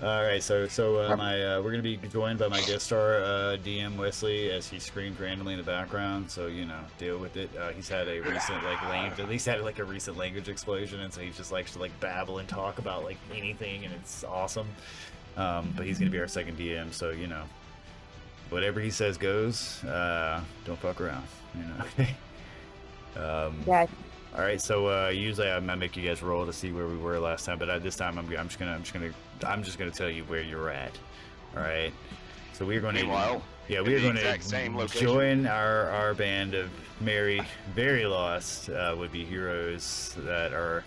All right, we're gonna be joined by my guest star, DM Wesley, as he screamed randomly in the background. So deal with it. He's had a recent language, at least had like a recent language explosion, and so he just likes to like babble and talk about like anything, and it's awesome. But he's gonna be our second DM, so whatever he says goes. Don't fuck around, Yeah, All right, so usually I make you guys roll to see where we were last time, but this time I'm just gonna tell you where you're at. All right. So we're going Meanwhile, yeah, in we're the going exact to same location. join our band of very lost would-be heroes that are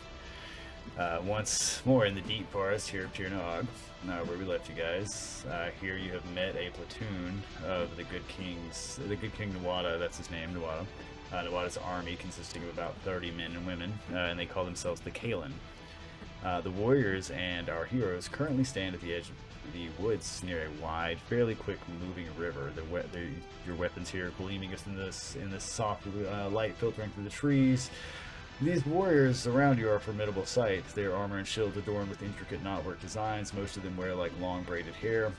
once more in the deep forest here of Tirnog, where we left you guys. Here you have met a platoon of the Good Kings, the Good King Nawada. That's his name, Nawada. Nawada's army consisting of about 30 men and women, and they call themselves the Kalen. The warriors and our heroes currently stand at the edge of the woods near a wide, fairly quick-moving river. Your weapons here gleaming in this soft light filtering through the trees. These warriors around you are a formidable sight. Their armor and shields adorned with intricate knotwork designs. Most of them wear like long braided hair.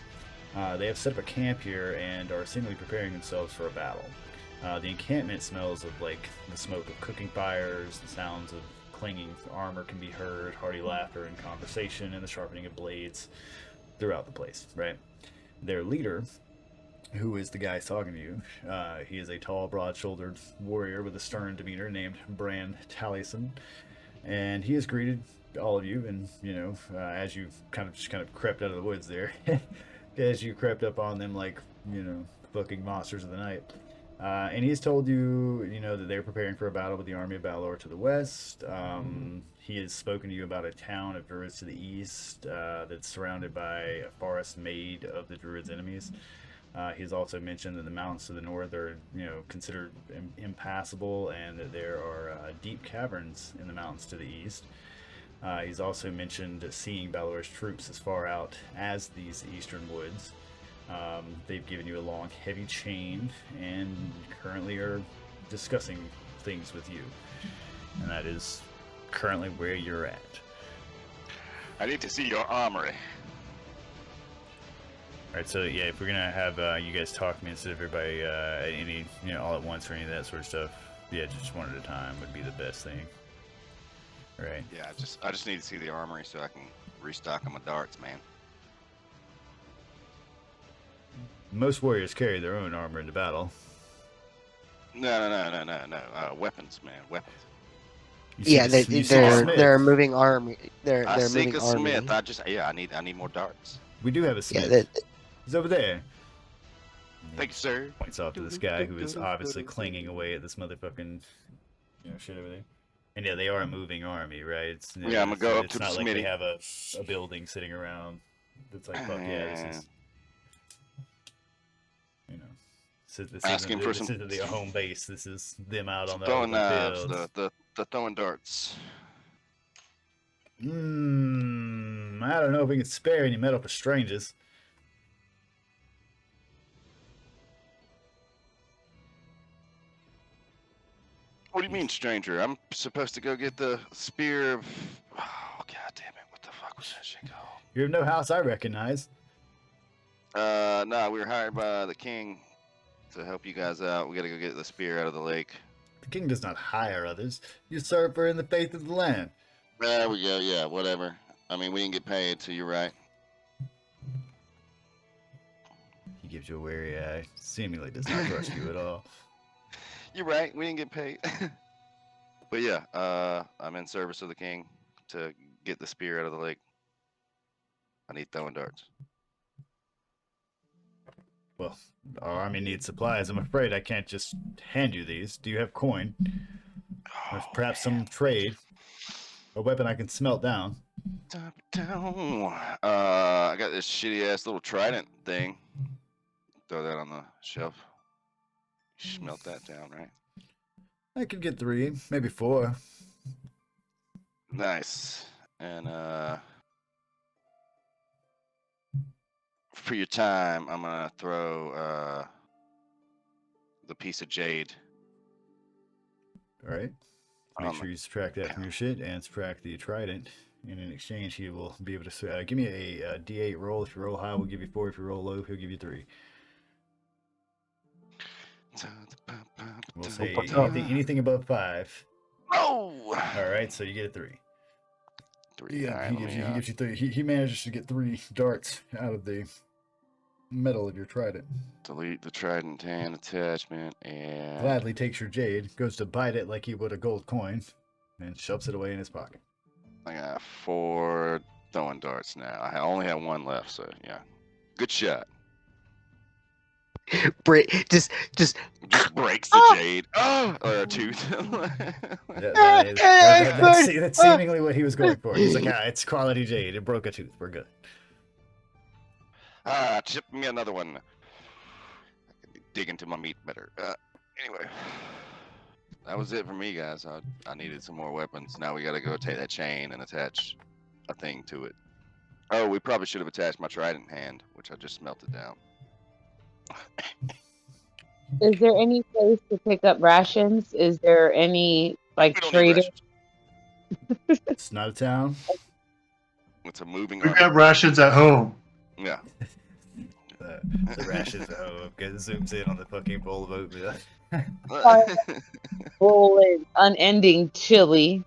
They have set up a camp here and are seemingly preparing themselves for a battle. The encampment smells of like the smoke of cooking fires, the sounds of clanging armor can be heard, hearty laughter and conversation, and the sharpening of blades throughout the place, right? Their leader, who is the guy talking to you, he is a tall, broad-shouldered warrior with a stern demeanor named Bran Taliesin, and he has greeted all of you, and as you kind of crept out of the woods there, as you crept up on them like fucking monsters of the night. And he's told you, that they're preparing for a battle with the army of Balor to the west. He has spoken to you about a town of druids to the east that's surrounded by a forest made of the druids' enemies. He's also mentioned that the mountains to the north are, considered impassable, and that there are deep caverns in the mountains to the east. He's also mentioned seeing Balor's troops as far out as these eastern woods. They've given you a long, heavy chain, and currently are discussing things with you. And that is currently where you're at. I need to see your armory. Alright, so yeah, if we're gonna have you guys talk to me instead of everybody all at once or any of that sort of stuff, yeah, just one at a time would be the best thing. Right. Yeah, I just need to see the armory so I can restock on my darts, man. Most warriors carry their own armor into battle. No. Weapons, man, weapons. yeah, they're a moving army. They're I seek moving a army. smith. I need more darts. We do have a smith. Yeah, He's over there. Thank you, sir. Points off to this guy who is obviously clinging away at this motherfucking shit over there. And yeah, they are a moving army, right? It's, I'm gonna go up to the It's not like smitty. they have a building sitting around that's like, fuck yeah, this is, this Asking for this isn't the home base. This is them out on the throwing open knives, fields. the throwing darts. I don't know if we can spare any metal for strangers. What do you mean, stranger? I'm supposed to go get the spear of... Oh, god damn it. What the fuck was that shit called? You're of no house I recognize. No, we were hired by the king to help you guys out. We gotta go get the spear out of the lake. The king does not hire others. You serve her in the faith of the land. There we go, yeah, whatever. I mean, we didn't get paid, so you're right. He gives you a wary eye. Seemingly does not trust you at all. You're right, we didn't get paid. But yeah, I'm in service of the king to get the spear out of the lake. I need throwing darts. Well, our army needs supplies. I'm afraid I can't just hand you these. Do you have coin? Or perhaps some trade? A weapon I can smelt down. I got this shitty ass little trident thing. Throw that on the shelf. Smelt that down, right? I could get 3, maybe 4. Nice. And for your time, I'm gonna throw the piece of jade. All right. Make sure you subtract that from your shit and subtract the trident. and in exchange, he will be able to give me a D8 roll. If you roll high, we'll give you 4. If you roll low, he'll give you 3. We'll say anything above 5. Oh! All right, so you get a 3. 3. Yeah, All right, he gives you 3. He manages to get 3 darts out of the metal of your trident. Delete the trident hand attachment and Gladly takes your jade, goes to bite it like he would a gold coin, and shoves it away in his pocket. I got 4 throwing darts now. I only have 1 left, so yeah. Good shot. Just breaks the jade. Oh, or a tooth. That's seemingly what he was going for. He's like, it's quality jade. It broke a tooth. We're good. Chip me another one. I can dig into my meat better. Anyway, that was it for me, guys. I needed some more weapons. Now we got to go take that chain and attach a thing to it. Oh, we probably should have attached my trident hand, which I just melted down. Is there any place to pick up rations? Is there any trader? It's not a town. It's a moving. We've got rations at home. Yeah. The rations at home. Zooms in on the fucking bowl of oatmeal. Bowl and unending chili.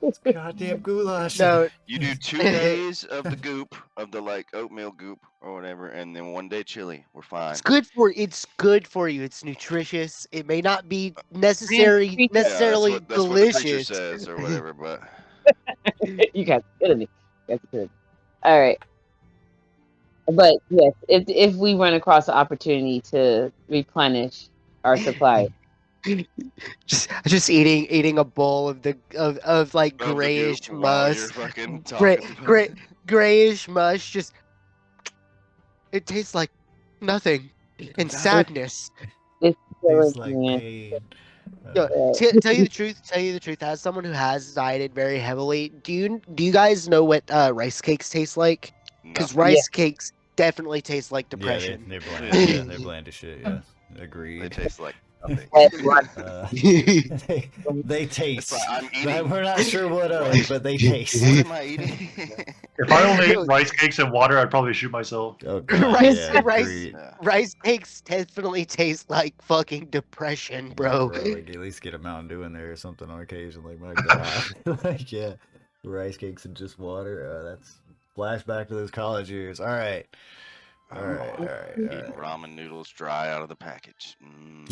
It's goddamn goulash. no. You do 2 days of the goop, of the oatmeal goop or whatever, and then 1 day chili. We're fine. It's good for you. It's nutritious. It may not be necessarily That's delicious. what the preacher says or whatever, but You guys are good at me. All right. But yes, if we run across an opportunity to replenish our supply. just eating a bowl of grayish mush. Grayish mush. Just it tastes like nothing and sadness. It's Tastes like pain. Tell you the truth, as someone who has dieted very heavily, do you guys know what rice cakes taste like? Because rice cakes definitely taste like depression. Yeah, they're bland. Yeah, they're bland as shit. Yeah, agreed. they taste like nothing. They taste. I'm eating. We're not sure what of, but they taste. What am I eating? If I only ate rice cakes and water, I'd probably shoot myself. Oh, God, rice cakes definitely taste like fucking depression, bro. At least get a Mountain Dew in there or something on occasion. My God. Rice cakes and just water. That's flashback to those college years. All right. Eating ramen noodles dry out of the package.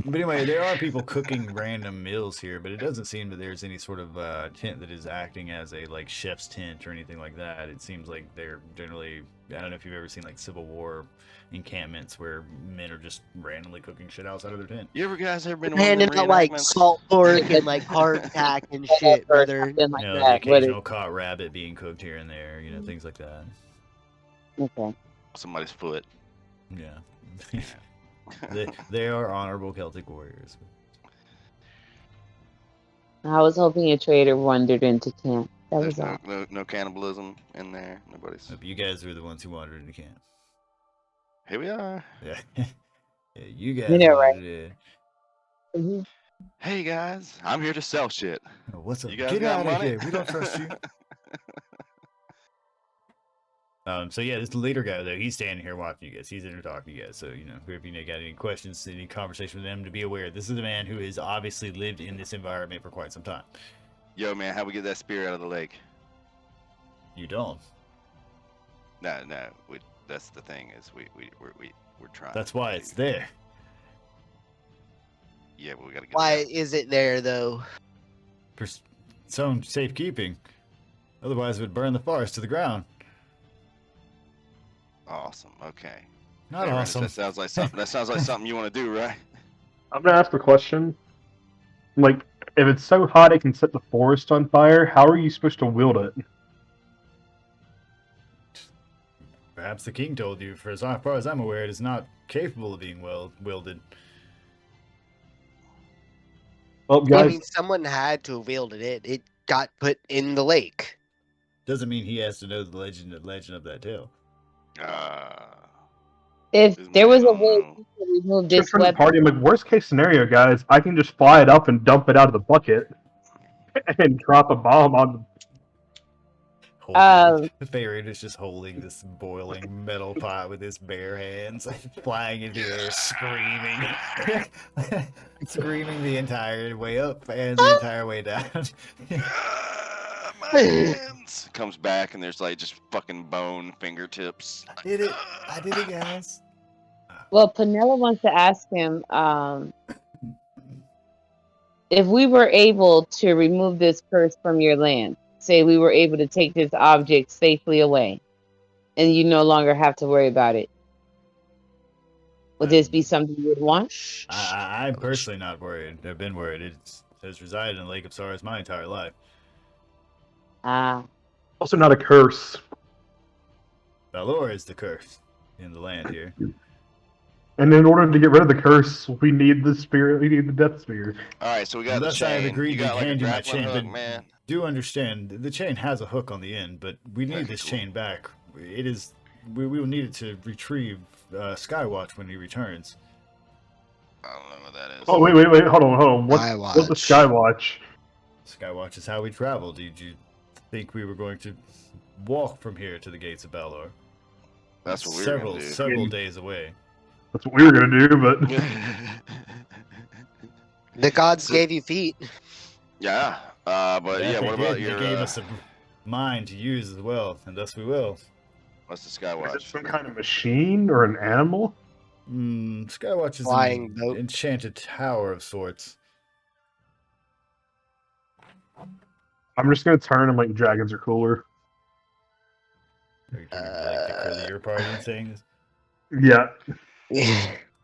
But anyway, there are people cooking random meals here, but it doesn't seem that there's any sort of tent that is acting as a chef's tent or anything like that. It seems like they're generally, I don't know if you've ever seen Civil War encampments where men are just randomly cooking shit outside of their tent. You ever guys ever been handing out salt pork and hardtack and shit, brother? The occasional caught rabbit being cooked here and there, things like that. Okay. Somebody's foot. Yeah. they are honorable Celtic warriors. I was hoping a trader wandered into camp. That was all. No cannibalism in there. Nobody's. You guys were the ones who wandered into camp. Here we are. Yeah. You guys wandered in. Mm-hmm. Hey guys, I'm here to sell shit. Oh, what's up? You guys Get got out of money? here. We don't trust you. So yeah, this leader guy though, he's standing here watching you guys. He's in there talking to you guys. So if you got any questions, any conversation with them, to be aware, this is a man who has obviously lived in this environment for quite some time. Yo, man, how we get that spear out of the lake? You don't. No. That's the thing is we're trying. That's why it's there. Yeah, but we gotta get. Why is it there though? For its own safekeeping. Otherwise, it would burn the forest to the ground. Awesome. Okay. Not awesome. That sounds like something you want to do, right? I'm gonna ask a question. If it's so hot it can set the forest on fire, how are you supposed to wield it? Perhaps the king told you. For as far as I'm aware, it is not capable of being wielded. Well, guys, I mean, someone had to have wielded it. It got put in the lake. Doesn't mean he has to know the legend of that tale. If there was a way to remove this from the weapon, party, worst case scenario, guys, I can just fly it up and dump it out of the bucket and drop a bomb on The Feyreid is just holding this boiling metal pot with his bare hands, flying into the air, screaming, screaming the entire way up and the entire way down. My hands! Comes back and there's like just fucking bone fingertips. I did it, guys. Well, Penella wants to ask him if we were able to remove this curse from your land. Say we were able to take this object safely away, and you no longer have to worry about it. Would this be something you would want? I'm personally not worried. I've been worried. It has resided in Lake of Sorrows my entire life. Also not a curse. Valor is the curse in the land here. And in order to get rid of the curse, we need the spirit. We need the death spear. All right, so we got Unless the chain. I have agreed you to got like a hand you my grappling chain, hook, but man. do understand the chain has a hook on the end, but we need this chain back. It is we will need it to retrieve Skywatch when he returns. I don't know what that is. Oh wait, hold on. What's the Skywatch? Skywatch is how we travel. Did you think we were going to walk from here to the gates of Balor? That's what we were gonna do. Several days away. That's what we were gonna do, but The gods gave you feet. yeah, but yeah, what about your? They gave us a mind to use as well, and thus we will. What's the is Skywatch? it some kind of machine or an animal? Skywatch is Flying an boat. enchanted tower of sorts. I'm just gonna turn and like dragons are cooler. Are you like the courier party and saying this? Yeah.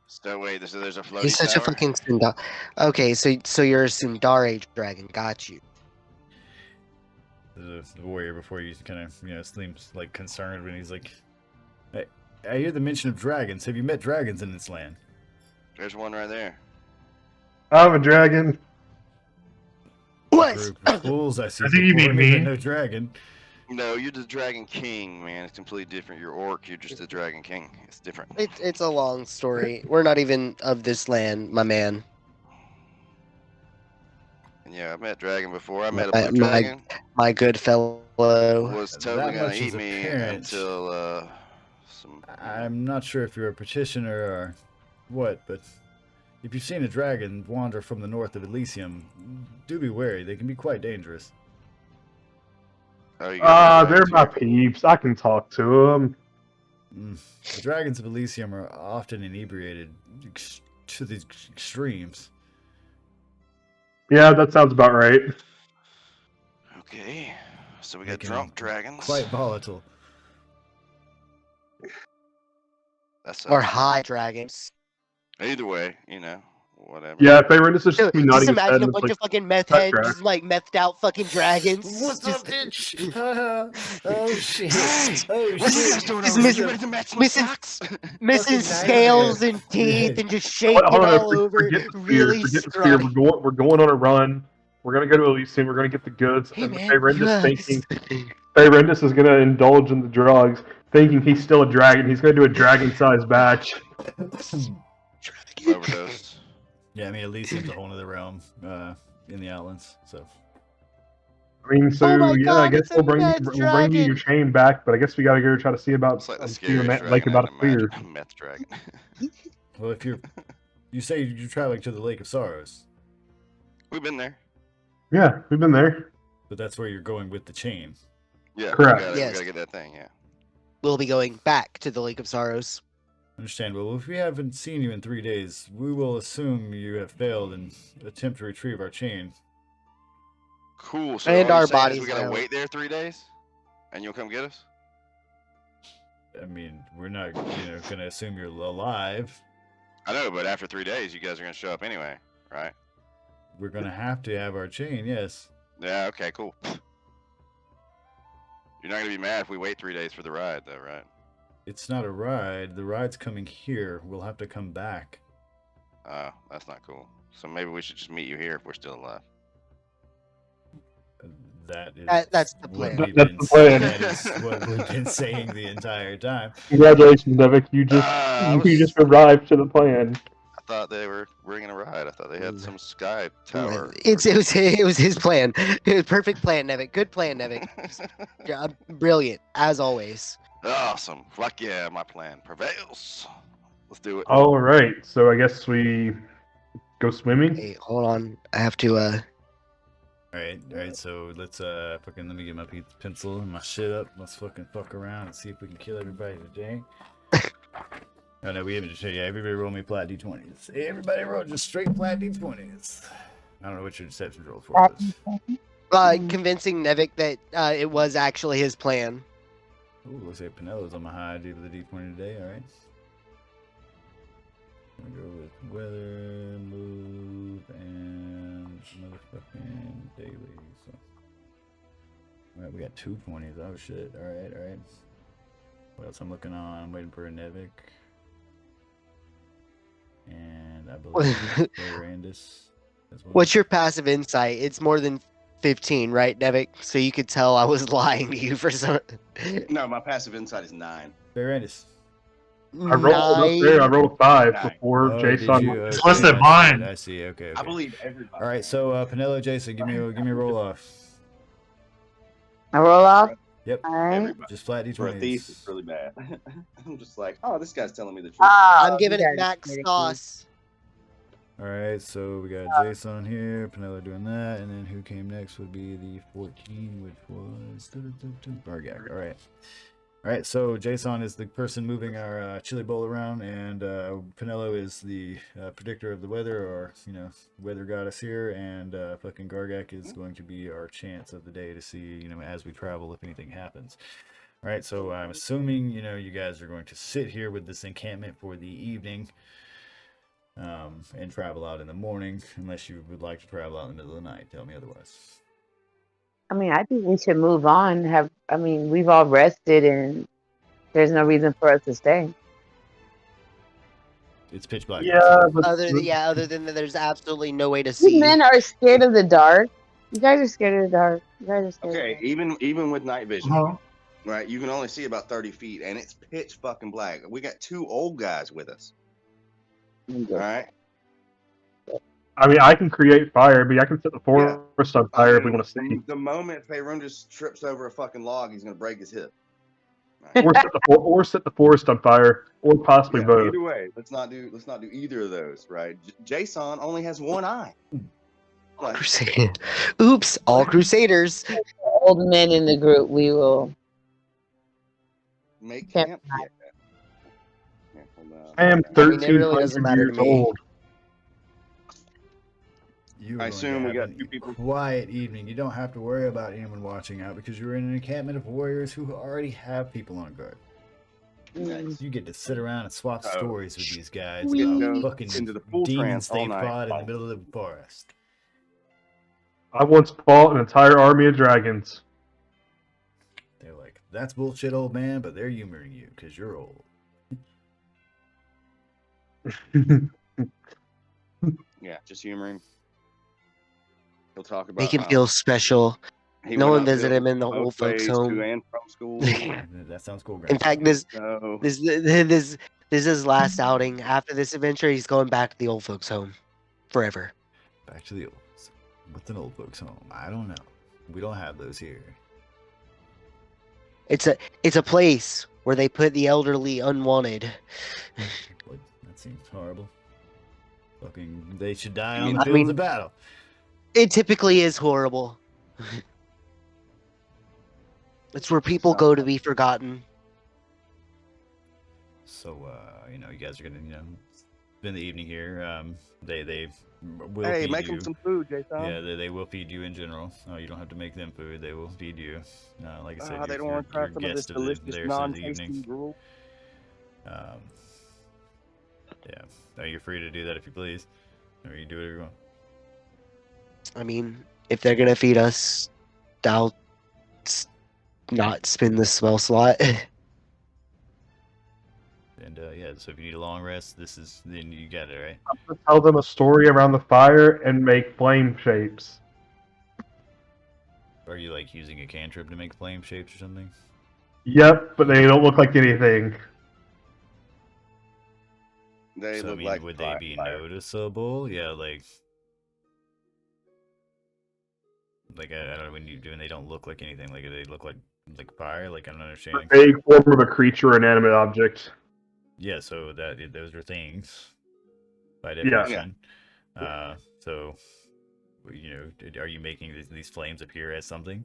So wait, there's a floating He's such tower? a fucking Sundar. Okay, so you're a Sundari dragon. Got you. The warrior before you kind of seems like concerned when he's like, I hear the mention of dragons. Have you met dragons in this land? There's one right there. I'm a dragon. What? Group of fools, I see. I think you before mean me, but me. No dragon. No, you're the Dragon King, man. It's completely different. You're orc. You're just the Dragon King. It's different. It's a long story. We're not even of this land, my man. And yeah, I met dragon before. I met a blue My dragon. my good fellow. Was totally That gonna much eat is me apparent. until some. I'm not sure if you're a petitioner or what, but if you've seen a dragon wander from the north of Elysium, do be wary. They can be quite dangerous. Oh, you got They're my peeps. I can talk to them. The dragons of Elysium are often inebriated to the extremes. Yeah, that sounds about right. Okay, so we They got can drunk be dragons. Quite volatile. That's Or high dragons. either way, whatever. Yeah, if they were just Dude, me just nodding his head, imagine a it's bunch like, of fucking meth That's heads, right. just like methed out fucking dragons. What's just, up, bitch? Oh shit! Hey, Oh what's shit! this doing Just over? miss- You ready to match my missing- socks? missing Fucking scales nightmare. and teeth and just shaking hold on, all over. forget the spear. Really Forget the spear. scrawny. We're going on a run. We're gonna go to Elysium. We're gonna get the goods. Hey and man, Fayrendis yes. thinking Fayrendis is gonna indulge in the drugs, thinking he's still a dragon. He's gonna do a dragon-sized batch. Overdose. Yeah, I mean, Elysium's a whole other realm in the Outlands, so. I mean, so Oh my yeah, I God, guess it's a meth we'll bring you dragon. your chain back, but I guess we gotta go try to see about It's like the seeing scariest that lake dragon about I a can spear. imagine. Meth dragon. Well, if you say you're traveling to the Lake of Sorrows, We've been there. Yeah, we've been there. but that's where you're going with the chain. Yeah, Correct. We Yes. gotta get that thing. Yeah. We'll be going back to the Lake of Sorrows. Understand? Well, if we haven't seen you in 3 days, we will assume you have failed and attempt to retrieve our chain. Cool. So And all our you're saying is bodies we gotta now. wait there 3 days, and you'll come get us. I mean, we're not, gonna assume you're alive. I know, but after 3 days, you guys are gonna show up anyway, right? We're gonna have to have our chain, yes. Yeah. Okay. Cool. You're not gonna be mad if we wait 3 days for the ride, though, right? It's not a ride. The ride's coming here. We'll have to come back. Oh, that's not cool. So maybe we should just meet you here if we're still alive. That is That's the what plan. we've That's been- the plan. That is what we've been saying the entire time. Congratulations, Devik. You I you was- just arrived to the plan. I thought they were bringing a ride. I thought they had some sky tower. It was his plan. It was perfect plan, Nevik. Good plan, Nevik. Brilliant as always. Awesome. Fuck yeah, my plan prevails. Let's do it. All right, so I guess we go swimming. Hey, hold on. I have to. Alright, so let's fucking let me get my pencil and my shit up. Let's fucking fuck around and see if we can kill everybody today. Oh no, we haven't just yeah, everybody roll me flat D20s. Everybody roll just straight flat D20s. I don't know what your deception roll for was. Convincing Nevik that it was actually his plan. Ooh, looks like Penelo's on my high due to the D20 today, alright. I'm gonna go with weather, move, and motherfucking daily. So, alright, we got 2 20s. Oh shit! Alright. What else I'm looking on? I'm waiting for a Nevik, and I believe Randus. What's your passive insight? It's more than 15, right, Nevik? So you could tell I was lying to you for some. No, my passive insight is 9. Randus. I rolled up there. I rolled 5 Nine. before Jason. It's less than mine. I see. Okay. I believe everybody. All right, so Penelo, Jason, give me a roll off. I roll off. Yep. All right. Everybody. Just flat D20s. For a thief, it's really bad. I'm just like, oh, this guy's telling me the truth. I'm giving you it guys max made it sauce. All right, so we got Jason here, Penelo doing that, and then who came next would be the 14, which was Gargak. All right, so Jason is the person moving our chili bowl around, and Penelo is the predictor of the weather, or weather goddess here, and fucking Gargak is going to be our chance of the day to see, as we travel if anything happens. All right, so I'm assuming you guys are going to sit here with this encampment for the evening. And travel out in the morning, unless you would like to travel out in the middle of the night. Tell me otherwise. I mean, I think we should move on. We've all rested, and there's no reason for us to stay. It's pitch black. Yeah, but Other than that, there's absolutely no way to see. You men are scared of the dark. You guys are scared of the dark. You guys are scared. Okay, even with night vision, Uh-huh. right? You can only see about 30 feet, and it's pitch fucking black. We got 2 old guys with us. All right. I mean, I can create fire, but I can set the forest on fire if we want to see. The moment Faerun just trips over a fucking log, he's gonna break his hip. Or set the forest on fire, or possibly both. Either way, let's not do either of those, right? Jason only has 1 eye. Like, Crusade. Oops! All Crusaders. Old men in the group, we will. make Camp camp. Yeah, hold on. I am it 13 really doesn't matter to years me. old. You I are assume going to we have got a 2 people. Quiet evening. You don't have to worry about anyone watching out because you're in an encampment of warriors who already have people on guard. Nice. You get to sit around and swap Oh, stories with these guys We about go fucking into the full demons trance all they night. fought in the middle of the forest. I once fought an entire army of dragons. They're like, that's bullshit, old man, but they're humoring you because you're old. Yeah, just humoring. He'll talk about. Make him feel special. he no went one uphill visited him in the both old folks' ways home. To and from school. That sounds cool, In fact, this So, is his last outing. After this adventure, he's going back to the old folks' home forever. Back to the old. What's an old folks' home? I don't know. We don't have those here. It's a place where they put the elderly unwanted. What? That seems horrible. Fucking, they should die I on mean- the I fields mean- of battle. It typically is horrible. It's where people go to be forgotten. So, you guys are gonna, spend the evening here. They will hey, feed make you. him some food, Jason. Yeah, they will feed you in general. You don't have to make them food; they will feed you. Like I said, They don't you're want to try you're some of this guest of delicious, theirs for the non-tasty evening. gruel. Yeah, no, you're free to do that if you please, or you do whatever you want. I mean, if they're gonna feed us, I'll not spin the spell slot. And yeah, so if you need a long rest, then you got it, right? I'm going to tell them a story around the fire and make flame shapes. Are you like using a cantrip to make flame shapes or something? Yep, but they don't look like anything. They So I look mean, like would they be fire. noticeable? Yeah, like I don't know when they don't look like anything. Like they look like fire. Like I'm not understanding. Vague form of a creature or inanimate object. Yeah, so those are things by Yeah. definition. So are you making these flames appear as something?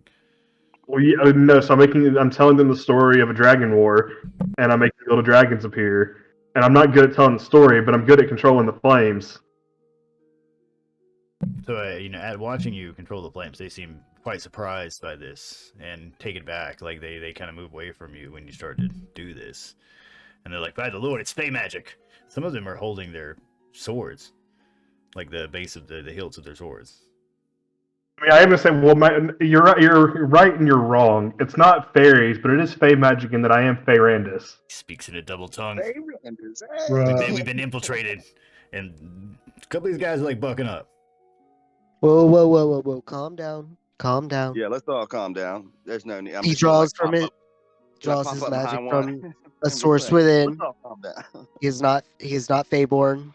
Well, yeah, no. So I'm telling them the story of a dragon war, and I'm making little dragons appear. And I'm not good at telling the story, but I'm good at controlling the flames. So at watching you control the flames, they seem quite surprised by this and take it back. Like they kind of move away from you when you start to do this, and they're like, "By the Lord, it's fey magic." Some of them are holding their swords, like the base of the hilts of their swords. I mean, I am gonna say, well, you're right. You're right, and you're wrong. It's not fairies, but it is fey magic, in that I am Feyrandis. He speaks in a double tongue. We've been infiltrated, and a couple of these guys are like bucking up. Whoa. Calm down. Calm down. Yeah, let's all calm down. There's no need. I'm He just gonna, draws pop from it. up- Draws pop his up magic behind from one. a I'm just source like, within. let's all calm down. He is not Feyborn.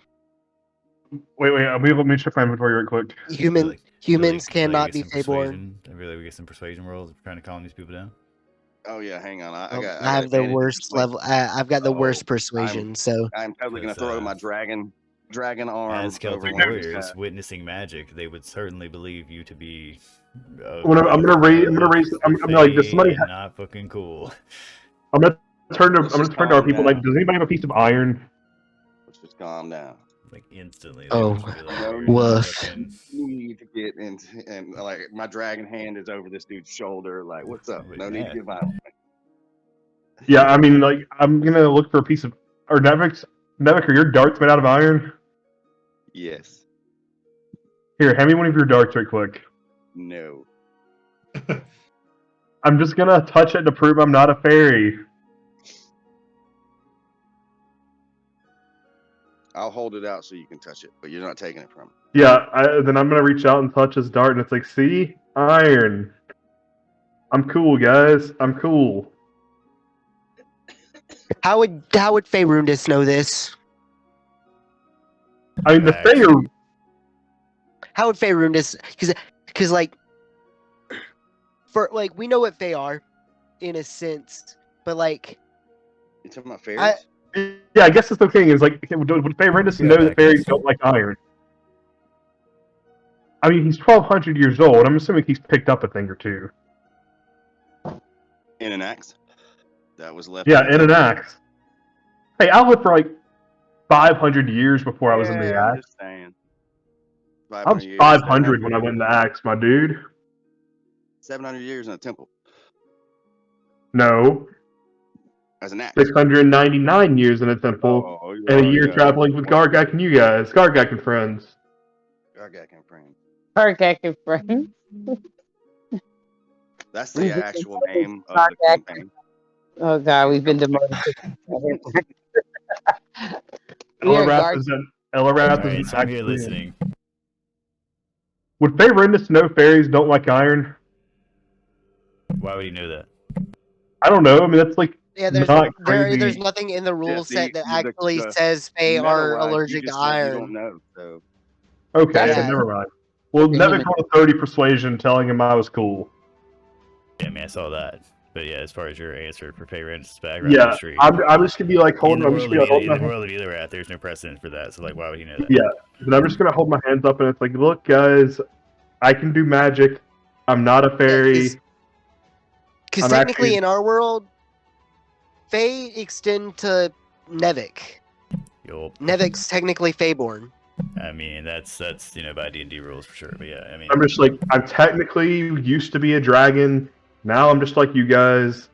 Wait. Let me check my inventory real quick. Humans Like, cannot be get some Feyborn. persuasion. I really we get some persuasion rolls trying to calm these people down. Oh yeah, hang on. I I got have the advantage in worst persuasion. level. I've got the worst Oh, persuasion. So I'm totally gonna throw my dragon arm As over Celtic one of these warriors guys. witnessing magic, they would certainly believe you to be. I'm gonna raise. I'm like, does somebody? Not fucking cool. I'm gonna turn to Let's I'm just gonna turn to our calm people. down. Like, does anybody have a piece of iron? Let's just calm down. Like instantly. Oh, would be like, no "You're not woof." fucking-" You need to get into, and like my dragon hand is over this dude's shoulder. Like, what's up? Wait, No need to man. get violent. Yeah, I mean, like, I'm gonna look for a piece of. Or Nevik, are your darts made out of iron? Yes. Here, hand me one of your darts right quick. No. I'm just gonna touch it to prove I'm not a fairy. I'll hold it out so you can touch it, but you're not taking it from me. Yeah, then I'm gonna reach out and touch his dart, and it's like, see, iron. I'm cool, guys. I'm cool. how would Feyrundis know this? I mean, the Facts. fae are. How would Feyrundis? Because like, we know what Fey are, in a sense, but like, You talking about fairies? Yeah, I guess that's the thing. Is like, would Feyrandis Yeah, know that that fairies makes don't like iron? I mean, he's 1,200 years old. I'm assuming he's picked up a thing or two. In an axe that was left. Yeah, in an axe. Hey, I lived for like 500 years before I was in the I'm axe. just saying. I was 500 years, 500 when I went in the axe, my dude. 700 years in a temple No, as an axe. 699 years in a temple, and a year traveling with Gargak and you guys. Gargak and friends. Gargak and friend. Park your friend. That's the actual name of the Gargak. campaign. Oh god, we've been demoted. Elorath is an Alright, Elorath so I'm here actually. listening. Would Feyrandis know fairies don't like iron? Why would he know that? I don't know. I mean, that's like there's not crazy. there's nothing in the rule set that the- actually the says Fey are Meta-wise, allergic you to just said You don't iron. know, so Okay, Yeah. then never mind. Well, The Nevik human. rolled a 30 persuasion, telling him I was cool. Yeah, I mean, I saw that. But yeah, as far as your answer for Feyrandis' background Yeah, history, I'm just gonna be like in holding. the I'm just world gonna of hold the my. world of Elorath, there's no precedent for that. So like, why would he know that? Yeah, but I'm just gonna hold my hands up, and it's like, look, guys, I can do magic. I'm not a fairy. Because I'm technically, actually- in our world, Fey extend to Nevik. Yup. Nevik's technically Feyborn. I mean, that's by D&D rules for sure. But yeah, I mean, I'm just like, I'm technically used to be a dragon. Now I'm just like you guys.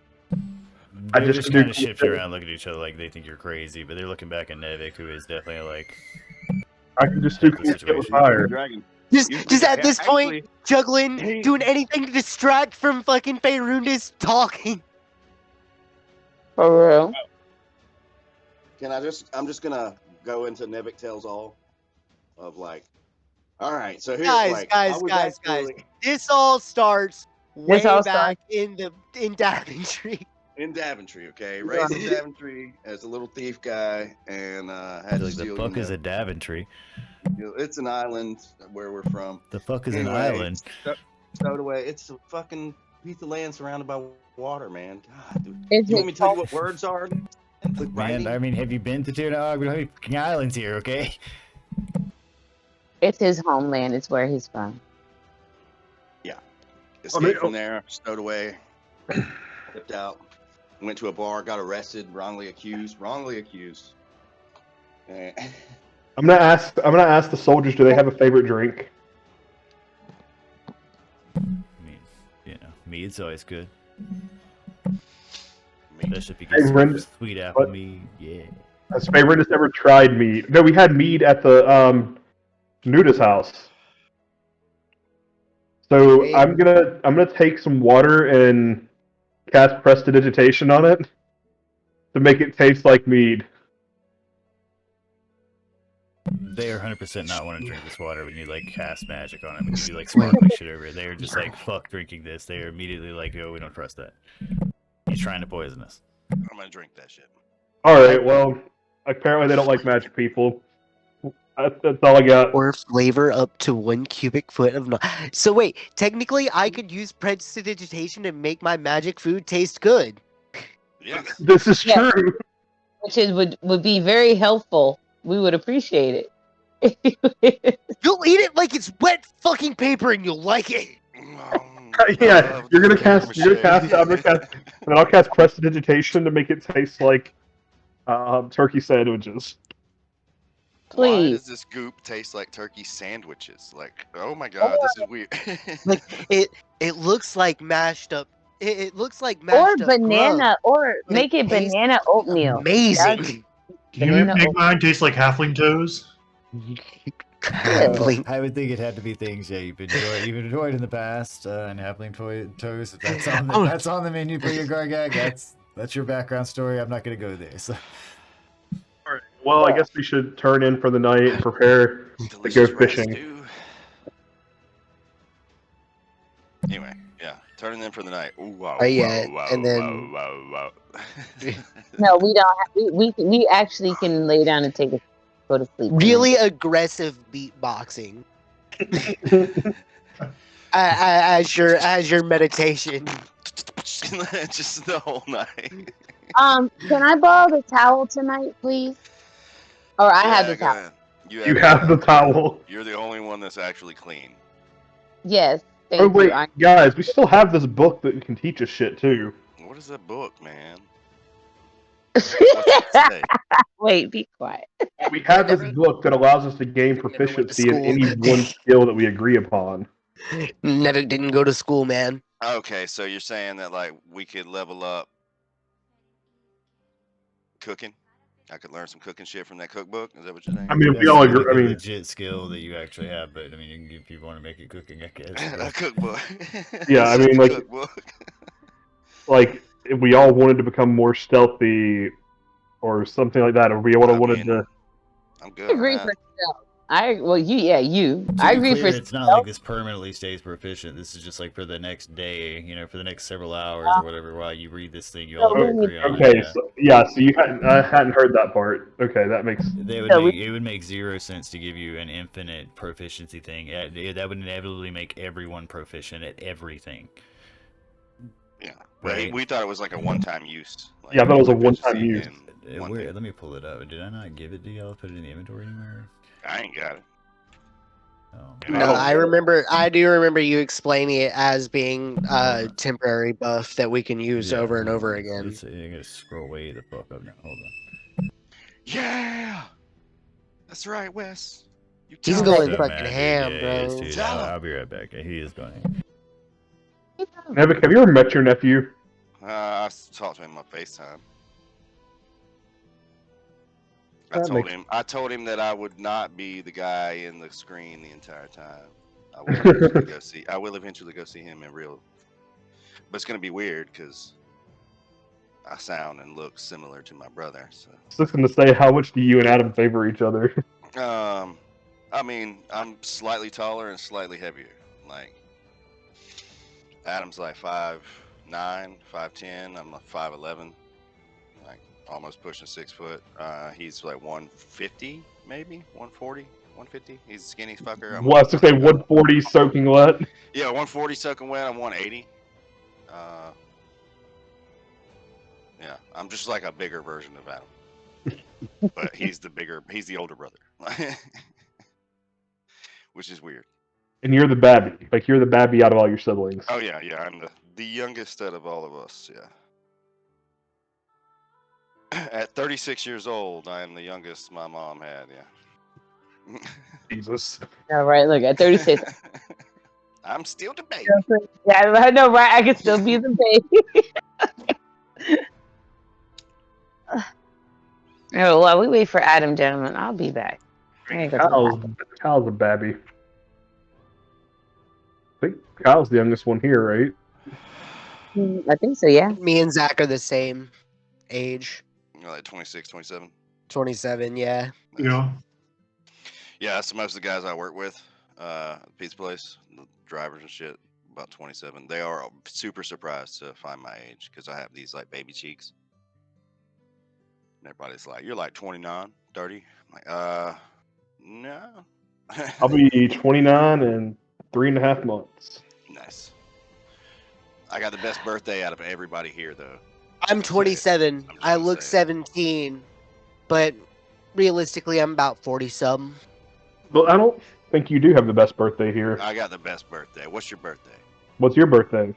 I they're just just do kind of cool shifting things. around, looking at each other like they think you're crazy. But they're looking back at Nevik, who is definitely like, I can just do That's the cool shit with situation. fire. dragon. Just You- at this point, actually- juggling, Hey. doing anything to distract from fucking Feyrundis talking. For real. I'm just gonna go into Nevik Tells All of like, all right, so here's Guys, like, guys, I was guys. actually- This all starts way all back in Daventry. in Daventry, okay? Raised in Daventry as a little thief guy, and had to Like the steal. fuck is a Daventry? It's an island where we're from. The fuck is an Anyway, island? Stowed away. It's a fucking piece of land surrounded by water, man. God, dude. It's You want me to tell you his what words are? With Man, writing? I mean, have you been to Tiernog? We don't have any fucking islands here, okay? it's his homeland. It's where he's from. Escaped from there, stowed away, flipped out, went to a bar, got arrested, wrongly accused. Eh, I'm gonna ask the soldiers. Do they have a favorite drink? I mean, you know, mead's always good. Especially if you Hey, get Brenda, some sweet apple what? mead. Yeah. Has favorite has ever tried mead? No, we had mead at the Nuda's house. So Hey. I'm gonna take some water and cast prestidigitation on it to make it taste like mead. They are 100% not want to drink this water when you like cast magic on it because you like sparkling shit over it. They are just like, fuck drinking this. They are immediately like, yo, we don't trust that. He's trying to poison us. I'm gonna drink that shit. All right. Well, apparently they don't like magic people. That's all I got. Or flavor up to 1 cubic foot of. So wait, technically, I could use prestidigitation to make my magic food taste good. Yes. This is Yeah. true. Which would be very helpful. We would appreciate it. You'll eat it like it's wet fucking paper, and you'll like it. Yeah, you're gonna cast. And I'll cast prestidigitation to make it taste like turkey sandwiches. Why Please. does this goop taste like turkey sandwiches? Like, oh my god, this is weird. Like it looks like mashed up. It looks like Or mashed up banana, grub, or but make it tastes banana oatmeal. amazing. Can you Banana make oat- mine taste like halfling toes? Halfling. I would think it had to be things you've enjoyed in the past, and halfling toes. If that's on the, that's on the menu for your Gargag. That's your background story. I'm not gonna go there. So. All right. Well, I guess we should turn in for the night and prepare to go Delicious rice fishing. stew. Anyway, yeah, turning in for the night. Ooh, wow, Yeah, wow, and then- wow. No, we don't. We actually can lay down and go to sleep. Really aggressive beatboxing. As your meditation. Just the whole night. Can I borrow the towel tonight, please? Or I have the go towel. ahead. You have the towel. You're the only one that's actually clean. Yes. Thank Oh wait, you. guys, we still have this book that can teach us shit too. What is that book, man? What's it say? Wait, be quiet. We have this Never- book that allows us to gain never went to proficiency in school. any one skill that we agree upon. Never didn't go to school, man. Okay, so you're saying that like we could level up cooking? I could learn some cooking shit from that cookbook. Is that what you're saying? I mean, That's we all like agree. a I mean, legit skill that you actually have, but I mean, if you want to make it cooking, I guess. a but- cookbook. Yeah, I It's just mean, a like- cookbook. like if we all wanted to become more stealthy or something like that, or we all I wanted mean, to. I'm I good. On agree that. for stealth. You. To I be agree clear, for it's not stealth. like this permanently stays proficient. This is just like for the next day, for the next several hours or whatever. While you read this thing, you all So have to agree on it. Okay, Yeah. so you I hadn't heard that part. Okay, that makes. It would make zero sense to give you an infinite proficiency thing. That would inevitably make everyone proficient at everything. Yeah. Right. We thought it was like a one-time use. Like, Yeah, I thought it was a one-time proficiency use. in one Where, thing. let me pull it up. Did I not give it to y'all? Put it in the inventory anywhere? I ain't got it. Oh, No, No, Oh. I do remember you explaining it as being a temporary buff that we can use yeah, over and hold over on. again. I gotta scroll way the fuck up now. Hold on. Yeah. That's right, Wes. You He's tell going me. fucking ham, yeah, bro. he is, dude. Tell him. I'll be right back. He is going. Nevik, have you ever met your nephew? I talked to him on FaceTime. I told him that I would not be the guy in the screen the entire time. I will eventually go see him in real. But it's gonna be weird because I sound and look similar to my brother. So Just going to say, how much do you and Adam favor each other? I mean, I'm slightly taller and slightly heavier. Like Adam's like 5'10", 5'9", 5'10". I'm a 5'11", like almost pushing 6 foot. He's like 150, maybe 140, 150. He's a skinny fucker. Well, I was to say 140 soaking wet. Yeah, 140 soaking wet. I'm 180. Yeah, I'm just like a bigger version of Adam, but he's the older brother, which is weird. And you're the babby. Like, you're the babby out of all your siblings. Oh yeah, I'm the youngest out of all of us. Yeah. At 36 years old, I am the youngest my mom had. Yeah. Jesus. All right, look, at 36. I'm still the baby. Yeah, I know, right? I can still be the baby. Oh, while we wait for Adam, gentlemen, I'll be back. Kyle's a babby. I think Kyle's the youngest one here, right? I think so, yeah. Me and Zach are the same age. You're like 26, 27. 27, yeah. Yeah. Yeah, that's most of the guys I work with. The pizza place, the drivers and shit, about 27. They are super surprised to find my age because I have these like baby cheeks. And everybody's like, "You're like 29, 30." I'm like, no. I'll be 29 in 3.5 months. Nice. I got the best birthday out of everybody here, though. I'm 27. I look say it. 17, but realistically, I'm about 40-some. But I don't think you do have the best birthday here. I got the best birthday. What's your birthday? What's your birthday?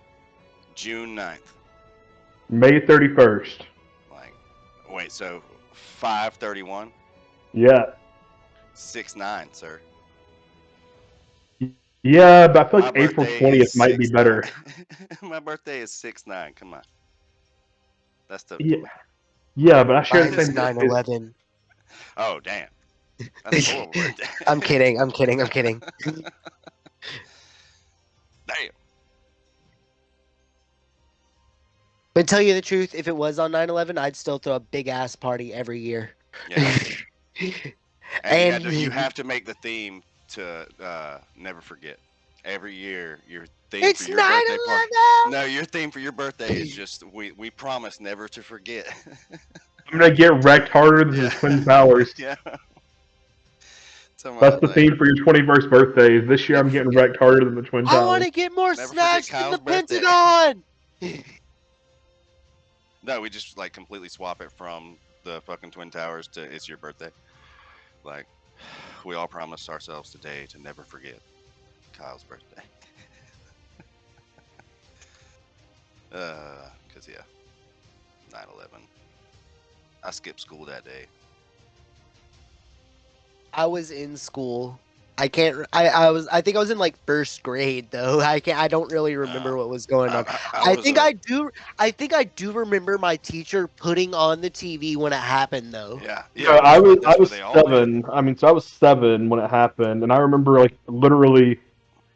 June 9th. May 31st. Like, wait, so 5/31? Yeah. 6/9, sir. Yeah, but I feel like My April birthday 20th is might be 6/9. better. My birthday is 6/9. Come on. That's the Yeah, but I share the Mine's same 9/11. Oh, damn. That's a horrible birthday. I'm kidding. Damn. But tell you the truth, if it was on 9/11, I'd still throw a big ass party every year. Yeah. And you have to make the theme to never forget. Every year, your theme It's for your birthday 9/11. party. No, your theme for your birthday is just we promise never to forget. I'm gonna get wrecked harder than the Twin Towers. Yeah. That's the theme for your 21st birthday. This year, I'm getting wrecked harder than the Twin Towers. I want to get more Never forget snatched than Kyle's the birthday. Pentagon. No, we just like completely swap it from the fucking Twin Towers to it's your birthday. Like, we all promised ourselves today to never forget Kyle's birthday. Cause yeah, 9/11. I skipped school that day. I was in school. I think I was in like first grade though. I don't really remember what was going on. I think I do remember my teacher putting on the TV when it happened though. Yeah. I was 7. I mean, so I was 7 when it happened, and I remember like literally,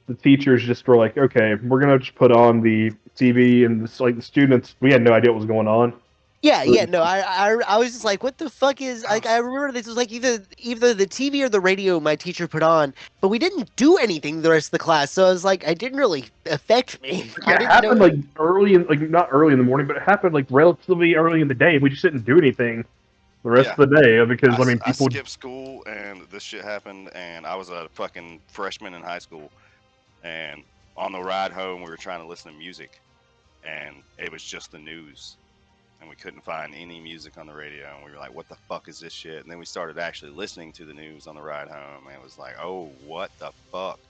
the teachers just were like, "Okay, we're gonna just put on the TV," and this, like the students, we had no idea what was going on. Yeah, no, I was just like, what the fuck is, like, I remember this was like either the TV or the radio my teacher put on, but we didn't do anything the rest of the class, so I was like, it didn't really affect me. Yeah, it happened like early in, like not early in the morning, but it happened like relatively early in the day. We just didn't do anything the rest of the day because I mean, people. I skipped school and this shit happened, and I was a fucking freshman in high school, and on the ride home we were trying to listen to music, and it was just the news. And we couldn't find any music on the radio, and we were like, what the fuck is this shit? And then we started actually listening to the news on the ride home, and it was like, oh, what the fuck?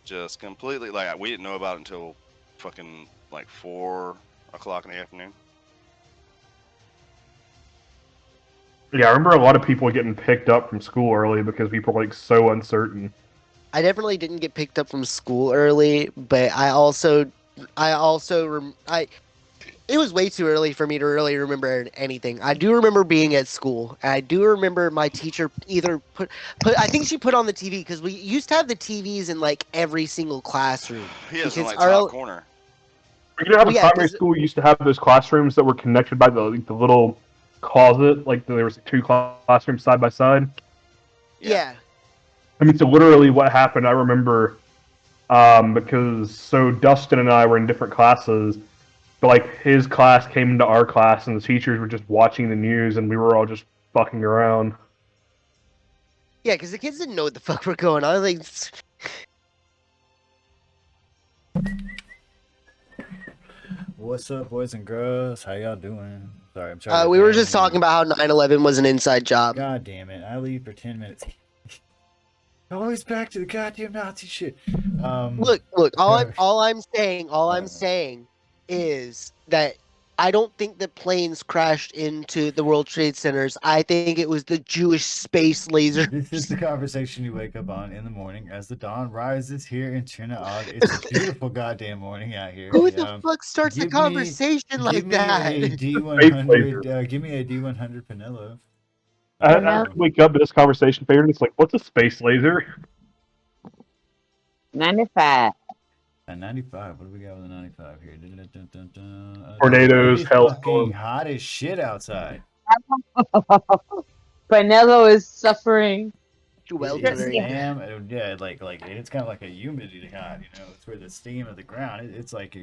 Just completely, like, we didn't know about it until fucking like 4 o'clock in the afternoon. Yeah, I remember a lot of people getting picked up from school early because people were like so uncertain. I definitely didn't get picked up from school early, but it was way too early for me to really remember anything. I do remember being at school. And I do remember my teacher either put I think she put on the TV because we used to have the TVs in like every single classroom. He has in like top corner. You know how the primary school used to have those classrooms that were connected by the little closet, like there was 2 classrooms side by side? Yeah. I mean, so literally what happened, I remember because so Dustin and I were in different classes. But like his class came into our class, and the teachers were just watching the news, and we were all just fucking around. Yeah, because the kids didn't know what the fuck were going on. Like, What's up, boys and girls? How y'all doing? Sorry, I'm trying. we were just talking about how 9/11 was an inside job. God damn it! I leave for 10 minutes. Always back to the goddamn Nazi shit. Look. All I'm saying is that I don't think the planes crashed into the World Trade Centers. I think it was the Jewish space laser. This is the conversation you wake up on in the morning as the dawn rises here in Trinidad. It's a beautiful goddamn morning out here. Who the fuck starts a conversation like that? Give me a D100 Pinello. I wake up to this conversation, and it's like, what's a space laser? 95. A 95. What do we got with a 95 here? Tornadoes, It's hailstorms. fucking hot as shit outside. Panello is suffering. Yeah, like it's kind of like a humidity hot, you know. It's where the steam of the ground. It's like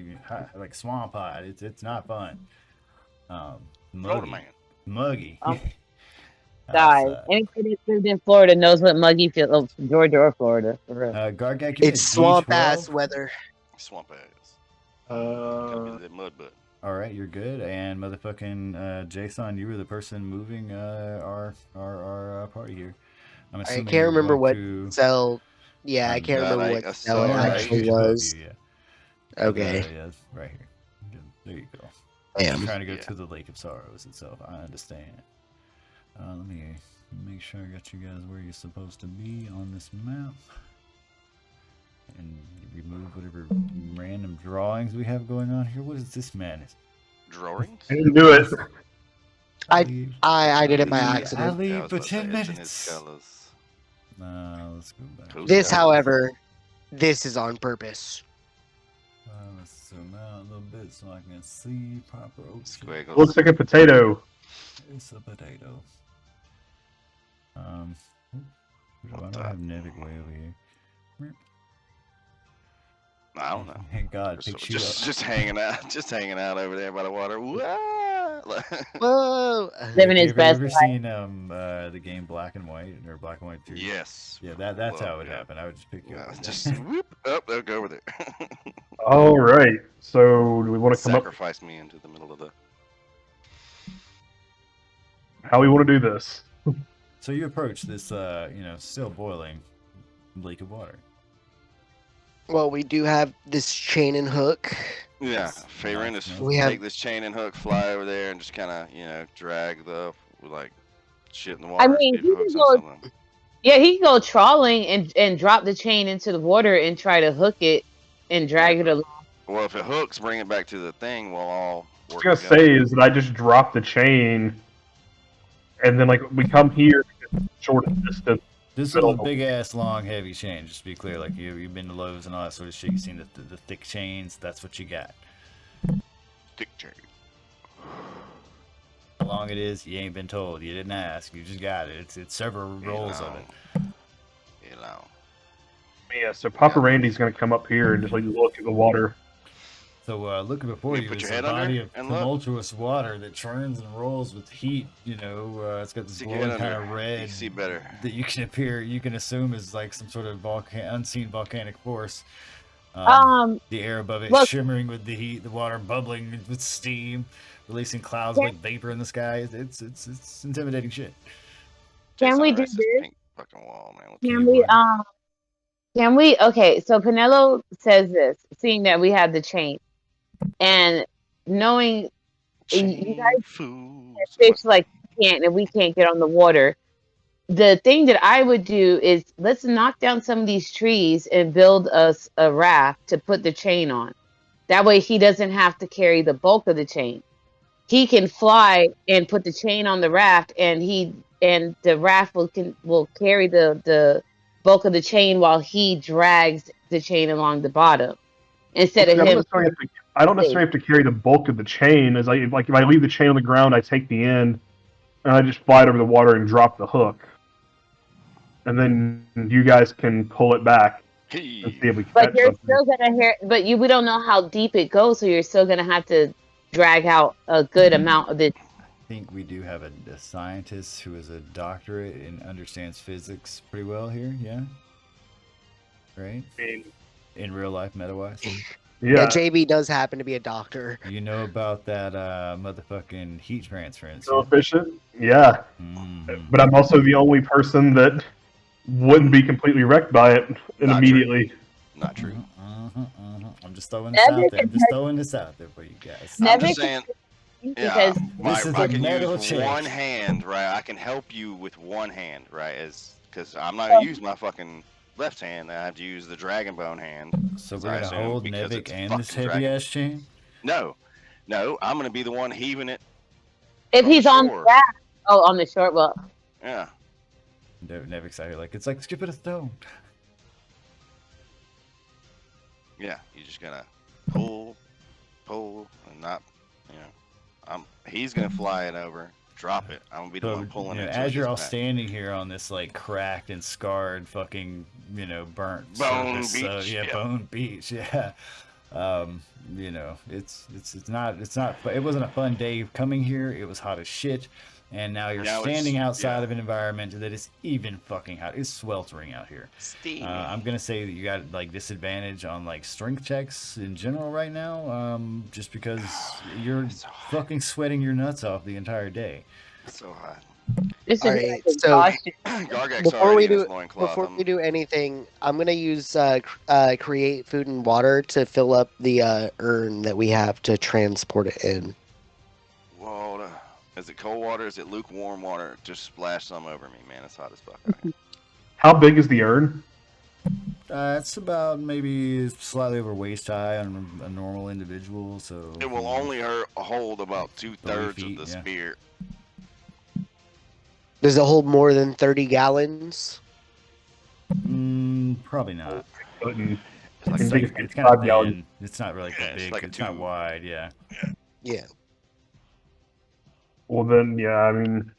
like swamp hot. It's not fun. Muggy. Die. Anybody that lived in Florida knows what muggy feels. Georgia or Florida, for real. Gargat, It's swamp ass weather. Swamp ass. Mud butt. All right, you're good. And motherfucking Jason, you were the person moving our party here. I'm I assuming can't remember you're what going to- cell. Yeah, I can't remember like what a cell it cell, right? actually Here's both of was. you, yeah. Okay. Yeah, right here. There you go. Damn. I'm trying to go Yeah. to the Lake of Sorrows itself. I understand. Let me make sure I got you guys where you're supposed to be on this map. And remove whatever random drawings we have going on here. What is this madness? Drawings? I didn't do it. I leave- did it by I accident. leave Yeah, I was for about to say, 10 it's in his minutes. colors. Let's go back. Cool. This, however, this is on purpose. Let's zoom out a little bit so I can see proper. Squiggles. Looks like a potato. It's a potato. Why What do the- I have Nevik way over here? I don't know. Thank God, So picks you up. just hanging out over there by the water. Wah! Whoa! Living his Have you best ever life. seen the game Black and White or Black and White 2? Yes. Yeah, that's how it would Yeah. happen. I would just pick you up. Just whoop up. They'll go over there. All right. So, do we want to come up? Sacrifice me into the middle of the. How we want to do this? So you approach this, still boiling lake of water. Well, we do have this chain and hook. Yeah, Nice. Faerun Nice. is We have- take this chain and hook, fly over there, and just kind of drag the like shit in the water. I mean, see if he it hooks can on go- something. Yeah, he can go trawling and drop the chain into the water and try to hook it and drag it along. Well, if it hooks, bring it back to the thing. We'll all What I work was together. gonna say is that I just drop the chain, and then like we come here, shortest distance. This is a big ass, long, heavy chain. Just to be clear, like you've been to Lowe's and all that sort of shit. You've seen the thick chains. That's what you got. Thick chain. How long it is, you ain't been told. You didn't ask. You just got it. It's several rolls of it. You know. Yeah. So Papa Randy's gonna come up here and just like look at the water. So looking before You you put is your a head under body it of and look. tumultuous water that churns and rolls with heat. It's got this Stick your head glowing kind under of it. red. You can see better. That you can assume is like some sort of unseen volcanic force. The air above it look- shimmering with the heat, the water bubbling with steam, releasing clouds like vapor in the sky. It's intimidating shit. Can we Jason do Rice's this? Pink fucking wall, man. What Can the- we okay, so Pinello says this, seeing that we have the chain and knowing you guys fools. fish like can't and we can't get on the water. The thing that I would do is let's knock down some of these trees and build us a raft to put the chain on. That way he doesn't have to carry the bulk of the chain. He can fly and put the chain on the raft and the raft will carry the bulk of the chain while he drags the chain along the bottom. Instead of him I don't necessarily have to carry the bulk of the chain. As if I leave the chain on the ground, I take the end and I just fly it over the water and drop the hook, and then you guys can pull it back. and Hey. see if we can But catch you're something. still gonna hear. But we don't know how deep it goes, so you're still gonna have to drag out a good amount of this. I think we do have a scientist who is a doctorate and understands physics pretty well here. Yeah. Right. In real life, meta-wise. Yeah, Yeah, JB does happen to be a doctor. You know about that motherfucking heat transference. so efficient. Yeah, Mhm. but I'm also the only person that wouldn't be completely wrecked by it and Not true. immediately. Not true. I'm just throwing this Never out there. I'm just throwing this out there for you guys. I'm Never just saying. Yeah, because This is I a can metal use change. one hand, right? I can help you with one hand, right? Because I'm not gonna use my fucking left hand. I have to use the dragon bone hand. So I we're gonna assume, hold because Nevik it's and this fucking heavy dragon. ass chain. No, I'm gonna be the one heaving it. if from the he's on shore. that, on the short, well, Yeah. Nevik's out here like it's like skipping a stone. Yeah, you're just gonna pull, and not, he's gonna fly it over, drop it. I'm gonna be the one pulling it. As you're all standing here on this like cracked and scarred fucking burnt Bone surface, beach, yeah. bone beach, yeah. It's not it wasn't a fun day coming here. It was hot as shit. And now you're standing outside of an environment that is even fucking hot. It's sweltering out here. Steamy. I'm gonna say that you got like disadvantage on like strength checks in general right now, just because you're fucking sweating your nuts off the entire day. It's so hot. this All is right, like so exhaustion. Gargax before already we in his do loincloth. before we do anything, I'm gonna use create food and water to fill up the urn that we have to transport it in. Whoa, is it cold water? Is it lukewarm water? Just splash some over me, man. It's hot as fuck out here. How big is the urn? It's about maybe slightly over waist high on a normal individual, so It will only hold about 2/3 of feet, the yeah. spear. Does it hold more than 30 gallons? Probably not. Couldn't. It's like I It's, think like, it's it's kind of 5 gallons. thin. It's not really that it's big. like a It's not tube. wide. Yeah. Yeah. Well, then, yeah, I mean,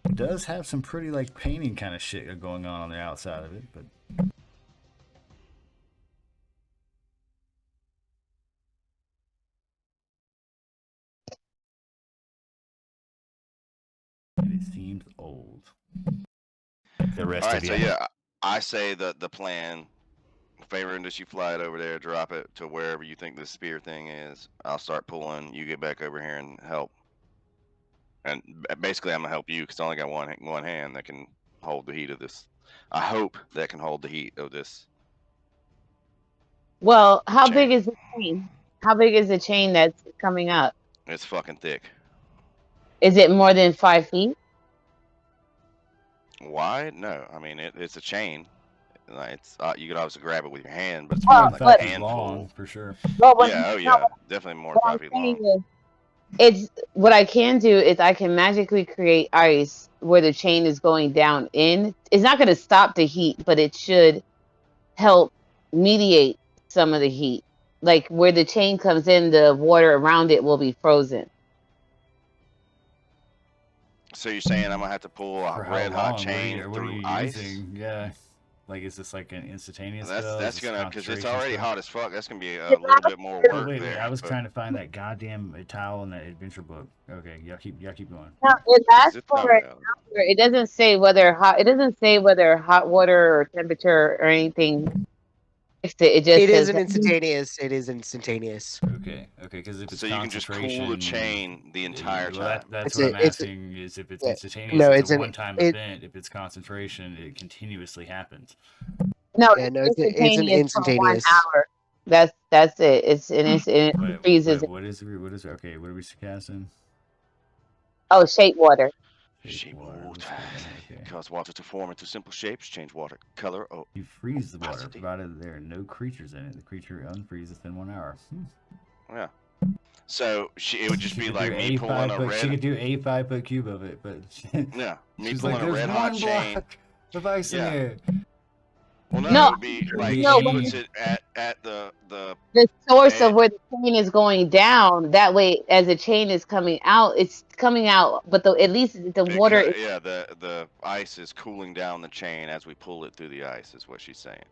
It does have some pretty like painting kind of shit going on the outside of it, but it seems old. The rest All of right, so you. yeah, I say the plan. Favor and you fly it over there, drop it to wherever you think this spear thing is. I'll start pulling. You get back over here and help. And basically, I'm gonna help you because I only got one hand that can hold the heat of this. I hope that can hold the heat of this. Well, how chain. big is the chain? How big is the chain that's coming up? It's fucking thick. Is it more than 5 feet? Wide? No, I mean it's a chain. It's you could obviously grab it with your hand, but it's Well, more like but- a 5 feet handful. long for sure. Well, what, Yeah, no, definitely more what than I'm 5 feet saying long. is, it's what I can do is I can magically create ice where the chain is going down in. It's not going to stop the heat, but it should help mediate some of the heat. Like where the chain comes in, the water around it will be frozen. So you're saying I'm gonna have to pull a For how red hot long? chain What are through you ice? using? Yeah. Like, is this like an instantaneous That's spell? that's Is this gonna because it's concentration already spell? hot as fuck. That's gonna be a little bit more Oh, work wait. there. I was but trying to find that goddamn towel in that adventure book. Okay, y'all keep going. No, it asks zip for cover it. out. It doesn't say whether hot. It doesn't say whether hot water or temperature or anything. It just It says is an that- instantaneous. It is instantaneous. Okay, because if it's So you can just concentration, pull the chain the entire well, time. that's It's what a- I'm it's a- asking is if it's yeah, instantaneous, no, it's it's a an- one-time it- event. If it's concentration, it continuously happens. No, Yeah, no, it's it's an instantaneous for 1 instantaneous. hour. That's it. It freezes. Wait, what is okay? What are we casting? Oh, shape water. Shape water. Okay. Cause water to form into simple shapes. Change water color. Oh, You freeze the water, Opacity. provided there are no creatures in it. The creature unfreezes in 1 hour. yeah. So it would just She be could like do me pulling a She red. could do a 5-foot cube of it, but Yeah, me she's pulling like, a "There's red one hot chain. block of ice Yeah. in here." Well, no, No, it would be like no, she when puts it at the The source Eh. of where the chain is going down. That way, as the chain is coming out, it's coming out. But at least the water. yeah, the ice is cooling down the chain as we pull it through the ice. Is what she's saying.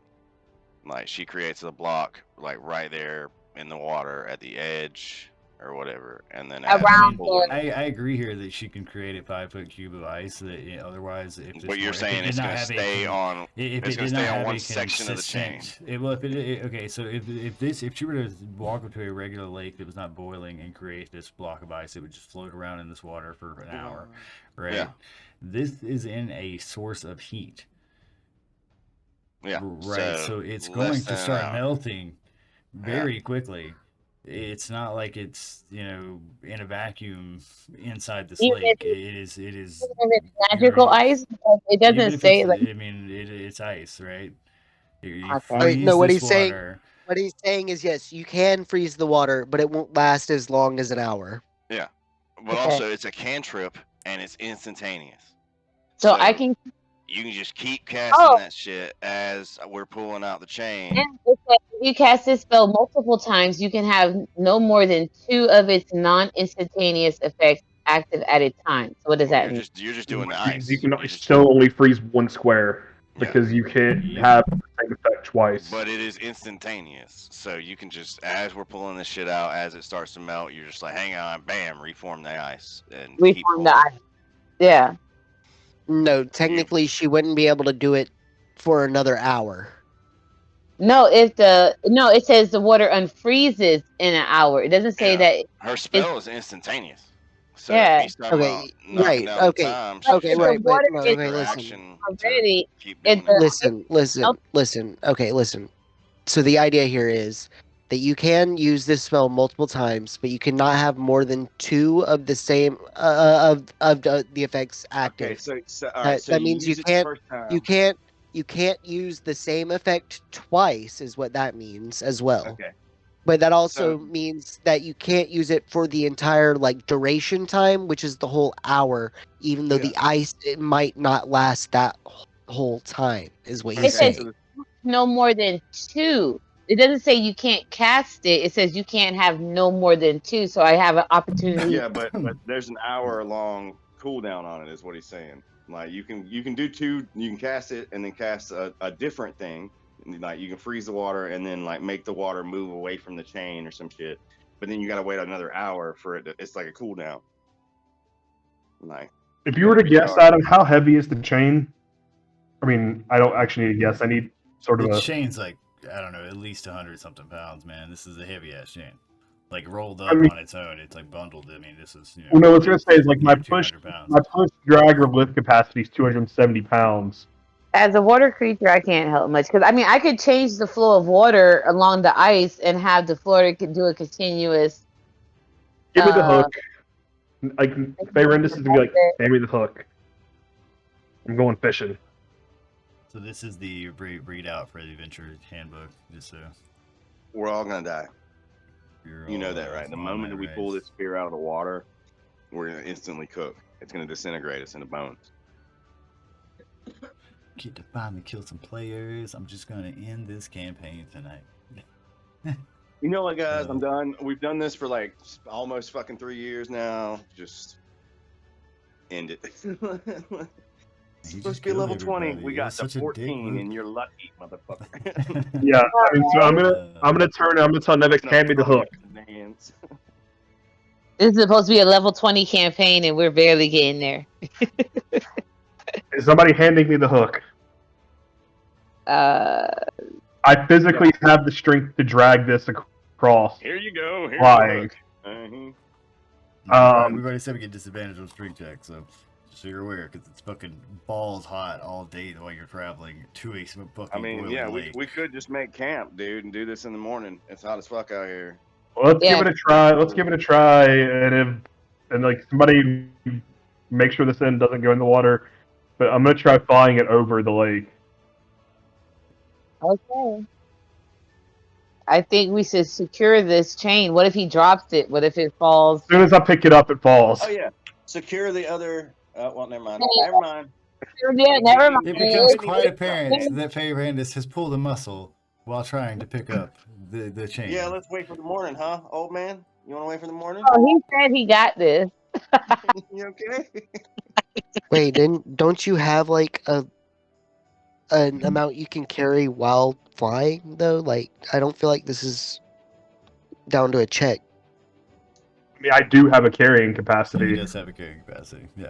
Like she creates a block like right there in the water at the edge or whatever, and then as Around we're pulling, I agree here that she can create a 5-foot cube of ice. That otherwise, if but you're if saying it did it's not going to have stay on. if It's it going did to not stay on have one a section of the chain. consistent, well, okay, so if she were to walk up to a regular lake that was not boiling and create this block of ice, it would just float around in this water for an hour, right? Yeah. This is in a source of heat. Yeah. Right, so it's less going to than an start hour. melting very quickly. It's not like it's in a vacuum inside this Even lake. if It is even if it's magical you're ice, because it even doesn't if say it's like I mean it's ice, right? You okay. freeze No, what this he's saying, water. what he's saying is yes, you can freeze the water, but it won't last as long as an hour. Yeah. But Okay. also, it's a cantrip and it's instantaneous. So I can You can just keep casting Oh. that shit as we're pulling out the chain. and it says if you cast this spell multiple times, you can have no more than 2 of its non-instantaneous effects active at a time. So what does Well, that mean? you're just doing the Which ice. means you can You just- still only freeze one square Yeah. because you can't have the same effect twice. But it is instantaneous, so you can just, as we're pulling this shit out, as it starts to melt, you're just like, hang on, bam, reform the ice and keep Reform the pulling. ice. Yeah. No, technically she wouldn't be able to do it for another hour. No, it says the water unfreezes in an hour. It doesn't say Yeah. that Her spell is instantaneous. So Yeah. if he's talking Okay, about knocking right, down okay, the time, she okay, just right, has but water no, is okay, her listen, action already. to keep doing It's it. listen. Okay, listen. So the idea here is that you can use this spell multiple times, but you cannot have more than 2 of the same of the effects active. Okay, so all right, so that you means use it the first time. you can't use the same effect twice, is what that means as well. Okay. But that also means that you can't use it for the entire duration time, which is the whole hour, even though the ice it might not last that whole time, is what he's It says saying. no more than 2. It doesn't say you can't cast it. It says you can't have no more than 2. So I have an opportunity. Yeah, but there's an hour long cooldown on it, is what he's saying. Like you can do 2, you can cast it and then cast a different thing. Like you can freeze the water and then make the water move away from the chain or some shit. But then you gotta wait another hour for it. It's like a cooldown. Like if you were to guess, Adam, how heavy is the chain? I mean, I don't actually need to guess. I need sort of The a. chain's like I don't know, at least 100-something pounds, man. This is a heavy ass chain. Like rolled up I mean- on its own, it's like bundled. I mean, this is Well, no, what I was gonna say is my 200 pounds. drag or lift capacity is 270 pounds. As a water creature, I can't help much because I could change the flow of water along the ice and have the floor do a continuous. Give me the hook. Like Fayrendis is gonna be like, hand me the hook. I'm going fishing. So this is the readout for the adventure handbook, just so we're all gonna die. you're You know all, that, right? The on moment that that we race. pull this spear out of the water, we're gonna instantly cook. It's gonna disintegrate us into bones. Get to finally kill some players. I'm just gonna end this campaign tonight. You know what, guys? I'm done. We've done this for almost fucking 3 years now. Just end it. It's supposed to be level 20. We got to 14, and you're lucky, motherfucker. Yeah, I mean, so I'm gonna tell Nevix, hand me the hook. This is supposed to be a level 20 campaign, and we're barely getting there. Is somebody handing me the hook? I physically have the strength to drag this across. Here you go. Here's flying. The hook. We've already said we get disadvantage on strength check, so just so you're aware, because it's fucking balls hot all day while you're traveling to a fucking boiling lake. We could just make camp, dude, and do this in the morning. It's hot as fuck out here. Well, let's give it a try. And if somebody make sure this end doesn't go in the water. But I'm gonna try flying it over the lake. Okay. I think we should secure this chain. What if he drops it? What if it falls? As soon as I pick it up, it falls. Oh yeah. Secure the other. Well, never mind. Never mind. Yeah, never mind. It becomes quite apparent that Fayrendis has pulled a muscle while trying to pick up the chain. Yeah, let's wait for the morning, huh, old man? You want to wait for the morning? Oh, he said he got this. You okay? Wait, don't you have an amount you can carry while flying though? Like, I don't feel like this is down to a check. I mean, I do have a carrying He capacity. does have a carrying capacity. Yeah.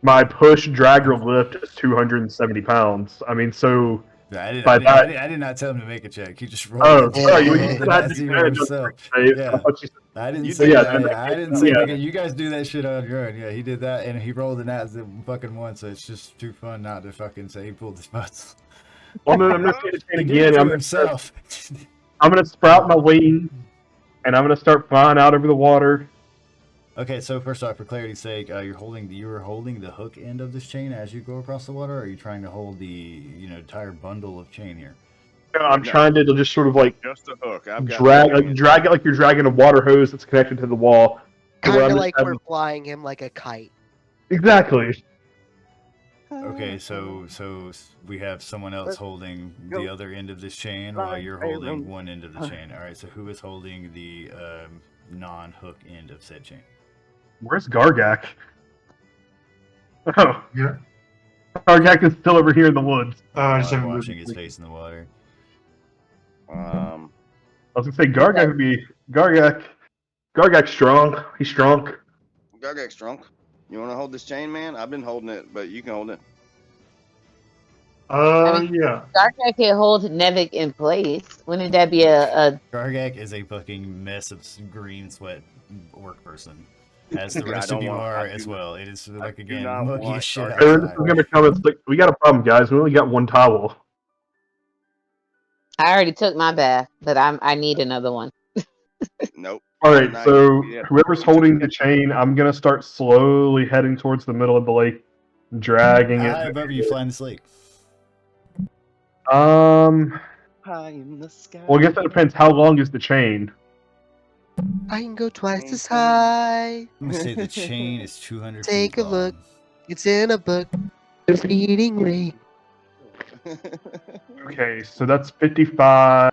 My push, drag, or lift is 270 pounds. I mean, so Yeah, by that. I did not tell him to make a check. He just rolled Oh, it. sorry. He You rolled said it I at had zero advantage on himself. straight saves. I Yeah. thought you said I didn't You say did that. that. I didn't say Yeah. make it. You guys do that shit on your own. Yeah, he did that, and he rolled an at fucking one. So it's just too fun not to fucking say he pulled his butts. Well, I'm gonna say the chain He did it again. to I'm himself. gonna sprout my wings, and I'm gonna start flying out over the water. Okay, so first off, for clarity's sake, you were holding the hook end of this chain as you go across the water, or are you trying to hold the entire bundle of chain here? I'm No. trying to just sort of like Just a hook. I've got drag the hook. it like you're dragging a water hose that's connected to the wall. So Kind I'm of just like having- we're flying him like a kite. Exactly. Okay, so we have someone else holding the other end of this chain while you're holding one end of the chain. All right, so who is holding the non-hook end of said chain? Where's Gargak? Oh, Yeah. Gargak is still over here in the woods. I just haven't Washing moved. his face in the water. I was gonna say Gargak would be Gargak. Gargak's strong. He's strong. Gargak's drunk. You want to hold this chain, man? I've been holding it, but you can hold it. Yeah. Darkrai can hold Nevik in place. Wouldn't that be a Gargak is a fucking mess of green sweat work person, as the Yeah, I rest of don't you want- are I as do- well. It is like do again not muggy want as shit Gargak. And this outside. is gonna come. It's like we got a problem, guys. We only got one towel. I already took my bath, but I need another one. Nope. All right, Nice. so Yeah. whoever's holding the chain, I'm gonna start slowly heading towards the middle of the lake, dragging High it. above you, fly in this lake. High in the sky. Well, I guess that depends. How long is the chain? I can go twice as high. I'm gonna say the chain is 200 Take feet a look. long. It's in a book. The fleeting ray. Okay, so that's 55.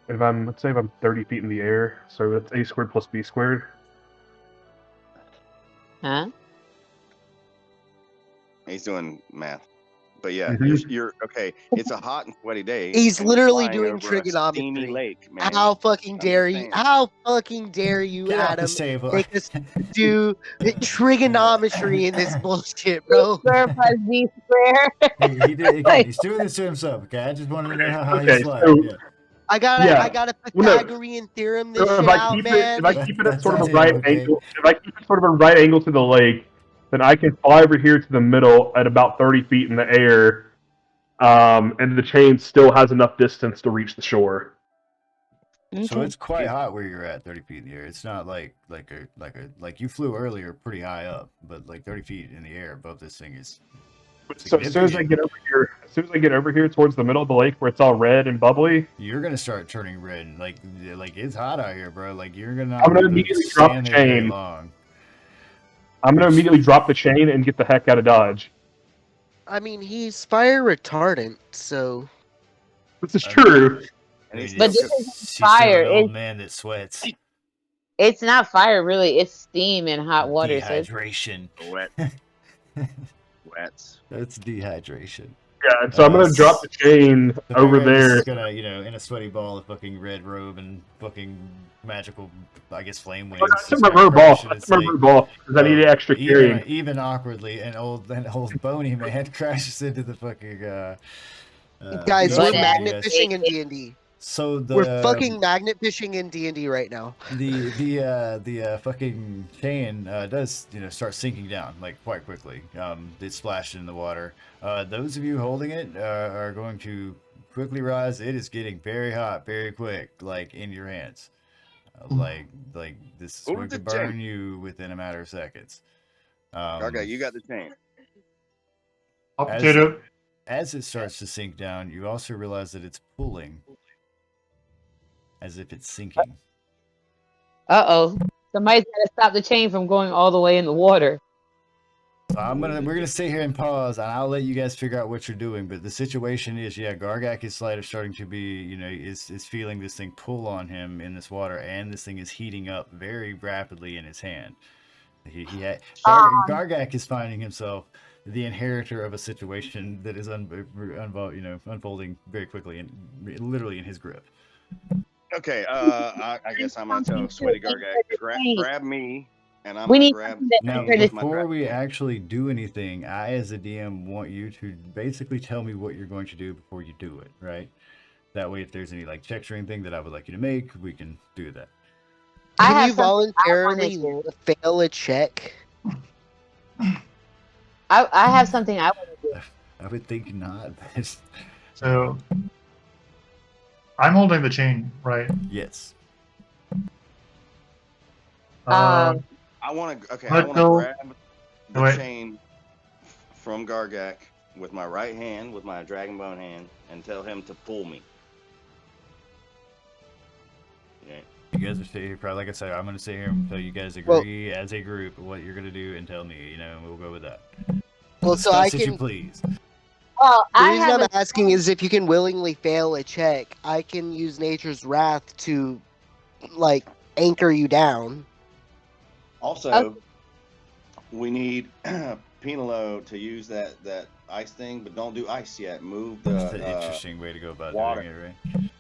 Let's say if I'm 30 feet in the air, so that's a squared plus b squared. Huh? He's doing math. But yeah, Mhm. you're okay. It's a hot and sweaty day. He's and you're literally flying doing over a steamy trigonometry. lake, man. How fucking I'm dare just you? saying. How fucking dare you, Get off the Adam, table. make us do trigonometry in this bullshit, bro? Square plus B square. He did again. He's doing this to himself. Okay, I just wanted to know how Okay, he's flying. so- Yeah. I got Yeah. a Well, no. Pythagorean theorem this So shit if I out, keep man. it, if I keep it at That's sort of a it, right okay. angle, if I keep it sort of a right angle to the lake, then I can fly over here to the middle at about 30 feet in the air, and the chain still has enough distance to reach the shore. So it's quite hot where you're at, 30 feet in the air. It's not like you flew earlier pretty high up, but like 30 feet in the air above this thing is. So as soon as I get over here, towards the middle of the lake where it's all red and bubbly, You're gonna start turning red. Like it's hot out here, bro. Like you're gonna. I'm gonna be able to immediately drop stand the there very chain. long. I'm gonna immediately drop the chain and get the heck out of Dodge. I mean, he's fire retardant, so This is Okay. true. And he's But still this good. is He's still an fire. old man that sweats. It's not fire, really. It's steam and hot water. So it's, Dehydration. wet. Wet. That's dehydration. Yeah, and so I'm gonna drop the chain The over Pyrex there. is gonna, in a sweaty ball of fucking red robe and fucking magical, I guess, flame wings. That's just my kinda real ball. crash in That's its my lake. real ball because I need extra carrying. Even awkwardly, an old bony man crashes into the fucking. guys, But we're then- magnet fishing in D&D. So the We're fucking magnet fishing in D&D right now. the fucking chain does start sinking down like quite quickly. It splashed in the water. Those of you holding it are going to quickly realize it is getting very hot, very quick, like in your hands. Like this is Hold going to the chain. burn you within a matter of seconds. Okay, you got the chain. Hot As- potato. As it starts to sink down, you also realize that it's pulling as if it's sinking. somebody's got to stop the chain from going all the way in the water. So we're gonna sit here and pause, and I'll let you guys figure out what you're doing. But the situation is, Gargak is starting to be, is feeling this thing pull on him in this water, and this thing is heating up very rapidly in his hand. Gargak is finding himself the inheritor of a situation that is unfolding very quickly and literally in his grip. Okay, I guess I'm gonna tell Sweaty Gargak, grab me, and I'm We gonna need grab something that Now, anchor this. before we actually do anything, I, as a DM, want you to basically tell me what you're going to do before you do it, right? That way, if there's any like checks or anything that I would like you to make, we can do that. I Can have you something I wanna voluntarily do. fail a check? I have something I want to do. I would think not. But So I'm holding the chain, right? yes. Um, I want to. Okay, Let I want to go. grab the Wait. chain from Gargak with my right hand, with my dragonbone hand, and tell him to pull me. Yeah. You guys are staying here. Probably, like I said, I'm going to sit here until you guys agree as a group what you're going to do and tell me. And we'll go with that. Well, so I Discuss as you can. please. Well, The I reason have I'm a asking is if you can willingly fail a check, I can use Nature's Wrath to, like, anchor you down. Also, we need Penelo to use that ice thing, but don't do ice yet. Move That's an the interesting way to go about water. doing it, right?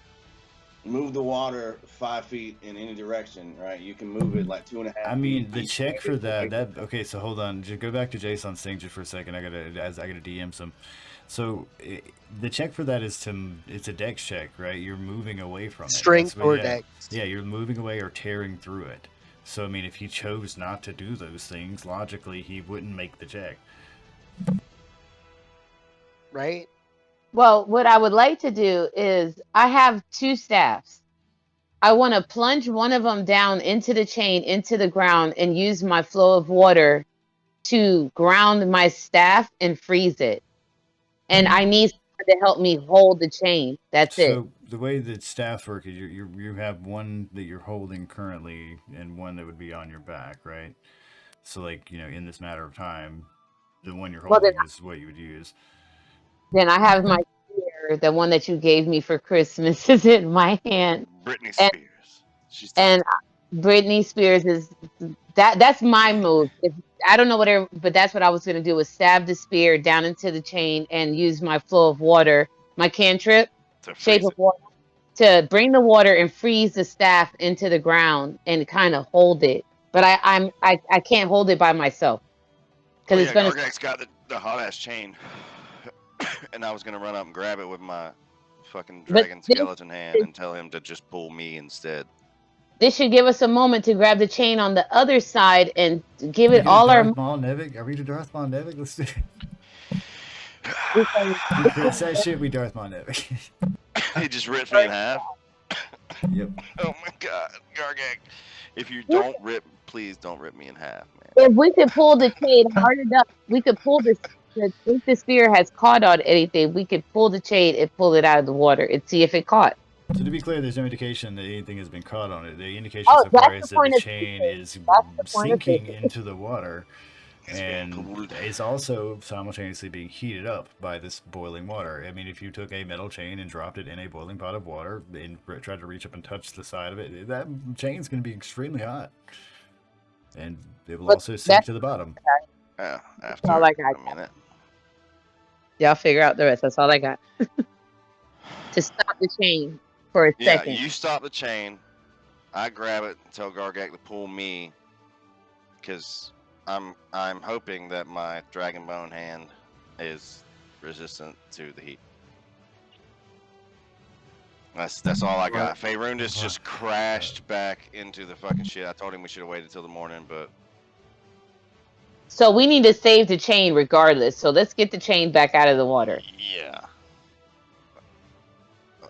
Move the water 5 feet in any direction, right? You can move it like 2.5 I mean, feet. the check for that okay. So hold on, just go back to Jason's thing just for a second. I gotta DM some. So the check for that is it's a dex check, right? You're moving away from it. Strength That's what- or yeah. dex. Yeah, you're moving away or tearing through it. So I mean, if he chose not to do those things, logically he wouldn't make the check. Right? Well, what I would like to do is I have 2 staffs. I want to plunge one of them down into the chain, into the ground, and use my flow of water to ground my staff and freeze it. And I need someone to help me hold the chain. That's it. So the way that staff work is you have one that you're holding currently and one that would be on your back, right? So like in this matter of time, the one you're Well, holding is what you would use. then I have my spear, the one that you gave me for Christmas, is in my hand. Britney And- Spears. She's And Britney Spears is that's my move. I don't know whatever, but that's what I was gonna do, was stab the spear down into the chain and use my flow of water, my cantrip, to shape freeze of it. water, to bring the water and freeze the staff into the ground and kind of hold it. But I can't hold it by myself because Oh, it's yeah, gonna. Gargak's got the hot ass chain, and I was gonna run up and grab it with my fucking But dragon skeleton hand and tell him to just pull me instead. This should give us a moment to grab the chain on the other side and give Are it all our. Darth Maul Nevik? Are we to Darth Maul Nevik? Let's do it. Because We Chris that shit. We Darth Maul Nevik. He just ripped me in half. Yep. Oh my god, Gargak. If you don't rip, please don't rip me in half, man. if we could pull the chain hard enough, we could pull this. If the spear has caught on anything, we could pull the chain and pull it out of the water and see if it caught. So to be clear, there's no indication that anything has been caught on it. The indication Oh, so far that's is the that point the of chain fishing. is That's the point of sinking fishing. into the water, It's being and pulled. is also simultaneously being heated up by this boiling water. I mean, if you took a metal chain and dropped it in a boiling pot of water and tried to reach up and touch the side of it, that chain's going to be extremely hot, and it will But also sink that's- to the bottom. Yeah, after all I got. a minute. Y'all figure out the rest. That's all I got. To stop the chain for a Yeah, second. you stop the chain. I grab it and tell Gargak to pull me, because I'm hoping that my dragon bone hand is resistant to the heat. That's all I got. Faerundis just crashed back into the fucking shit. I told him we should have waited till the morning, but So we need to save the chain regardless. So let's get the chain back out of the water. yeah.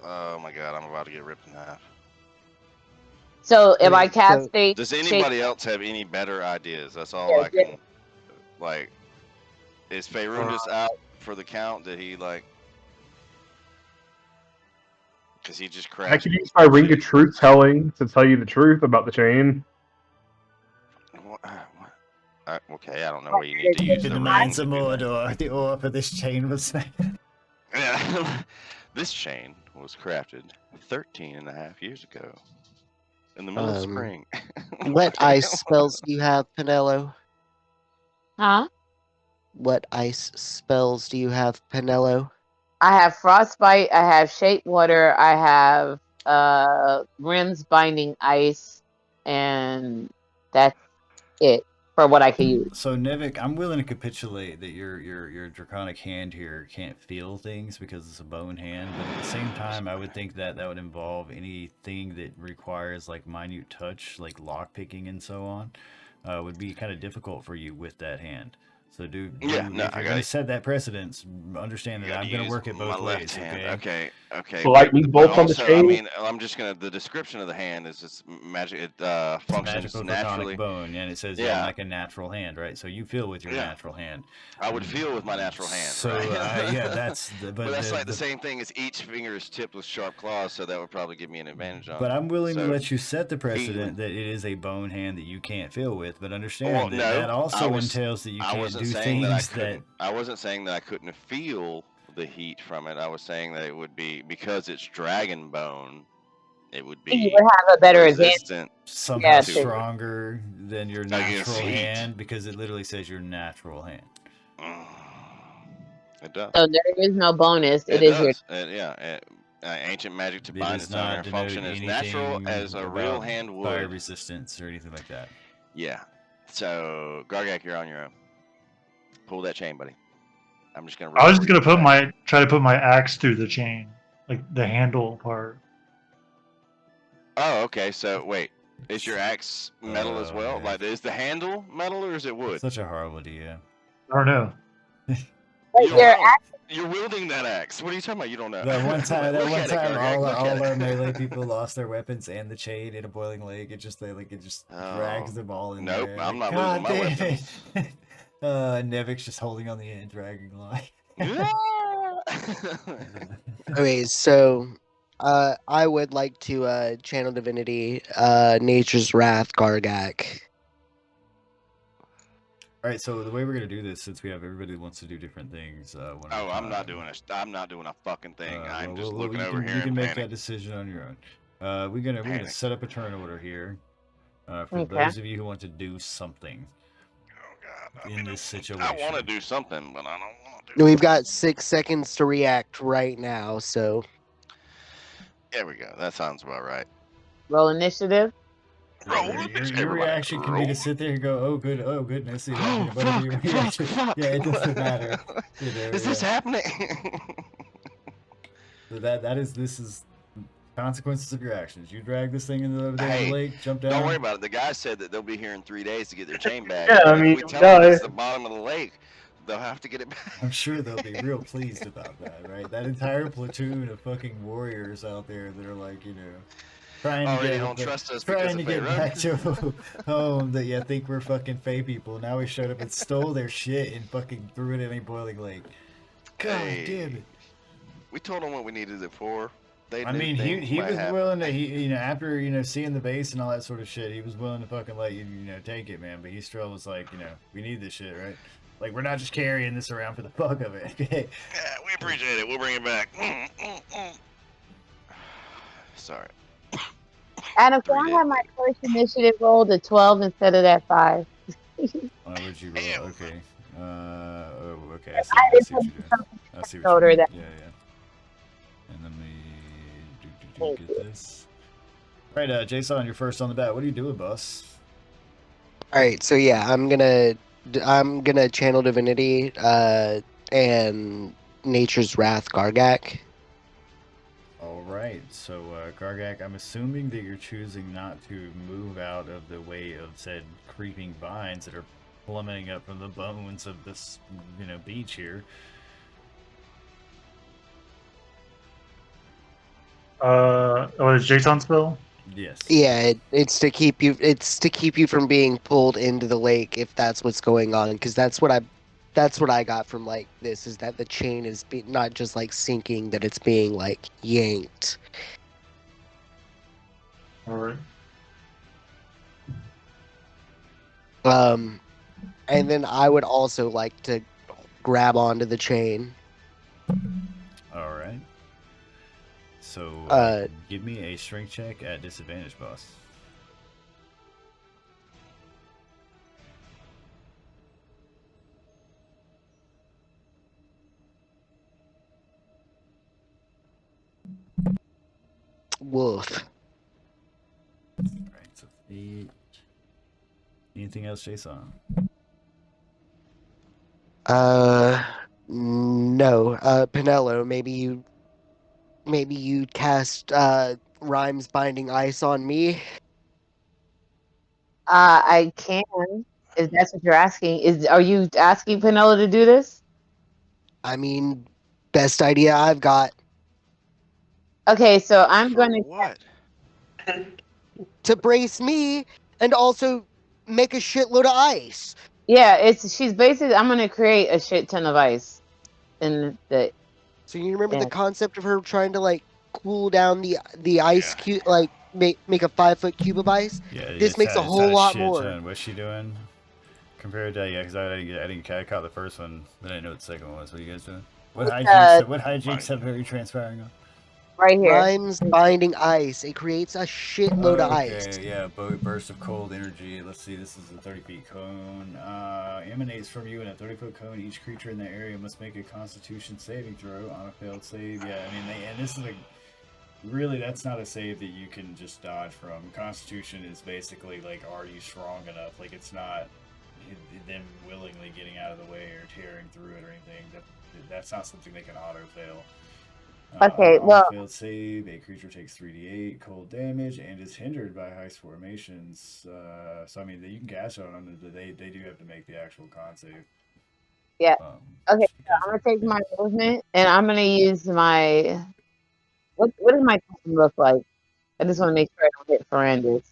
Oh my god, I'm about to get ripped in half. So am I Okay, so- casting? Does anybody else have any better ideas? That's all Yeah, I can. Like, is Faerundis out for the count? Did he like? Because he just I crashed. could use my ring of truth telling to tell you the truth about the chain. Okay, I don't know where you need to use In the the ring. Mines to of do that. Mordor, the ore for this chain was Yeah. This chain was crafted 13 and a half years ago in the middle of spring. What ice spells do you have, Pinello? Huh? What ice spells do you have, Penello? I have frostbite. I have shape water. I have rims binding ice, and that's it for what I can use. So Nevik, I'm willing to capitulate that your draconic hand here can't feel things because it's a bone hand, but at the same time, I would think that that would involve anything that requires like minute touch, like lock picking and so on, would be kind of difficult for you with that hand. So, Yeah, no, if I you're got going to it. set that precedence, understand that Gotta I'm going to use work it my both left ways. hand. Okay. Okay. So like these bolts on the also, I chain. mean, I'm just gonna. The description of the hand is just magic. It It's a functions magical naturally. draconic bone, and it says Yeah. like a natural hand, right? So you feel with your Yeah. natural hand. I would feel with my natural hand. So right? yeah, that's the, but that's like the same thing as each finger is tipped with sharp claws, so that would probably give me an advantage on. But it. I'm willing to So, let you set the precedent that it is a bone hand that you can't feel with. But understand Well, that no, that also I was- entails that you I can't wasn't do saying that I things that. couldn't. I wasn't saying that I couldn't feel the heat from it. I was saying that it would be because it's dragon bone. It would You be would have a better advantage. resistant. Somehow Yeah, stronger than your Against natural heat. hand because it literally says your natural hand. It does. So there is no bonus. It is your. Your. Ancient magic to It bind does its owner not function denote as natural anything as a real about hand would. fire resistance or anything like that. Yeah. So Gargak, you're on your own. Pull that chain, buddy. I'm just gonna. I was just gonna try to put my axe through the chain, like the handle part. Oh, okay. So wait, is your axe metal as well? man. Like, is the handle metal or is it wood? Such a horrible idea. I don't know. You don't Your know. axe. You're wielding that axe. What are you talking about? You don't know. That one time, Look at it, Gargak, all look at our it. melee people lost their weapons and the chain in a boiling lake. It just drags them all in Nope, there. I'm not God losing my damn weapons. it. Nevik's just holding on the end, dragging like. Okay, so I would like to channel divinity, Nature's Wrath, Gargak. All right, so the way we're gonna do this, since we have everybody that wants to do different things, one at a I'm not time, doing I'm not doing a fucking thing. I'm well, just looking you over can, here you can and make that panic. decision on your own. We're gonna Panic. set up a turn order here for Okay. those of you who want to do something Oh God. in this situation. I want to do something, but I don't want to. We've got 6 seconds to react right now, so There we go. That sounds about right. Roll initiative. Roll Your, it, bitch, your everybody. reaction can be Roll. to sit there and go, "Oh good, oh goodness," you know, Oh, whatever your fuck, reaction. fuck. Yeah, it doesn't matter. You know, Is this yeah. happening? So this is consequences of your actions. You drag this thing into the Hey, lake, jump down. Don't worry about it. The guy said that they'll be here in 3 days to get their chain back. Yeah, I If mean, we tell them no, it's the bottom of the lake, they'll have to get it back. I'm sure they'll be real pleased about that, right? That entire platoon of fucking warriors out there that are like, you know, trying to Already get don't trust us because trying to of get Pharaoh. back to home that you think we're fucking Fey people. Now we showed up and stole their shit and fucking threw it in a boiling lake. God Hey, damn it. We told them what we needed it for. They I knew mean, things he might was happen. willing to, you know, after, you know, seeing the base and all that sort of shit, he was willing to fucking let you, you know, take it, man. But he still was like, you know, we need this shit, right? Like, we're not just carrying this around for the fuck of it. Okay. Yeah, we appreciate it. We'll bring it back. Sorry. Adam, can 3 I days have my later. first initiative roll to 12 instead of that 5? Where'd you roll? Damn. Okay. Oh, okay. I I see what you're doing. I see what told her you're doing. that. Yeah. And let me get this. All right, Jason, you're first on the bat. What are you doing, boss? all right, so yeah, I'm gonna channel divinity, and Nature's Wrath, Gargak. All right. So, Gargak, I'm assuming that you're choosing not to move out of the way of said creeping vines that are plummeting up from the bones of this, you know, beach here. Is Jason's spell? Yes. Yeah, it's to keep you. It's to keep you from being pulled into the lake if that's what's going on. Because that's what I got from like this is that the chain is not just like sinking, that it's being like yanked. All right. And then I would also like to grab onto the chain. All right. So, give me a strength check at disadvantage, boss. Woof. Alright, so 8. Anything else, Jason? No. Pinello, maybe you cast Rhymes Binding Ice on me. I can, if that's what you're asking. Are you asking Penelope to do this? I mean, best idea I've got. Okay, so I'm For going to. what? To brace me and also make a shitload of ice. Yeah, she's basically. I'm going to create a shit ton of ice in the. So you remember Yeah. the concept of her trying to like cool down the ice Yeah. cube, like make a 5-foot cube of ice? Yeah, This makes a it's whole not lot shit more. ton. What's she doing? Compared to, yeah, because I caught the first one, but I didn't know what the second one was. What are you guys doing? What hijinks have very transpiring on? Right here. Rhymes Binding Ice. It creates a shitload of ice. Okay, yeah, burst of cold energy. Let's see, this is a 30-feet cone. Emanates from you in a 30-foot cone. Each creature in the area must make a Constitution saving throw on a failed save. Yeah, I mean, and this is like, really, that's not a save that you can just dodge from. Constitution is basically like, are you strong enough? Like, it's not them willingly getting out of the way or tearing through it or anything. That's not something they can auto fail. Okay, well, failed save, a creature takes 3d8 cold damage and is hindered by ice formations. So I mean, you can cast it on them, but they do have to make the actual con save. yeah. Okay, so I'm gonna take my movement and I'm gonna use my. What does my token look like? I just want to make sure I don't hit Ferandis.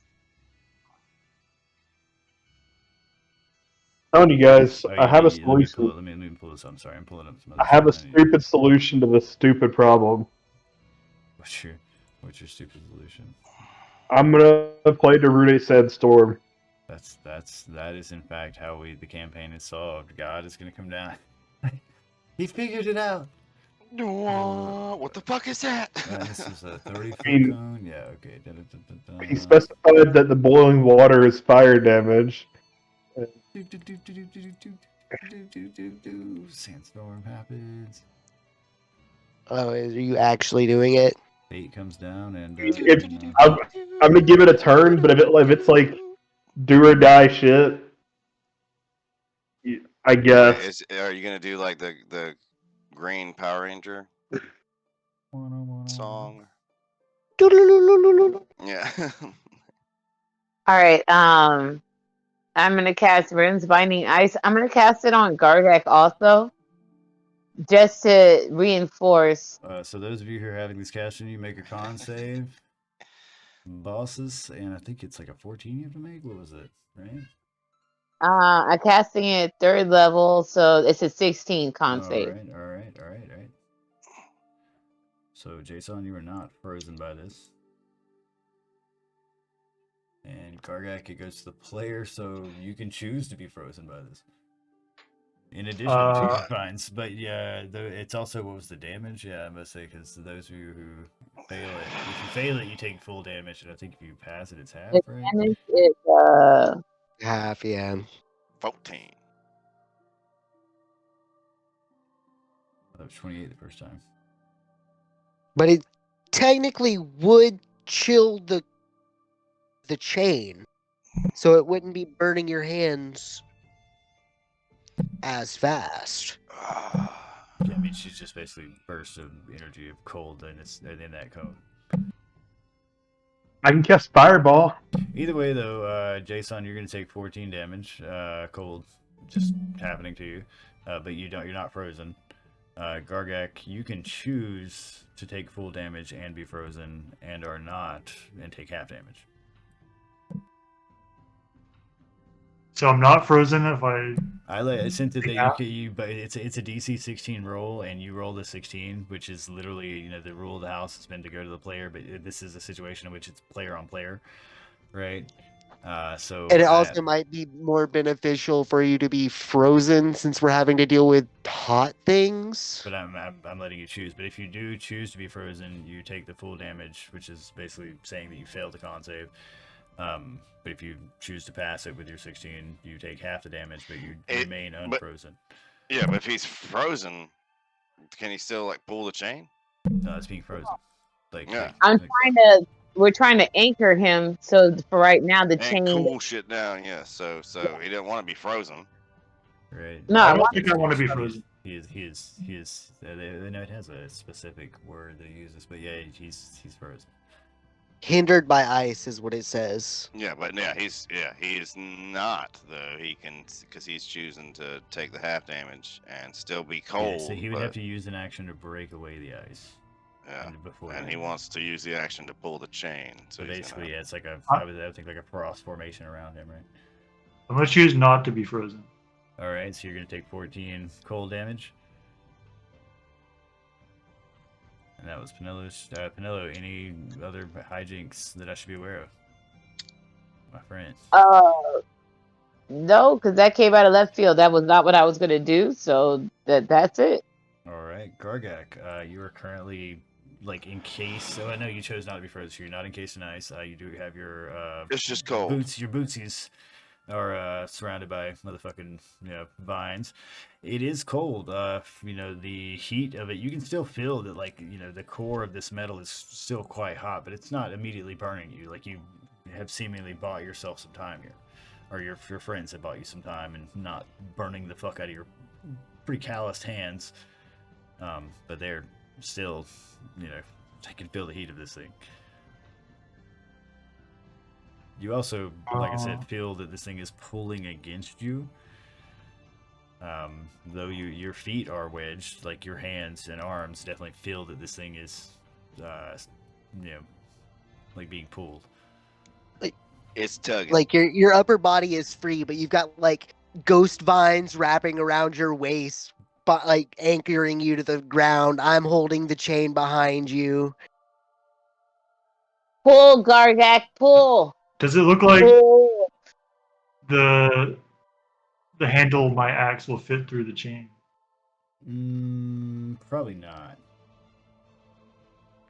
Telling you guys, I have a Let solution. me pull this up. I'm sorry, I'm pulling up some I other have a stuff. stupid solution to this stupid problem. What's your stupid solution? I'm gonna play Darune Sandstorm. That is in fact how the campaign is solved. God is gonna come down. He figured it out. What the fuck is that? This is a 30-foot mean- cone. Yeah, okay. He specified that the boiling water is fire damage. Sandstorm happens. Oh, are you actually doing it? 8 comes down and I'm gonna give it a turn, but if it's like do or die shit, I guess. Are you gonna do like the Green Power Ranger song? Yeah. All right. I'm gonna cast Runes Binding Ice. I'm gonna cast it on Gargak also, just to reinforce. So those of you who are having this cast on you, make a con save. Bosses, and I think it's like a 14 you have to make. What was it? Right? I'm casting it 3rd level, so it's a 16 con save. All right. So Jason, you are not frozen by this. And Gargak, it goes to the player, so you can choose to be frozen by this. In addition to your fines, but yeah, it's also, what was the damage? Yeah, I must say, because those of you who fail it, if you fail it, you take full damage, and I think if you pass it, it's half, The right? damage is Half, yeah. 14. That was 28 the first time. But it technically would chill the chain, so it wouldn't be burning your hands as fast. Yeah, I mean, she's just basically bursts of energy of cold, and it's in that cone. I can cast Fireball. Either way, though, Jason, you're going to take 14 damage, cold, just happening to you, but you're not frozen. Gargak, you can choose to take full damage and be frozen, and are not, and take half damage. So I'm not frozen if I. I sent it that but it's a DC 16 roll, and you roll the 16, which is literally, the rule of the house has been to go to the player, but this is a situation in which it's player on player, right? So And it also might be more beneficial for you to be frozen since we're having to deal with hot things. But I'm letting you choose. But if you do choose to be frozen, you take the full damage, which is basically saying that you failed the con save. But if you choose to pass it with your 16, you take half the damage, but you remain unfrozen. Yeah, but if he's frozen, can he still like pull the chain? No, it's being frozen. Like, Yeah. We're trying to anchor him. So for right now, the And chain. cool shit down, yeah. So he didn't want to be frozen. right. No, I I don't want think I want to be frozen. He is. They know it has a specific word that he uses, but yeah, he's frozen. Hindered by ice is what it says. Yeah, but yeah, he is not though. He can because he's choosing to take the half damage and still be cold. Yeah, so he would but, have to use an action to break away the ice. Yeah, Before and he wants to use the action to pull the chain. So he's basically, gonna... yeah, it's like I would think like a frost formation around him, right? I'm gonna choose not to be frozen. All right, so you're gonna take 14 cold damage. And that was Pinello's. Pinello, any other hijinks that I should be aware of? My friend. No, because that came out of left field. That was not what I was gonna do. So that's it. All right, Gargak, you are currently like encased. So I know you chose not to be frozen. So you're not encased in ice. You do have your It's just cold. boots. Your bootsies are surrounded by motherfucking vines. It is cold. The heat of it. You can still feel that, like the core of this metal is still quite hot, but it's not immediately burning you. Like you have seemingly bought yourself some time here, or your friends have bought you some time and not burning the fuck out of your pretty calloused hands. But they're still, they can feel the heat of this thing. You also, like I said, feel that this thing is pulling against you. Though your feet are wedged, like your hands and arms definitely feel that this thing is, like being pulled. It's tugging. Like your upper body is free, but you've got like ghost vines wrapping around your waist, but like anchoring you to the ground. I'm holding the chain behind you. Pull, Gargak, pull. Does it look like Pull. the handle of my axe will fit through the chain? Probably not.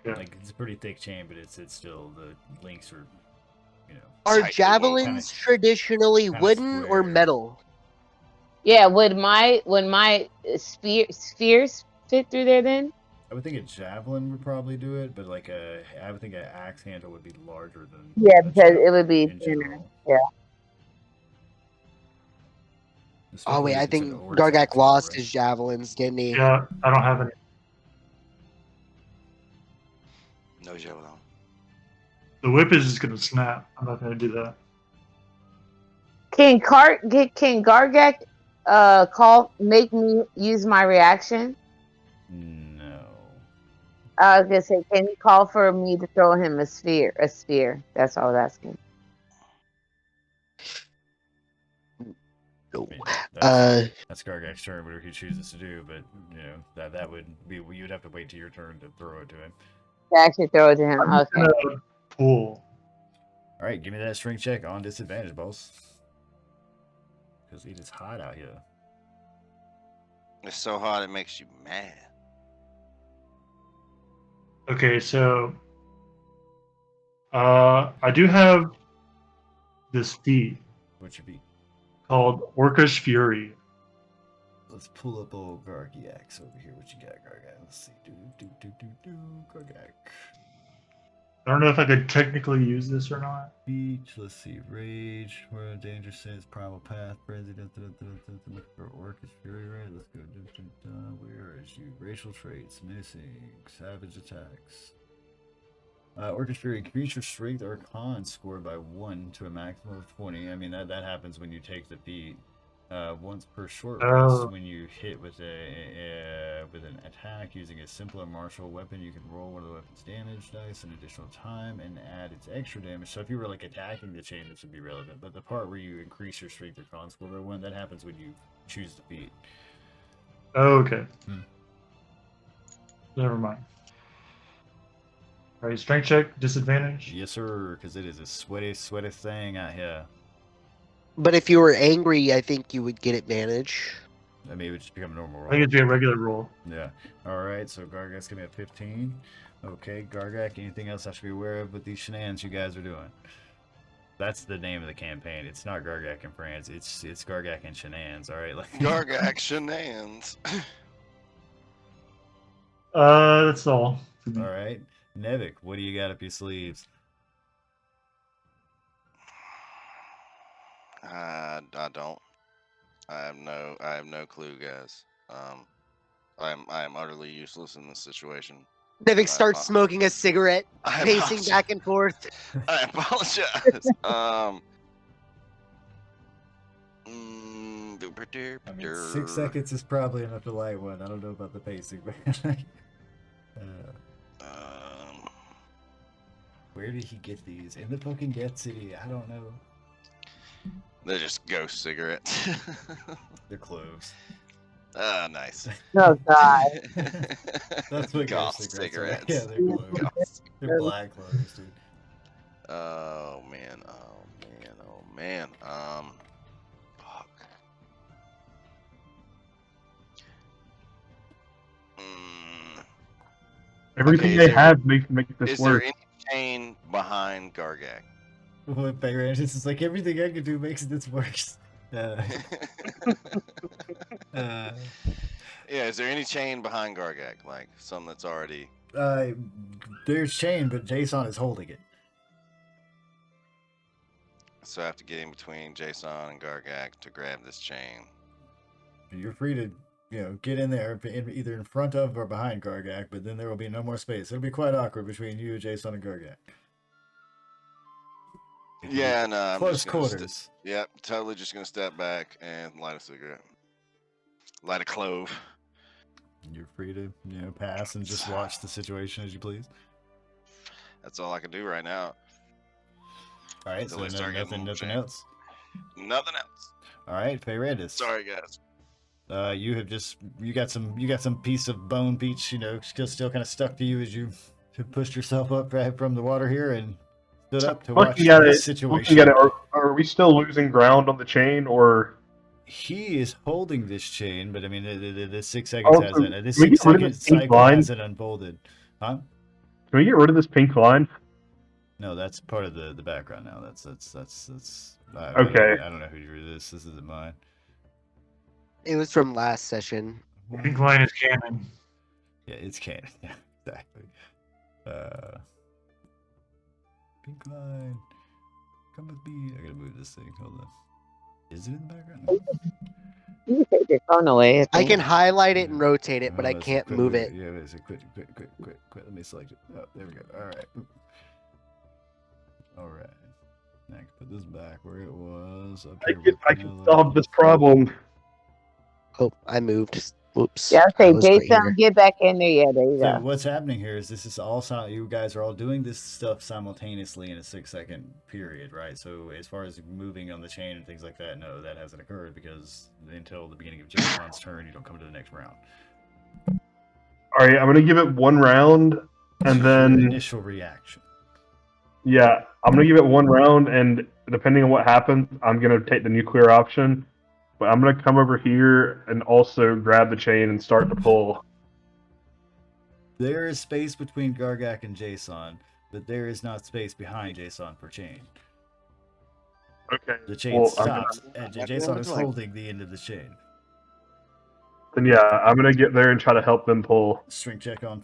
Okay. Like it's a pretty thick chain, but it's still the links are, Are Tight javelins traditionally kinda wooden or square. metal? Yeah, would my spheres fit through there then? I would think a javelin would probably do it, but like I would think an axe handle would be larger than. Yeah, a because it javelin would be in thinner. general. Yeah. Oh wait, Especially I if it's an think orc Gargak axe handle, lost right? his javelins, didn't he? Yeah, I don't have any. No javelin. The whip is just gonna snap. I'm not gonna do that. Can Gargak make me use my reaction? No. I was gonna say, can he call for me to throw him a sphere? That's all I was asking. No. That's Gargak's turn, whatever he chooses to do, but that would be you'd have to wait till your turn to throw it to him. To actually throw it to him. I'm just Okay. gonna pull. All right, give me that strength check on disadvantage, boss. Because it is hot out here. It's so hot it makes you mad. Okay, so I do have this feat What should be? called Orcish Fury. Let's pull up old Gargak over here. What you got, Gargak? Let's see. Gargak. I don't know if I could technically use this or not. Beach. Let's see. Rage. Where danger sense. Primal path. Frenzy. Look for Orcish Fury. Right. Let's go. Where is you? Racial traits missing. Savage attacks. Orcish Fury. Increase your strength or con score by 1 to a maximum of 20. I mean that happens when you take the feat. Once per short rest, when you hit with an attack using a simpler martial weapon, you can roll one of the weapon's damage dice an additional time and add its extra damage. So if you were like attacking the chain, this would be relevant. But the part where you increase your strength or con score by 1, that happens when you choose the feat. Oh, okay. Never mind. All right, strength check, disadvantage. Yes, sir, because it is a sweaty thing out here. But if you were angry, I think you would get advantage. I mean, it would just become a normal I roll. think it'd be a regular roll. Yeah. All right. So Gargak's gonna be at 15. Okay, Gargak. Anything else I should be aware of with these shenanigans you guys are doing? That's the name of the campaign. It's not Gargak and Friends. It's Gargak and Shenanigans. All right. Like Gargak shenanigans. That's all. All right. Nevik, what do you got up your sleeves? I don't. I have no clue, guys. I am utterly useless in this situation. Nevik starts smoking a cigarette, pacing back and forth. I apologize. I mean, 6 seconds is probably enough to light one. I don't know about the pacing, but where did he get these? In the fucking Death City? I don't know. They're just ghost cigarettes. They're cloves. Ah, nice. Oh God. That's what Goth ghost cigarettes. are. Yeah, they're cloves. They're black cloves, dude. Oh man, oh man, oh man. Fuck. Everything Okay, they have make this Is work. there any chain behind Gargak? What Bayrandis is like, everything I can do makes this worse. Yeah, is there any chain behind Gargak? Like some that's already. There's chain, but Jason is holding it. So I have to get in between Jason and Gargak to grab this chain. You're free to, get in there, either in front of or behind Gargak, but then there will be no more space. It'll be quite awkward between you, Jason, and Gargak. Yeah, no, I'm Close just gonna quarters. Yep, totally just gonna step back and light a cigarette. Light a clove. You're free to, pass and just watch the situation as you please. That's all I can do right now. All right, so nothing else. Nothing else. All right, Fayrandis. Sorry, guys. You got some piece of bone beach, still kind of stuck to you as you pushed yourself up from the water here and stood up to watch this situation. Looking at it, are we still losing ground on the chain, or? He is holding this chain, but I mean, the 6 seconds hasn't. This 6 second cycle hasn't unfolded. Huh? Can we get rid of this pink line? No, that's part of the background now. That's okay. I don't know who drew this. This isn't mine. It was from last session. Pink line is canon. Yeah, it's canon. Yeah, exactly. Pink line. Come with me. I gotta move this thing. Hold on. Is it in the background? You can take your phone away. I can highlight it and rotate it, but I can't move it. Yeah, wait, so quit. Let me select it. Oh, there we go. All right. Now I can put this back where it was. I can solve this problem. Oh, I moved. Whoops. Yeah, I say was right Jason, here. get back in there. Yeah, there you So go. what's happening here is this is all you guys are all doing this stuff simultaneously in a 6 second period, right? So as far as moving on the chain and things like that, no, that hasn't occurred because until the beginning of Jason's turn, you don't come to the next round. All right, I'm gonna give it one round, and then initial reaction. Yeah, I'm gonna give it one round, and depending on what happens, I'm gonna take the nuclear option. But I'm gonna come over here and also grab the chain and start to pull. There is space between Gargak and Jason, but there is not space behind Jason for chain. Okay. The chain stops, and Jason is holding the end of the chain. Then yeah, I'm gonna get there and try to help them pull. Strength check on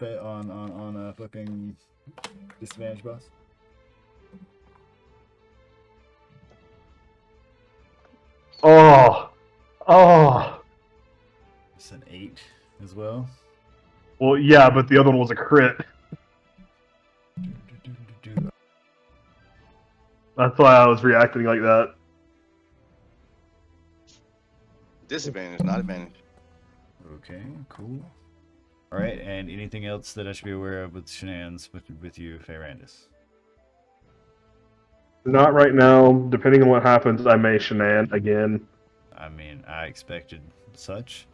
fucking disadvantage, boss. Oh. It's an 8 as well. Well, yeah, but the other one was a crit. That's why I was reacting like that. Disadvantage, not advantage. Okay, cool. All right, and anything else that I should be aware of with shenanigans with you, Fayrandis? Not right now. Depending on what happens, I may shenan again. I mean, I expected such,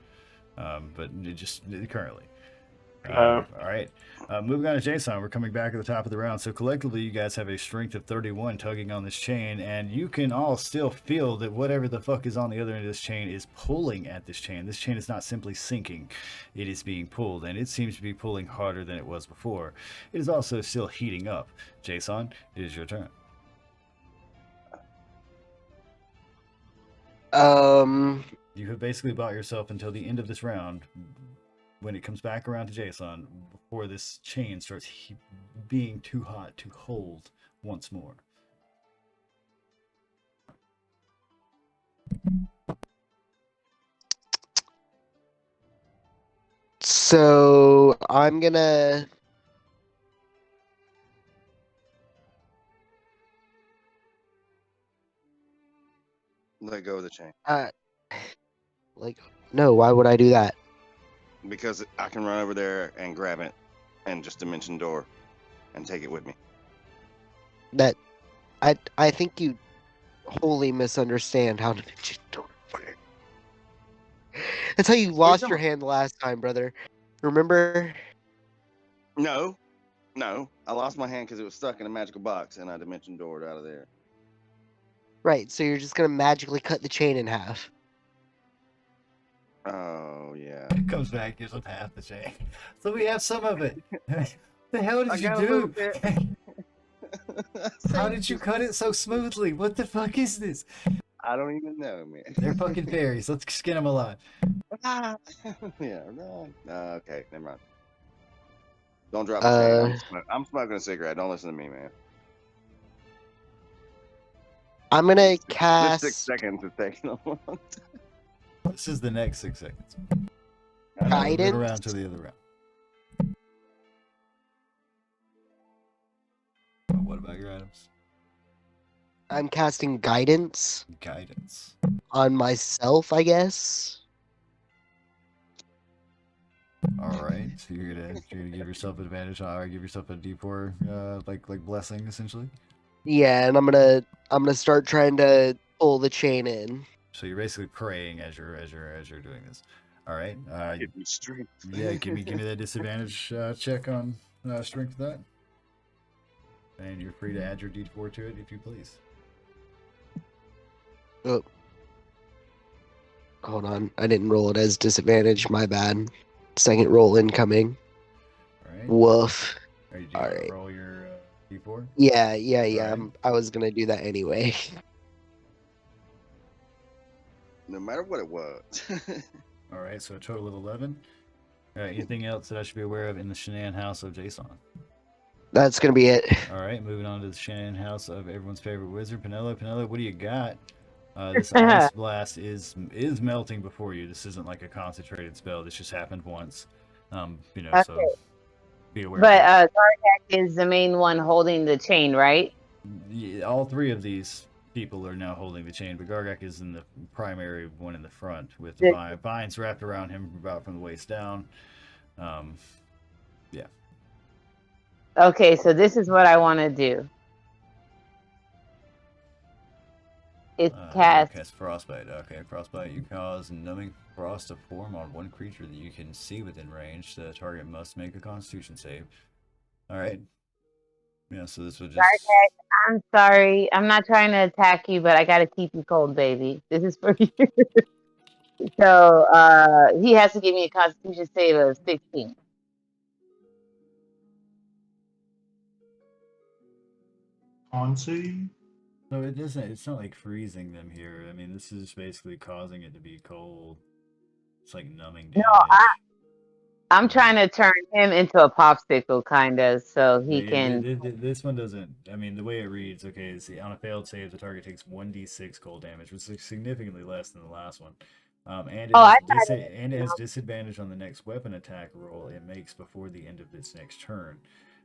but just currently. All right, moving on to Jason. We're coming back at the top of the round. So collectively, you guys have a strength of 31 tugging on this chain, and you can all still feel that whatever the fuck is on the other end of this chain is pulling at this chain. This chain is not simply sinking; it is being pulled, and it seems to be pulling harder than it was before. It is also still heating up. Jason, it is your turn. You have basically bought yourself until the end of this round. When it comes back around to Jason, before this chain starts being too hot to hold once more. So I'm gonna. Let go of the chain Like, no, why would I do that? because I can run over there and grab it and just dimension door and take it with me. That I think you wholly misunderstand how dimension door works. That's how you lost your hand the last time, brother. Remember? No, I lost my hand because it was stuck in a magical box, and I dimension doored out of there. Right, so you're just gonna magically cut the chain in half. Oh yeah. It comes back, gives him half the chain. So we have some of it. The hell did I you got a little do? bit. How did you cut it so smoothly? What the fuck is this? I don't even know, man. They're fucking fairies. Let's skin them alive. Yeah, no. Okay, never mind. Don't drop my chain. I'm smoking a cigarette. Don't listen to me, man. I'm gonna This 6 cast seconds is taking a long. This is the next 6 seconds. Guidance. Move around to the other round. Oh, what about your items? I'm casting guidance Guidance. on myself, I guess. All right, so you're gonna give yourself an advantage, or give yourself a D4, like blessing essentially. Yeah, and I'm gonna start trying to pull the chain in. So you're basically praying as you're doing this. All right. Give me strength. Yeah, give me that disadvantage check on strength of that, and you're free to add your D4 to it if you please. Oh, hold on, I didn't roll it as disadvantage. My bad. Second roll incoming. All right. Woof. Are you All gonna right. roll your D4? Yeah. Right. I was gonna do that anyway. No matter what it was. All right, so a total of 11. All right, anything else that I should be aware of in the Shanann house of Jason? That's gonna be it. All right, moving on to the Shanann house of everyone's favorite wizard, Penelo. Penelo, what do you got? This ice blast is melting before you. This isn't like a concentrated spell. This just happened once. Okay. So be aware. But Gargak is the main one holding the chain, right? Yeah, all three of these people are now holding the chain, but Gargak is in the primary one in the front with the vines wrapped around him about from the waist down. Yeah. Okay, so this is what I want to do. It's cast frostbite. Okay, frostbite. You cause numbing frost to form on one creature that you can see within range. The target must make a Constitution save. All right. Yeah. So this would just. Gargak, I'm sorry. I'm not trying to attack you, but I gotta keep you cold, baby. This is for you. So he has to give me a Constitution save of 16. On save? So it doesn't. It's not like freezing them here. I mean, this is basically causing it to be cold. It's like numbing damage. No, I'm trying to turn him into a popsicle, kind of, so he can. This one doesn't. I mean, the way it reads, okay, is on a failed save, the target takes 1d6 cold damage, which is significantly less than the last one. And it has disadvantage on the next weapon attack roll it makes before the end of its next turn.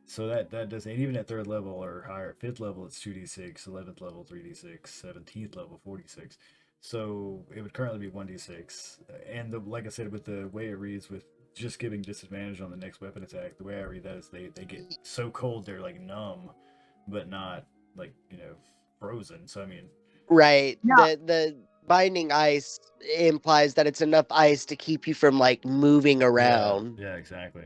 So that does, and even at 3rd level or higher, 5th level it's 2d6, 11th level 3d6, 17th level 46. So it would currently be 1d6. And like I said, with the way it reads, with just giving disadvantage on the next weapon attack, the way I read that is they get so cold they're like numb, but not like frozen. So I mean, Right. No. The binding ice implies that it's enough ice to keep you from like moving around. Yeah, exactly.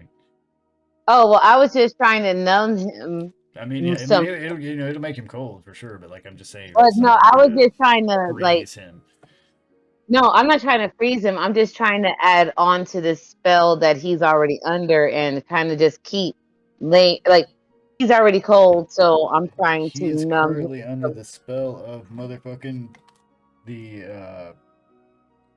Oh well, I was just trying to numb him. I mean, yeah, it'll make him cold for sure. But like I'm just saying. But no, I was just trying to freeze him. No, I'm not trying to freeze him. I'm just trying to add on to the spell that he's already under and kind of just keep he's already cold, so I'm trying to He's numb currently him. under the spell of motherfucking the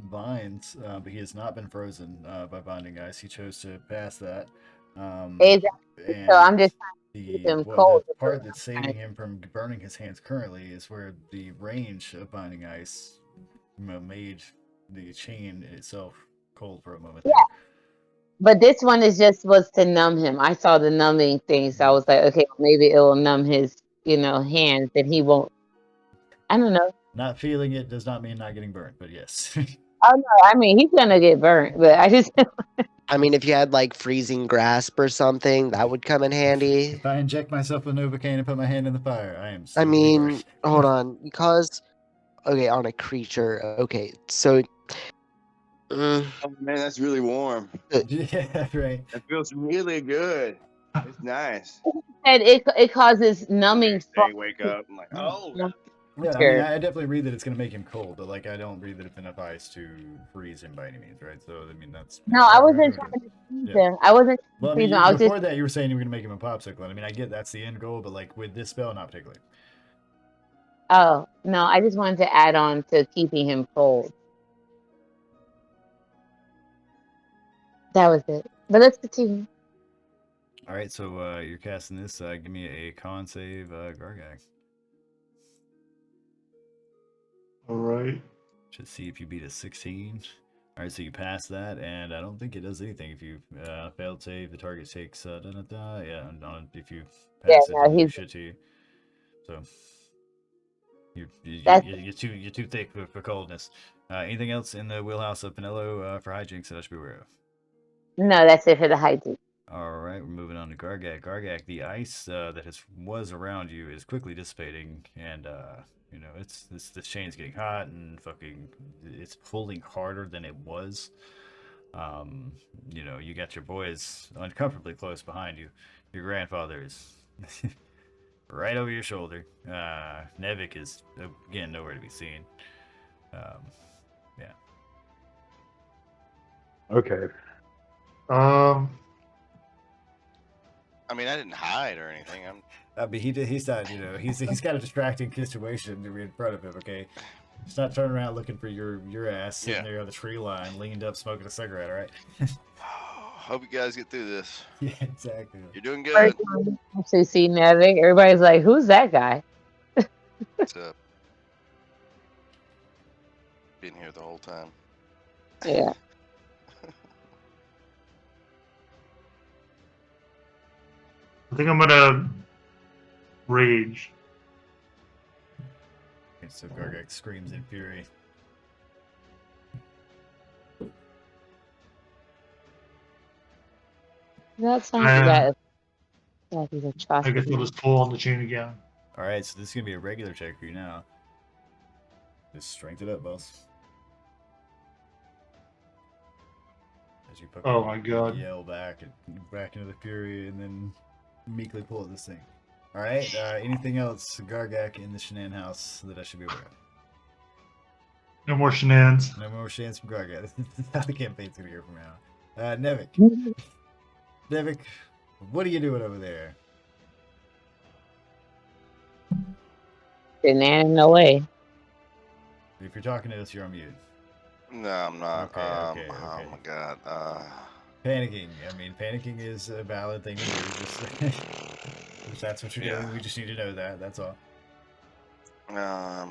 vines, but he has not been frozen by binding ice. He chose to pass that. Exactly. And So I'm just the him well, cold. the part that's saving him from burning his hands currently is where the range of binding ice made the chain itself cold for a moment Yeah, there. but this one is just was to numb him. I saw the numbing thing, so I was like, okay, maybe it will numb his, hands, and he won't. I don't know. Not feeling it does not mean not getting burned, but yes. Oh no, I mean he's gonna get burnt, but I just I mean, if you had like freezing grasp or something, that would come in handy. If I inject myself with Novocaine and put my hand in the fire, I am I still getting mean, burned. hold on, because okay, on a creature. Okay, so mm, Oh man, that's really warm. Yeah, right. It feels really good. It's nice. said it causes numbing Next day, wake up. I'm like, oh, Yeah, I mean, I definitely read that it's going to make him cold, but like, I don't read that it's enough ice to freeze him by any means, right? So, I mean, that's No, I wasn't trying to freeze Yeah. him. I wasn't Well, I trying mean, to freeze him. I was just before that, you were saying you were going to make him a popsicle. I mean, I get that's the end goal, but like with this spell, not particularly. oh no, I just wanted to add on to keeping him cold. That was it. But let's continue. All right, so you're casting this. Give me a con save, Gargak. All right. To see if you beat a 16. All right, so you pass that, and I don't think it does anything if you failed save. The target takes yeah, if you Yeah, pass it, no, doesn't do he's shit to you. So that's you're too thick for coldness. Anything else in the wheelhouse of Pinello for hijinks that I should be aware of? no, that's it for the hygiene. All right, we're moving on to Gargak. Gargak, the ice that was around you is quickly dissipating, and this chain's getting hot and fucking it's pulling harder than it was. You got your boys uncomfortably close behind you. Your grandfather is right over your shoulder. Nevik is again nowhere to be seen. Yeah. Okay. I mean, I didn't hide or anything. I mean, he's not, he's got a distracting situation in front of him, okay? He's not turning around looking for your ass sitting there on the tree line, leaned up, smoking a cigarette, all right? Hope you guys get through this. Yeah, exactly. You're doing good. First time I actually see Nevik, everybody's like, "Who's that guy?" What's up? Been here the whole time. Yeah. I think I'm gonna rage. Okay, so Gargak screams in fury. That sounds like he's I guess atrocity. I'll just pull on the chain again. All right, so this is gonna be a regular check for you now. Just strength it up, boss. As you Oh my god. yell back into the fury, and then meekly pull at this thing. All right. Anything else, Gargak, in the Shenan house that I should be aware of? No more shenanigans. No more shenanigans from Gargak. This is how the campaign's gonna go from now. Nevik. Nevik, what are you doing over there? No way. If you're talking to us, you're on mute. No, I'm not. Okay. Oh my god. Panicking. I mean, panicking is a valid thing to do. If that's what you're doing, we just need to know that. That's all. If I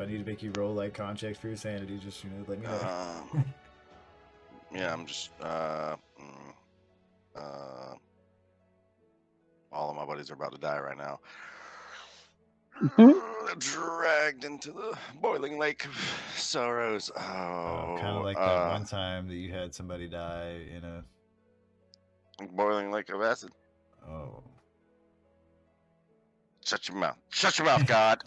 need to make you roll like con checks for your sanity, just let me know. Yeah, I'm just all of my buddies are about to die right now. Dragged into the boiling lake of sorrows. Kind of like that one time that you had somebody die in a boiling lake of acid. Oh. Shut your mouth. Shut your mouth, God.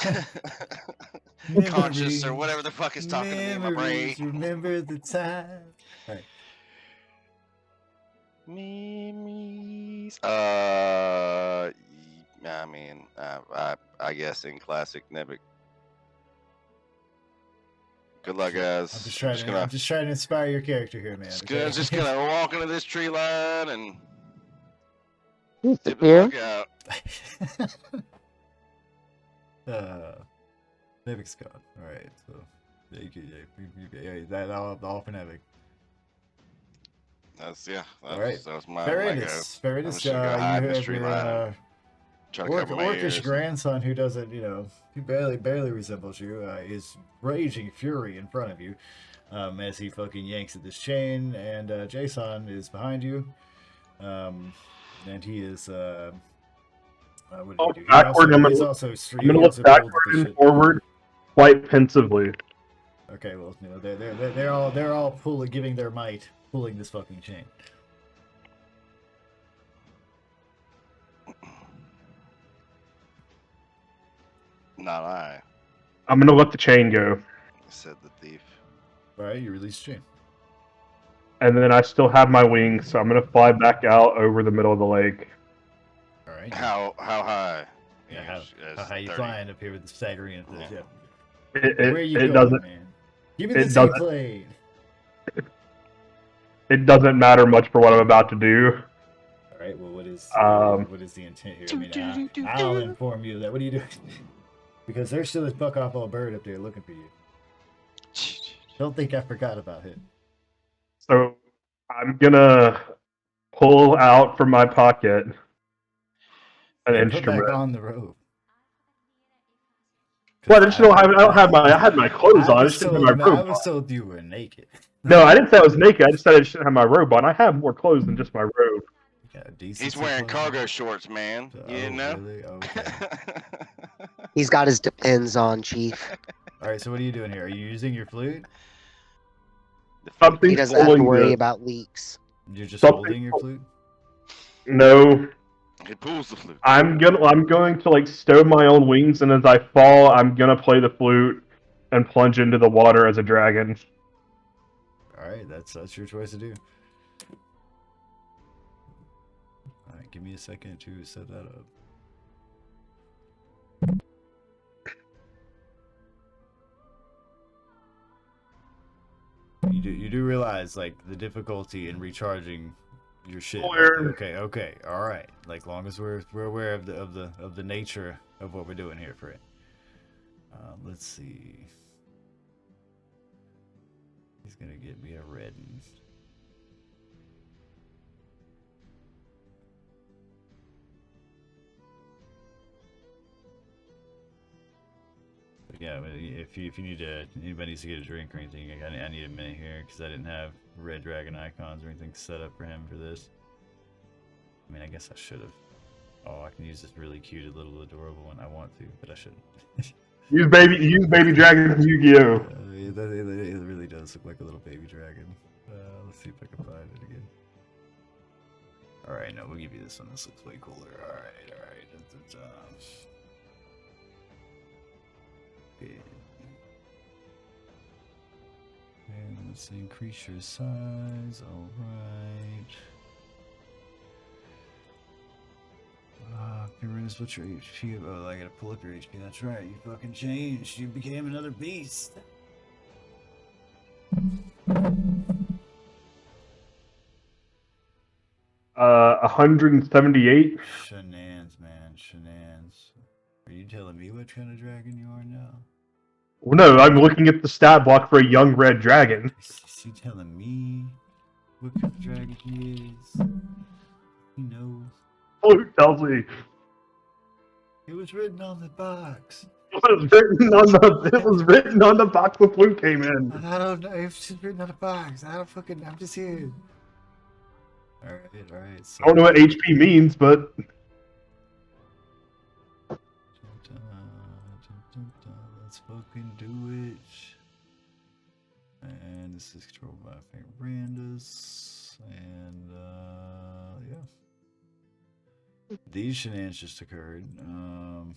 Conscious or whatever the fuck is talking to me in my brain. Remember the time. Right. Memories. I mean, I guess in classic Nevik. Good luck, guys. I'm just trying to inspire your character here, man. I'm just gonna walk into this tree line and dip the fuck out. Nevik's gone. All right, so that all for Nevik. That's All right. that was my Fairness, I'm just gonna go hide in the tree line. Try to cover my orcish ears. grandson who doesn't, he barely resembles you, is raging fury in front of you, as he fucking yanks at this chain, and Jason is behind you, and he is what did he do? Backward. I'm He's gonna also look backward and forward, quite pensively. Okay, well, they're all giving their might, pulling this fucking chain. Not I, I'm gonna let the chain go, said the thief. All right, you release the chain. and then I still have my wings, so I'm gonna fly back out over the middle of the lake. All right. How high? Yeah, how high you flying up here with the staggering of this? Yeah. It Where are you it going, doesn't man? Give me the it doesn't seaplane. it doesn't matter much for what I'm about to do. All right. Well, what is the intent here? I mean, I'll inform you of that. What are you doing? Because there's still this buck off old bird up there looking for you. Don't think I forgot about him. So I'm gonna pull out from my pocket an Put instrument. back on the rope. Well, I had my clothes on. I just didn't have my robe I was on. told you were naked. No, I didn't say I was naked. I just said I just didn't have my robe on. I have more clothes than just my robe. He's wearing cargo shorts, man. You didn't know? Really? Okay. He's got his Depends on, Chief. All right. So what are you doing here? Are you using your flute? He Something's doesn't have to pulling worry this. about leaks. You're just Something- holding your flute? No, He pulls the flute. I'm going to like stow my own wings, and as I fall, I'm gonna play the flute and plunge into the water as a dragon. All right. That's your choice to do. All right. Give me a second to set that up. You do realize like the difficulty in recharging your shit. Okay, all right. Like long as we're aware of the nature of what we're doing here for it. Let's see. He's gonna get me a red. Yeah, but if you need anybody needs to get a drink or anything, I need a minute here because I didn't have red dragon icons or anything set up for him for this. I mean, I guess I should have. Oh, I can use this really cute, little, adorable one. I want to, but I shouldn't. Use baby dragon from Yu-Gi-Oh. It really does look like a little baby dragon. Let's see if I can find it again. All right, no, we'll give you this one. This looks way cooler. All right. Okay. And let's increase your size. All right. What's your HP? Oh, I gotta pull up your HP. That's right. You fucking changed. You became another beast. 178. Shenanigans, man. Shenanigans. Are you telling me what kind of dragon you are now? Well, no, I'm looking at the stat block for a young red dragon. Is he telling me what kind of dragon he is? He knows. Who tells me? It was written on the box. It was written on the box the flute came in. I don't know. It's just written on the box. I'm just here. All right. So, I don't know what HP means, but let's fucking do it. And this is controlled by Brandis. And yeah. These shenanigans just occurred. Don't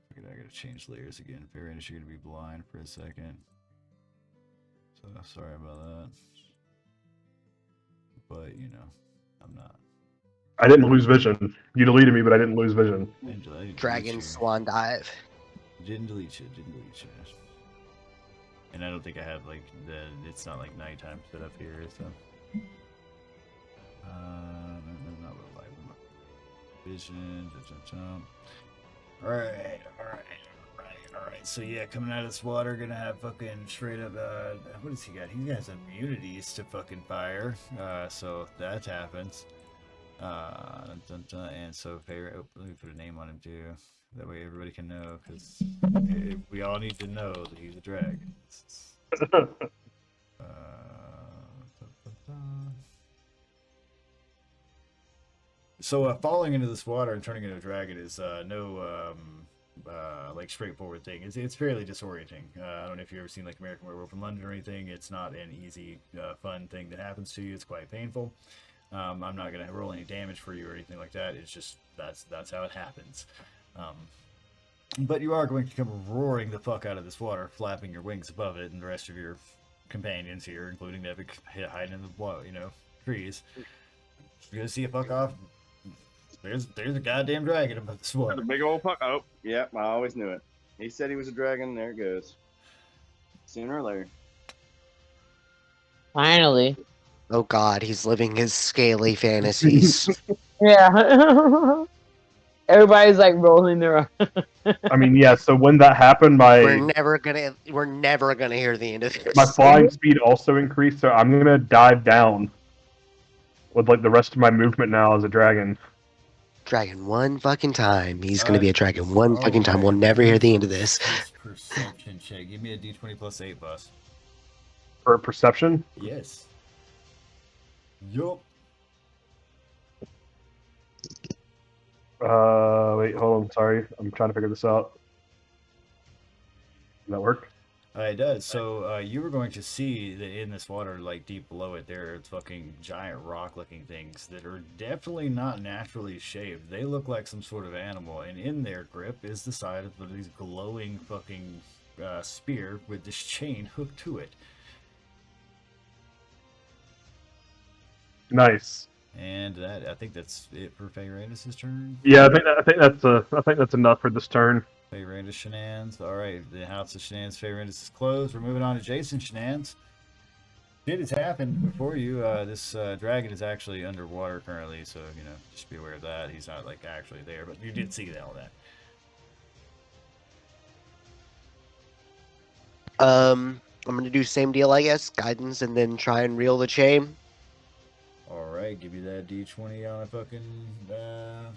forget I gotta change layers again. Brandis, you're gonna be blind for a second. So sorry about that. But I'm not. I didn't lose vision. You deleted me, but I didn't lose vision. Dragon Swan Dive. Didn't delete you. And I don't think I have it's not like nighttime set up here, so. Not real light. Vision. Alright. Alright, so yeah, coming out of this water, gonna have fucking straight up, what does he got? He has immunities to fucking fire, so that happens. And so favorite, let me put a name on him too. That way everybody can know, because we all need to know that he's a dragon. So falling into this water and turning into a dragon is no like straightforward thing. It's fairly disorienting. I don't know if you've ever seen like American Werewolf in London or anything. It's not an easy, fun thing that happens to you. It's quite painful. I'm not gonna roll any damage for you or anything like that. It's just that's how it happens. But you are going to come roaring the fuck out of this water, flapping your wings above it, and the rest of your companions here, including Nevik, hiding in the trees. You're gonna see a fuck off. There's a goddamn dragon above this water. The big old fuck. Oh, yep, I always knew it. He said he was a dragon. There it goes. Sooner or later. Finally. Oh God, he's living his scaly fantasies. Yeah. Everybody's like rolling their eyes. I mean, yeah. So when that happened, we're never gonna hear the end of this. My flying speed also increased, so I'm gonna dive down with like the rest of my movement now as a dragon. Dragon one fucking time. He's gonna be a dragon one fucking time. We'll never hear the end of this. Perception check. Give me a d20 plus 8, boss. For perception? Yes. Yup. Wait, hold on. Sorry, I'm trying to figure this out. Does that work? It does. So you were going to see that in this water, like deep below it, there are fucking giant rock-looking things that are definitely not naturally shaped. They look like some sort of animal, and in their grip is the side of these glowing fucking spear with this chain hooked to it. Nice. And that, I think that's it for Fayrandis' turn. Yeah, I think that's enough for this turn. Fayrandis shenanigans. All right, the house of shenanigans. Fayrandis is closed. We're moving on to Jason shenanigans. Shit has happened before you. This dragon is actually underwater currently, so you know, just be aware of that. He's not like actually there, but you did see all that. I'm gonna do same deal, I guess. Guidance, and then try and reel the chain. All right, give you that d20 on a fucking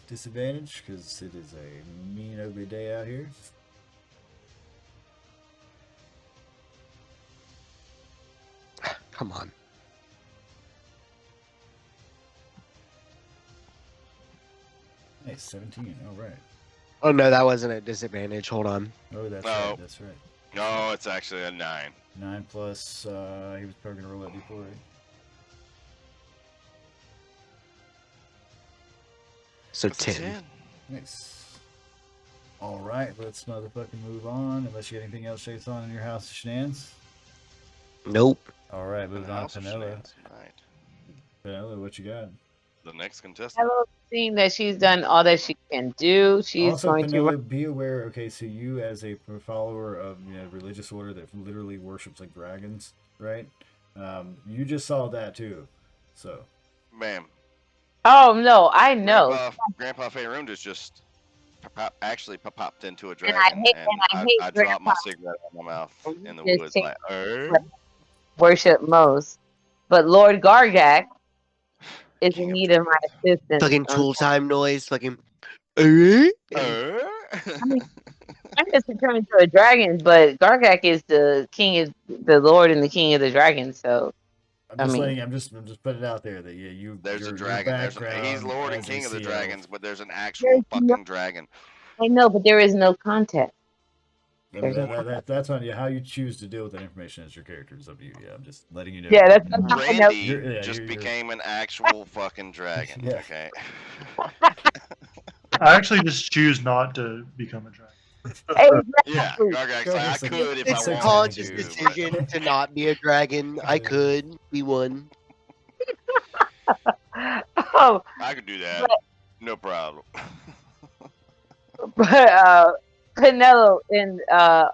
disadvantage, because it is a mean, ugly day out here. Come on. Nice, 17. All right. Oh no, that wasn't a disadvantage. Hold on. Oh, that's right. That's right. No, it's actually a 9. 9 plus. He was probably gonna roll that d4. So 10. Nice. All right, let's motherfucking move on. Unless you got anything else, Jason, in your house of shenanigans. Nope. All right, moving on to Penella. Right. Penella, what you got? The next contestant. Hello, seeing that she's done all that she can do. She's also, going Penella, to be aware. Okay, so you, as a follower of religious order that literally worships like dragons, right? You just saw that too, so. Ma'am. Oh no, I know. Grandpa Faerun just popped into a And dragon, I hate I dropped Grandpa. my cigarette out of my mouth in the Just woods. take- Like, Worship most, but Lord Gargak is King in of need of my assistance. Fucking tool time noise. Fucking. Eh? I mean, I'm just turn into a dragon, but Gargak is the the Lord and the King of the dragons. So I'm just putting it out there that There's your a dragon. He's Lord and as a King of the CL. dragons, but there's an actual fucking dragon. I know, but there is no context. That's on you. How you choose to deal with that information as your character is up to you. Yeah, I'm just letting you know. Yeah, that's Randy just became an actual fucking dragon. Yeah. Okay. I actually just choose not to become a dragon. Yeah, Gargak's like, I could if It's I a wanted conscious to. decision to not be a dragon. I could be one. Oh, I could do that. No problem. but Penelo in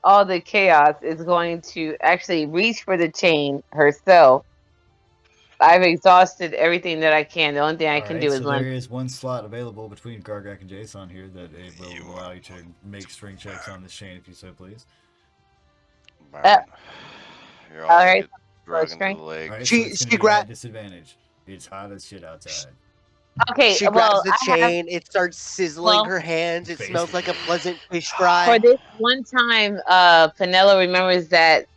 all the chaos is going to actually reach for the chain herself. I've exhausted everything that I can. The only thing I can do is so learn. there is one slot available between Gargak and Jason here that it will allow you to make string checks on this chain if you so please. You're all also right. get drug into Strength. the leg. Alright, so She it's she gonna be at grabs disadvantage. It's hot as shit outside. Okay, she well, grabs the I have chain. It starts sizzling well her hands. It Face. smells like a pleasant fish for fry. this one time. Penella remembers that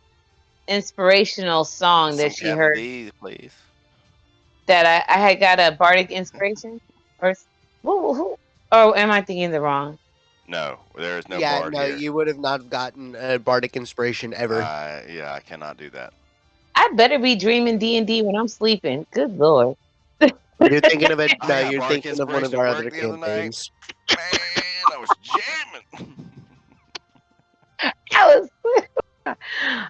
inspirational song Some that she Captain heard. D, please. That I had got a bardic inspiration, or who? Oh, am I thinking the wrong? No, there is no Yeah, bard no, here. you would have not gotten a bardic inspiration ever. Yeah, I cannot do that. I better be dreaming D&D when I'm sleeping. Good lord. You're thinking of it. I No, got you're bardic thinking of one of inspiration our at other work the other night. campaigns. Man, I was jamming. I was.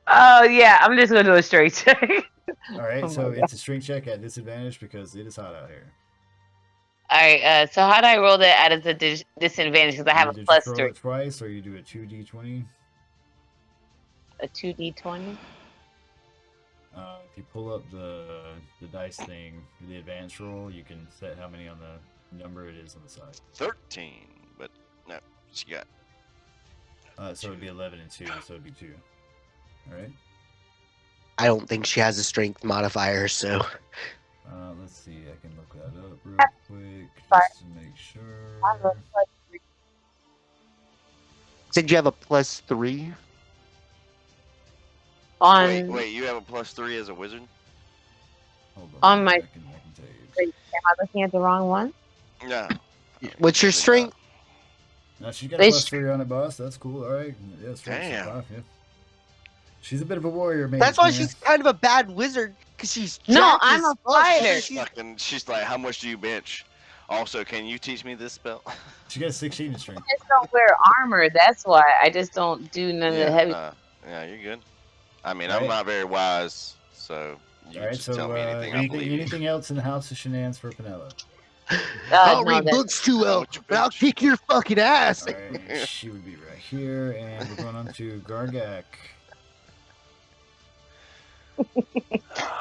Oh yeah, I'm just gonna do a straight check. Alright, Oh so my it's a string check at disadvantage because it is hot out here. All right. So how do I roll that at a disadvantage? Because I have a Either plus just roll 3, it twice or you do a 2d20. a 2d20. If you pull up the dice thing, the advanced roll, you can set how many on the number it is on the side. 13, but no, she got. So it'd be 11 and 2, so it'd be 2. Alright. I don't think she has a strength modifier, so Let's see, I can look that up real quick just to make sure. said you have a +3. On Wait, you have a +3 as a wizard? Hold on my- I can tell you. Wait, am I looking at the wrong one? No. What's your strength? Now she's got a They +3 on her boss. That's cool. All right. Yeah, strength Damn. 5, yeah. She's a bit of a warrior, mage. That's why man. she's kind of a bad wizard, because she's No, jacked I'm as a fuck. fighter. She's like, how much do you bench? Also, can you teach me this spell? She got 16 in strength. I just don't wear armor. That's why I just don't do none of the heavy. Yeah, you're good. I mean, Right. I'm not very wise, so you All can right, just so tell me anything. I believe you. anything else in the house of shenanigans for Penella? I don't no, read that's- books too well, What's your but I'll bitch? kick your fucking ass. All right, she would be right here, and we're going on to Gargak.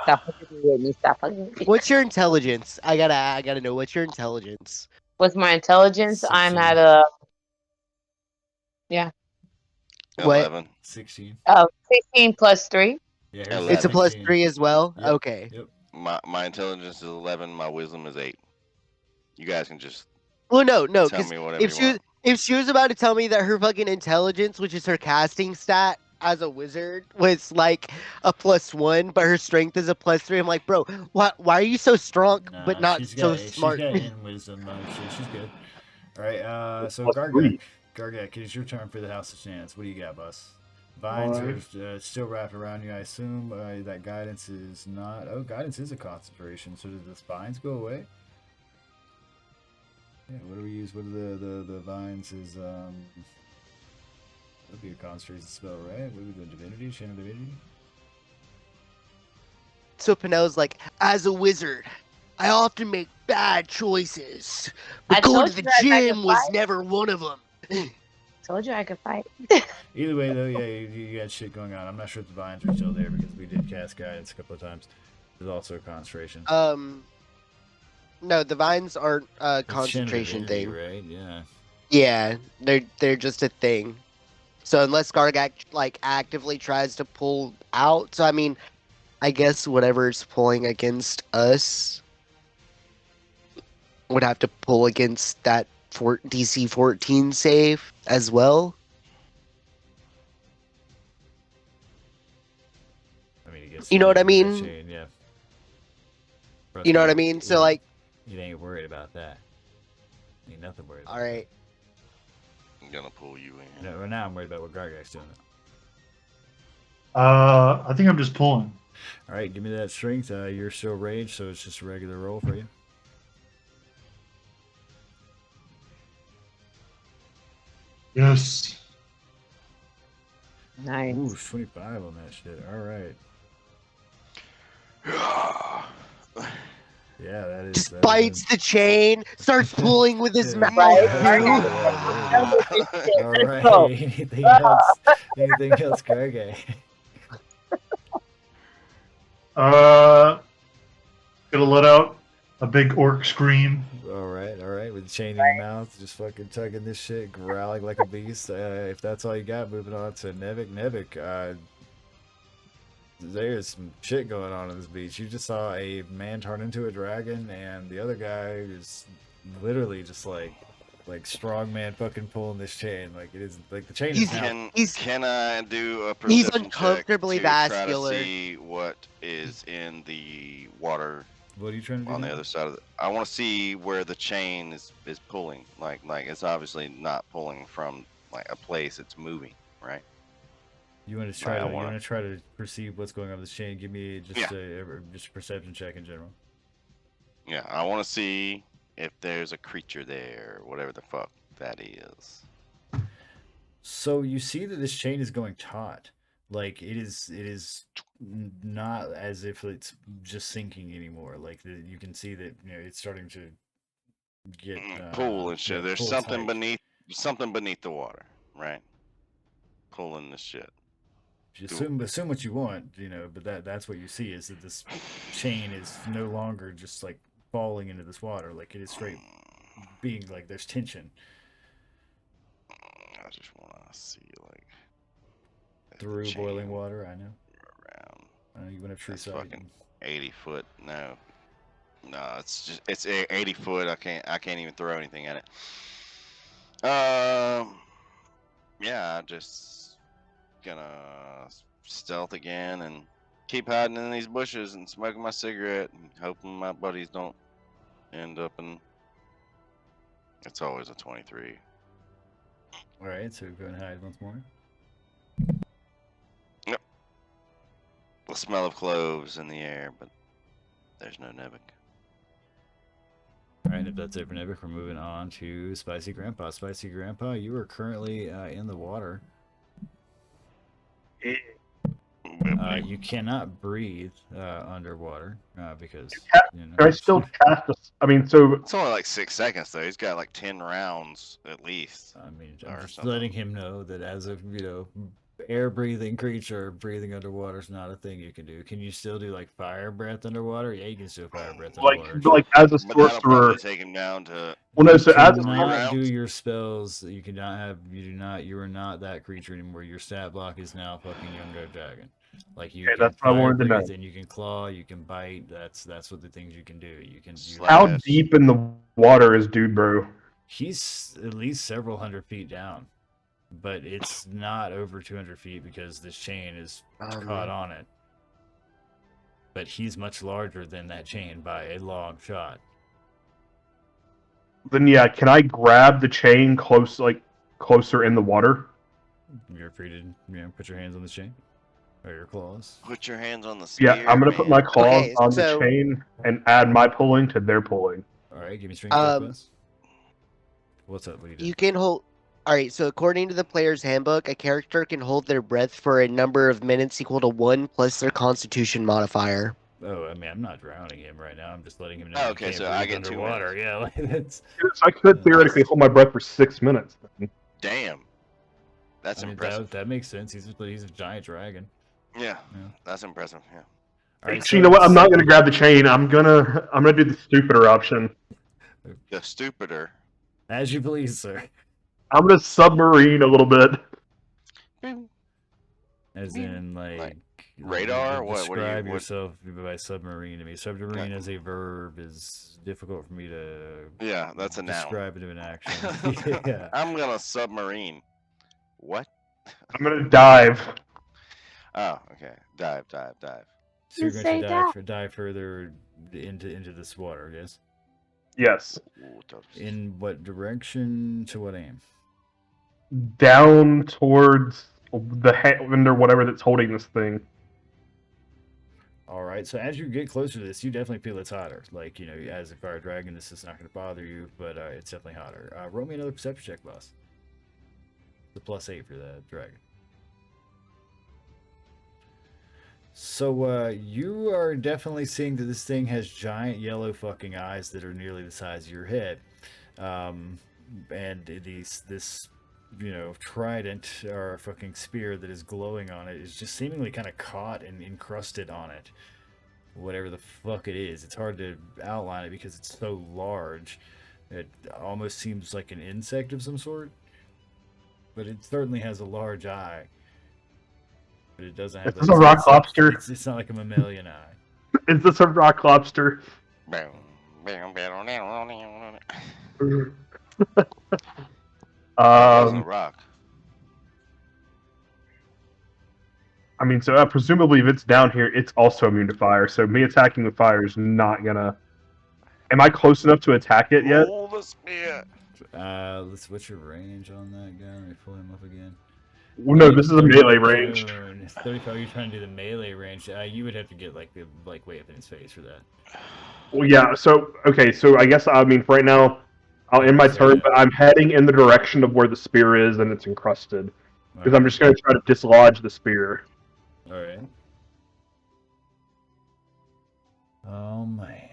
Stop fucking with me. Stop fucking with me. What's your intelligence? I gotta know. What's your intelligence? What's my intelligence? I'm 16. at a What? 11. 16. 16 plus 3. Yeah, here's 11. It's a 16. +3 as well. Yep. Okay. Yep. My intelligence is 11. My wisdom is 8. You guys can just Well, no, tell because me whatever if you want. if she was about to tell me that her fucking intelligence, which is her casting stat as a wizard, was like a +1, but her strength is a +3, I'm like, bro, why are you so strong but not she's so got, smart? She's got in wisdom. She's good. All right. So Plus Gargak. 3. Gargak, it is your turn for the House of Chance. What do you got, boss? Vines are still wrapped around you, I assume. That guidance is not. Oh, guidance is a concentration. So does the vines go away? Yeah. What do we use? What are the vines is that'd be a concentration spell, right? What are we doing? Divinity, chain of divinity. So Penelo's like, as a wizard, I often make bad choices, but I going told to the you that I could gym was fight. never one of them. Told you I could fight. Either way, though, yeah, you got shit going on. I'm not sure if the vines are still there because we did cast guidance a couple of times. There's also a concentration. No, the vines aren't a It's chain of concentration divinity, thing. right? Yeah. Yeah, they're just a thing. So unless Gargak like actively tries to pull out, so I mean, I guess whatever's pulling against us would have to pull against that DC 14 save as well. I mean, it gets You know what I the mean? chain, yeah. You know what I mean? So like, You ain't worried about that. Ain't nothing worried about. all right, I'm gonna pull you in. No, right now I'm worried about what Gargak's doing. I think I'm just pulling. All right, give me that strength. You're still raged, so it's just a regular roll for you. Yes. Nice. Ooh, 25 on that shit. All right. Yeah, that is. just that is bites the chain, starts pulling with his Yeah. mouth. All right. Anything else? Anything else, Gargak? Gonna let out a big orc scream. All right, with the chain in your mouth, just fucking tugging this shit, growling like a beast. If that's all you got, moving on to Nevik. There's some shit going on in this beach. You just saw a man turn into a dragon, and the other guy is literally just like strong man fucking pulling this chain. Like it is like the chain is now. Can I do a He's perception uncomfortably check to try vascular. to see what is in the water What are you trying to do on the now? other side of the? I want to see where the chain is pulling. Like it's obviously not pulling from like a place; it's moving, right? You want to try to you want to try to perceive what's going on with this chain. Give me just a perception check in general. Yeah, I want to see if there's a creature there, whatever the fuck that is. So you see that this chain is going taut. Like it is not as if it's just sinking anymore. Like you can see that it's starting to get pull and shit. There's something tight. beneath the water, right? Pulling the shit. Assume what you want, but that's what you see is that this chain is no longer just like falling into this water. Like it is straight being like there's tension. I just want to see like through boiling water. I know. Around. You want to tree side. Fucking 80 foot. No, it's 80 foot. I can't even throw anything at it. Yeah, just gonna stealth again and keep hiding in these bushes and smoking my cigarette and hoping my buddies don't end up in. It's always a 23. All right, so go and hide once more. Yep. The smell of cloves in the air, but there's no Nevik. All right, if that's it for Nevik, we're moving on to Spicy Grandpa. Spicy Grandpa, you are currently in the water. You cannot breathe underwater because can I still cast I mean, so it's only like 6 seconds though. He's got like 10 rounds at least. I mean, I'm just letting him know that as a air breathing creature, breathing underwater is not a thing you can do. Can you still do like fire breath underwater? Yeah, you can still fire breath underwater. Like as a sorcerer, take him down to. Well, no. So as a do your spells, you cannot have. You are not that creature anymore. Your stat block is now fucking Young Dragon. Like you can that's what I wanted to know. And you can claw, you can bite. That's what the things you can do. You can. How deep in the water is Dude Bro? He's at least several hundred feet down, but it's not over 200 feet because this chain is caught on it. But he's much larger than that chain by a long shot. Then yeah, can I grab the chain closer in the water? You're free to put your hands on the chain. Or your claws. Put your hands on the spear. Yeah, I'm gonna put my claws on the chain and add my pulling to their pulling. All right, give me strength check, please. What's up? What you can hold. All right, so according to the player's handbook, a character can hold their breath for a number of minutes equal to 1 plus their Constitution modifier. Oh, I mean, I'm not drowning him right now. I'm just letting him know. Oh, okay, so I get underwater. 2 minutes. Yeah, like that's. I could theoretically hold my breath for 6 minutes. Damn, that's impressive. That makes sense. He's a giant dragon. Yeah, that's impressive. Yeah. All right, so you know what? I'm not gonna grab the chain. I'm gonna do the stupider option. The stupider. As you please, sir. I'm gonna submarine a little bit. As in, like radar. Describe yourself by submarine to me. Submarine as a verb is difficult for me to. Yeah, that's a noun. Describe it to an action. Yeah. I'm gonna submarine. What? I'm gonna dive. Oh, okay. Dive. So you're going to dive further into this water, yes? Yes. In what direction? To what aim? Down towards the hand or whatever that's holding this thing. All right. So as you get closer to this, you definitely feel it's hotter. Like as a fire dragon, this is not going to bother you, but it's definitely hotter. Roll me another perception check, boss. The +8 for that dragon. So you are definitely seeing that this thing has giant yellow fucking eyes that are nearly the size of your head, and this trident or fucking spear that is glowing on it is just seemingly kind of caught and encrusted on it. whatever the fuck it is. It's hard to outline it because it's so large. It almost seems like an insect of some sort, but it certainly has a large eye. But it doesn't have. Is this a rock lobster? It's not like a mammalian eye. Is this a rock lobster? This is a rock. I mean, so presumably if it's down here, it's also immune to fire. So me attacking with fire is not gonna. Am I close enough to attack it yet? Roll the spear. What's your range on that guy? Let me pull him up again. Well, no, this is a melee range. 35. You're trying to do the melee range. You would have to get like way up in his face for that. Well, yeah. So okay. So I guess for right now, I'll end my turn, but I'm heading in the direction of where the spear is, and it's encrusted. Because I'm just gonna try to dislodge the spear. All right. Oh man.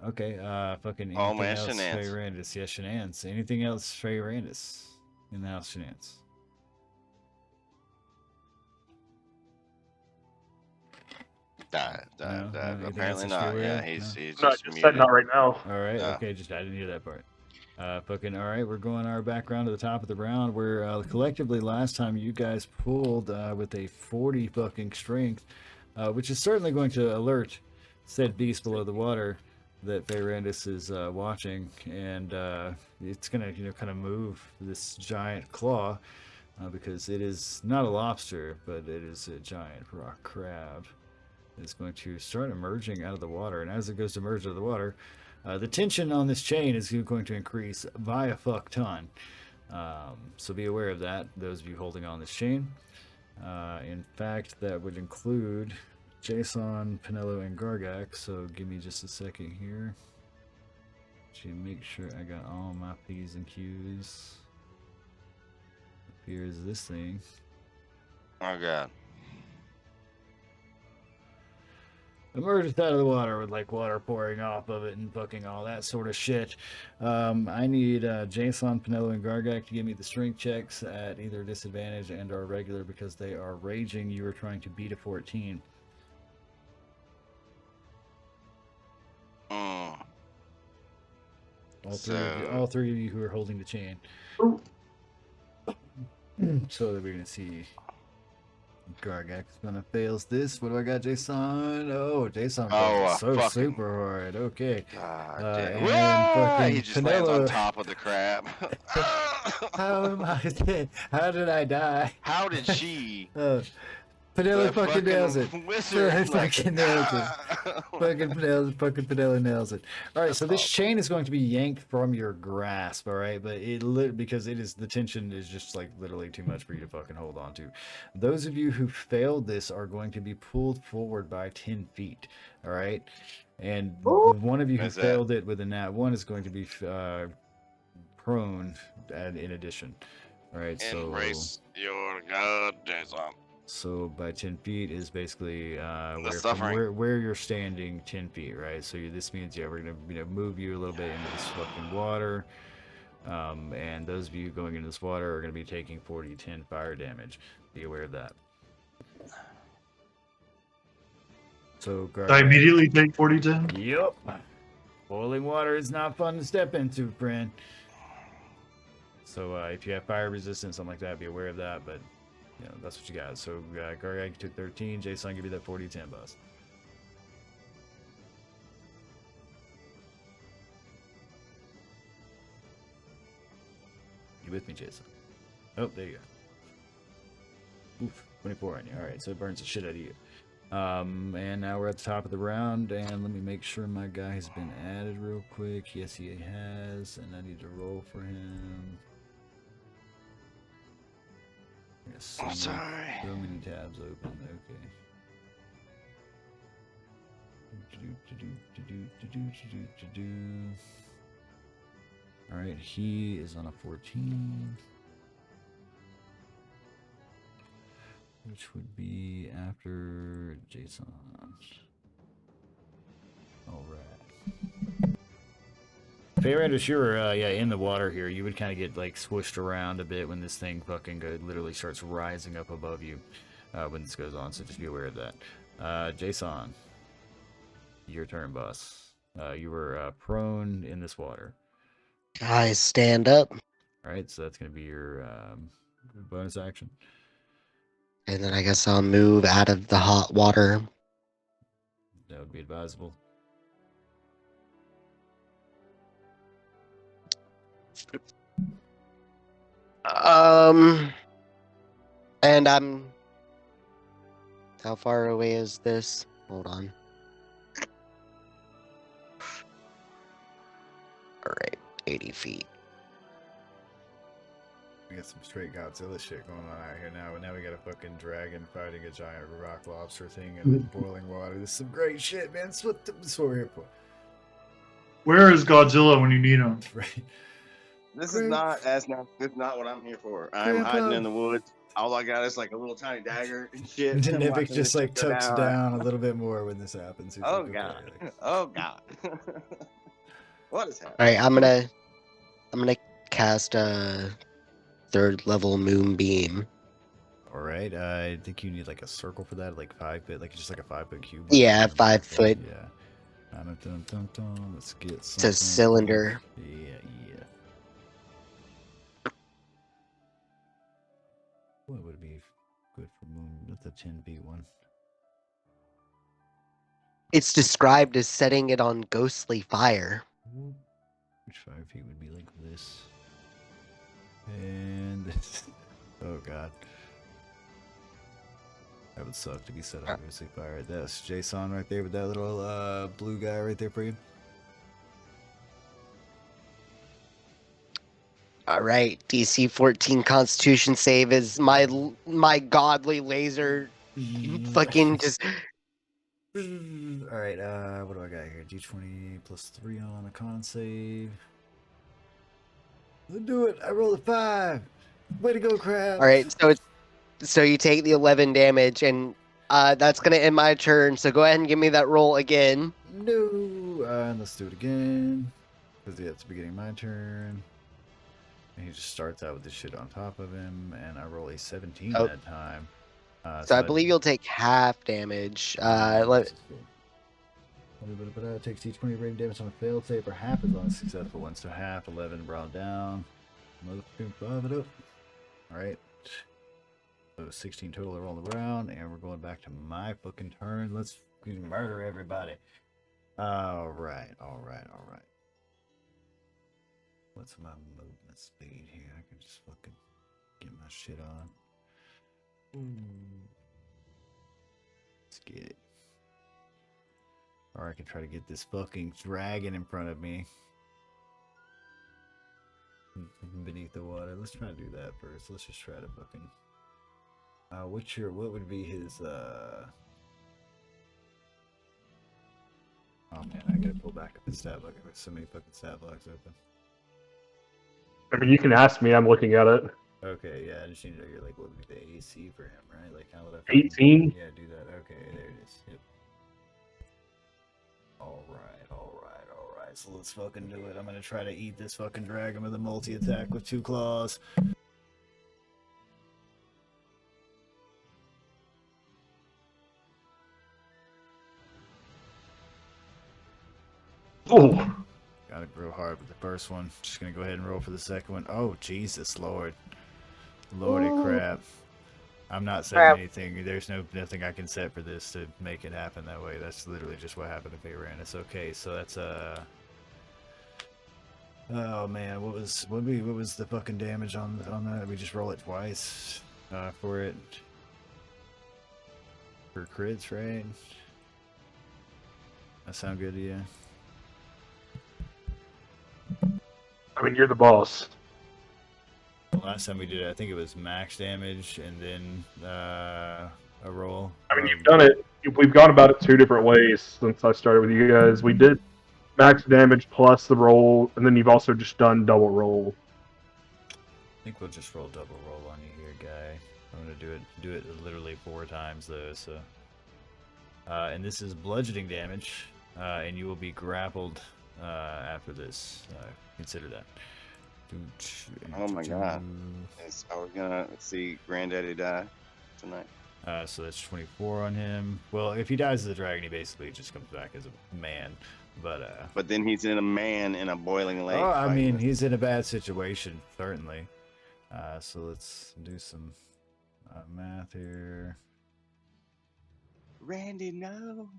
Okay. Fucking. Oh Anything man, else? shenanigans. Randis. Yeah, shenanigans. Anything else? Trey Randis in the house. Shenanigans. Die. No, anything else Apparently that's not. true, Yeah, no? he's No, I just just muted. said not right now. All right. Yeah. Okay. I didn't hear that part. Fucking. All right. We're going our back round to the top of the round. Where collectively last time you guys pulled with a 40 fucking strength, which is certainly going to alert said beast below the water that Fayrandis is watching, and it's gonna kind of move this giant claw because it is not a lobster, but it is a giant rock crab. It's going to start emerging out of the water, and as it goes to emerge out of the water, the tension on this chain is going to increase by a fuck ton. So be aware of that, those of you holding on this chain. In fact, that would include Jason, Pinello, and Gargak. So give me just a second here to make sure I got all my P's and Q's. Here's this thing. Oh god. Emerged out of the water with like water pouring off of it and fucking all that sort of shit. I need Jason, Pinello, and Gargak to give me the strength checks at either disadvantage and or regular because they are raging. You are trying to beat a 14. All three of you who are holding the chain. So that we're gonna see. Gargak's gonna fails this. What do I got, Jason? Oh, Jason fails so fucking... super hard. Okay. God and damn. fucking He just lands Pinello. on top of the crab. How am I dead? How did I die? How did she? Pinello fucking nails it. Wizard, Fucking nails it. Fucking Pinello nails it. All right, so this chain is going to be yanked from your grasp, all right? But because the tension is just like literally too much for you to fucking hold on to. Those of you who failed this are going to be pulled forward by 10 feet, all right? And one of you who failed it with a nat 1 is going to be prone in addition. All right, so embrace your god, Jason. So by 10 feet is basically suffering. where you're standing 10 feet, right? So this means, we're going to move you a little bit into this fucking water. And those of you going into this water are going to be taking 40-10 fire damage. Be aware of that. So I immediately take 40-10? Yep. Boiling water is not fun to step into, friend. So if you have fire resistance, something like that, be aware of that, but that's what you got. So Gargak took 13. Jason, give you that 40-10 boss. You with me, Jason? Oh, there you go. Oof, 24 on you. All right, so it burns the shit out of you. And now we're at the top of the round, and let me make sure my guy has been added real quick. Yes, he has, and I need to roll for him. I'm sorry. So many tabs open. Okay. All right, he is on a 14, which would be after Jason. All right. Fayrandis, you're in the water here. You would kind of get like swooshed around a bit when this thing fucking literally starts rising up above you when this goes on. So just be aware of that. Jason, your turn, boss. You were prone in this water. I stand up, All right, so that's going to be your bonus action. and then I guess I'll move out of the hot water. That would be advisable. And I'm. How far away is this? Hold on. All right, 80 feet. We got some straight Godzilla shit going on out here now. Now we got a fucking dragon fighting a giant rock lobster thing in boiling water. This is some great shit, man. This is what we're here for. Where is Godzilla when you need him? Right. This is not what I'm here for. I'm hiding in the woods. All I got is like a little tiny dagger and shit. Nivik just like tucks down a little bit more when this happens. He's Oh like, god. okay, like, Oh god. What is happening? All right, I'm gonna cast a 3rd level moonbeam. all right. I think you need like a circle for that, like 5 foot, like just like a 5 foot cube. Yeah, 5 foot. Yeah. Let's get It's a cylinder. Yeah. What would be good for moon? That's a 10 feet one. It's described as setting it on ghostly fire. Which 5 feet would be like this? And this. Oh god. That would suck to be set on ghostly fire. That's Jason right there with that little blue guy right there for you. All right, DC 14 Constitution save is my godly laser. Fucking just. All right. What do I got here? D20 plus 3 on a con save. Let's do it. I rolled a 5. Way to go, crab. All right, so you take the 11 damage, and that's gonna end my turn. So go ahead and give me that roll again. No. And let's do it again. Because it's the beginning of my turn. And he just starts out with this shit on top of him, and I roll a 17 that time. So I believe you'll take half damage. Takes each 20 rating damage on a failed save or half as on a successful one. So half, 11, brought down. Motherfucking 5 it up. Alright. So 16 total are on the ground, and we're going back to my fucking turn. Let's murder everybody. Alright. What's my movement speed here? I can just fucking get my shit on. Let's get it. Or I can try to get this fucking dragon in front of me. Beneath the water. Let's try to do that first. Let's just try to fucking... what would be his, Oh man, I gotta pull back up the stat block. There's so many fucking stat blocks open. I mean, you can ask me. I'm looking at it. Okay, yeah, I just need to know like what would be the AC for him, right? Like how would I 18? Yeah, do that. Okay, there it is. Yep. Alright. So let's fucking do it. I'm gonna try to eat this fucking dragon with a multi-attack with 2 claws. Oh, Gotta grow hard with the first one. Just gonna go ahead and roll for the second one. Oh, Jesus Lord. Lordy crap. I'm not setting anything. There's nothing I can set for this to make it happen that way. That's literally just what happened to Bayranus. Okay, so that's oh man, what was the fucking damage on that? We just roll it twice for it. For crits, right? That sound good to you? I mean, you're the boss. Last time we did it, I think it was max damage and then a roll. I mean, you've done it. We've gone about it 2 different ways since I started with you guys. We did max damage plus the roll, and then you've also just done double roll. I think we'll just roll double roll on you here, guy. I'm gonna do it literally 4 times though. So, and this is bludgeoning damage, and you will be grappled after this. Consider that. Oh my god. Are we gonna see Granddaddy die tonight? So that's 24 on him. Well, if he dies as a dragon, he basically just comes back as a man. But then he's in a man in a boiling lake. Oh, I fighting mean, with- he's in a bad situation, certainly. So let's do some math here. Randy, no.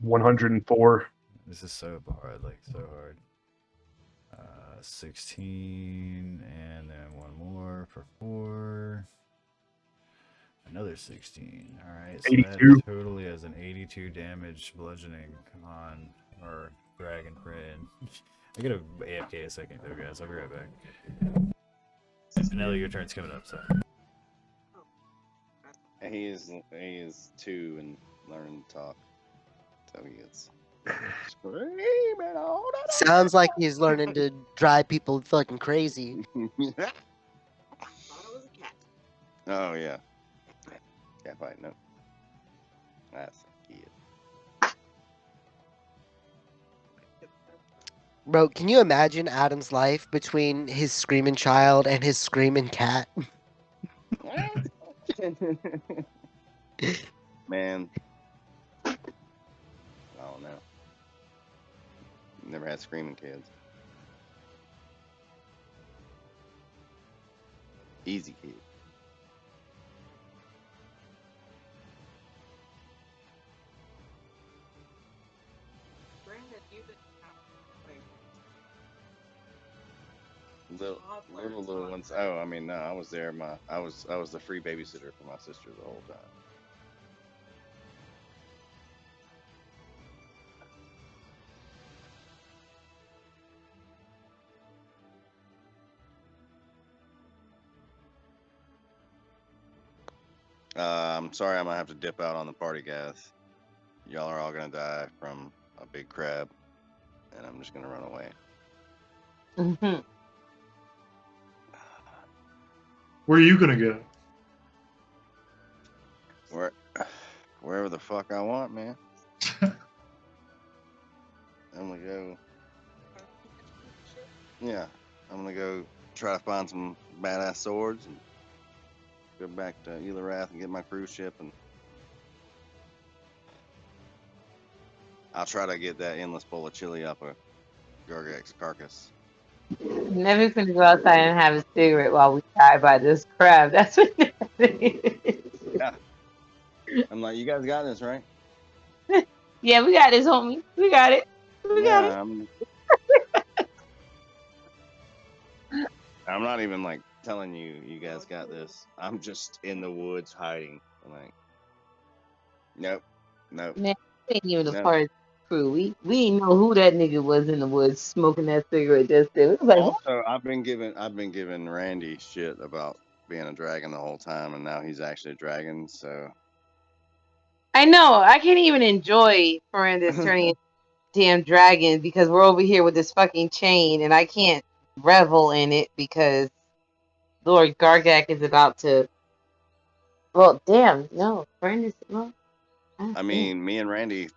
104. This is so hard, like so hard. 16, and then one more for 4. Another 16. All right, so 82. that totally has an 82 damage bludgeoning on our dragon friend. I gotta AFK a second though, guys. I'll be right back. Vanilla, your turn's coming up, so. He is 2 and learning to talk. So he is screaming all the Sounds like he's learning to drive people fucking crazy. Oh yeah. Cat fight, no. That's a kid. Bro, can you imagine Adam's life between his screaming child and his screaming cat? Man. I don't know. Never had screaming kids. Easy kid. Little ones. Oh, I mean, no, I was there. I was the free babysitter for my sister the whole time. I'm sorry, I'm gonna have to dip out on the party, guys. Y'all are all gonna die from a big crab, and I'm just gonna run away. Mhm. Where are you gonna go? Wherever the fuck I want, man. I'm gonna go. Yeah, I'm gonna go try to find some badass swords and go back to Elorath and get my cruise ship, and I'll try to get that endless bowl of chili up a Gargak's carcass. Never gonna go outside and have a cigarette while we die by this crab. That's what it is. Yeah. I'm like, you guys got this, right? Yeah, we got this, homie. We got it. We got it. Yeah, I'm not even like telling you guys got this. I'm just in the woods hiding. I'm like, nope. Man, we ain't even a No. part of the crew. We didn't know who that nigga was in the woods smoking that cigarette just there. We was like, what? Also, I've been giving Randy shit about being a dragon the whole time, and now he's actually a dragon. So I know. I can't even enjoy Miranda turning into a damn dragon because we're over here with this fucking chain and I can't revel in it because Lord Gargak is about to. Well, damn, no. Miranda's. Well, I mean, me and Randy